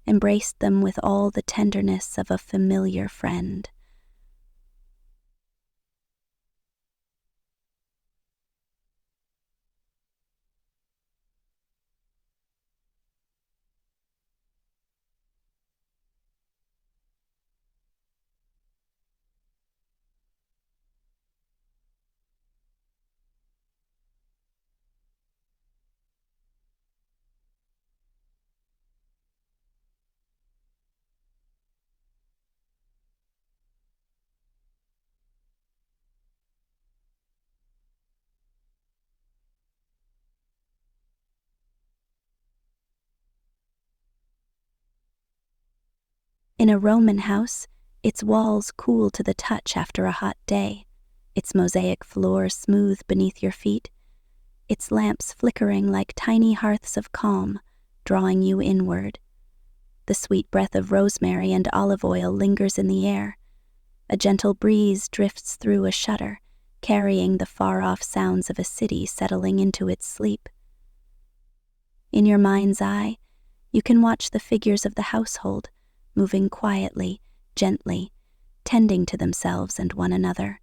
embraced them with all the tenderness of a familiar friend. In a Roman house, its walls cool to the touch after a hot day, its mosaic floor smooth beneath your feet, its lamps flickering like tiny hearths of calm, drawing you inward. The sweet breath of rosemary and olive oil lingers in the air. A gentle breeze drifts through a shutter, carrying the far-off sounds of a city settling into its sleep. In your mind's eye, you can watch the figures of the household, moving quietly, gently, tending to themselves and one another.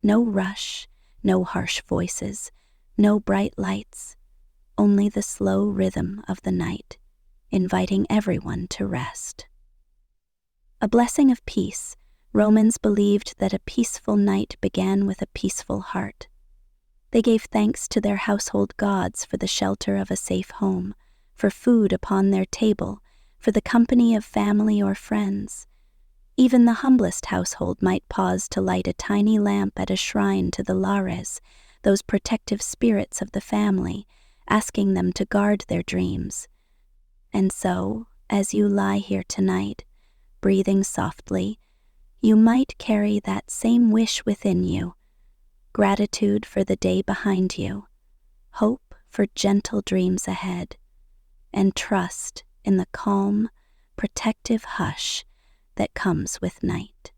No rush, no harsh voices, no bright lights, only the slow rhythm of the night, inviting everyone to rest. A blessing of peace, Romans believed that a peaceful night began with a peaceful heart. They gave thanks to their household gods for the shelter of a safe home, for food upon their table, for the company of family or friends. Even the humblest household might pause to light a tiny lamp at a shrine to the lares, those protective spirits of the family, asking them to guard their dreams. And so, as you lie here tonight, breathing softly, you might carry that same wish within you: gratitude for the day behind you, hope for gentle dreams ahead, and trust in the calm, protective hush that comes with night.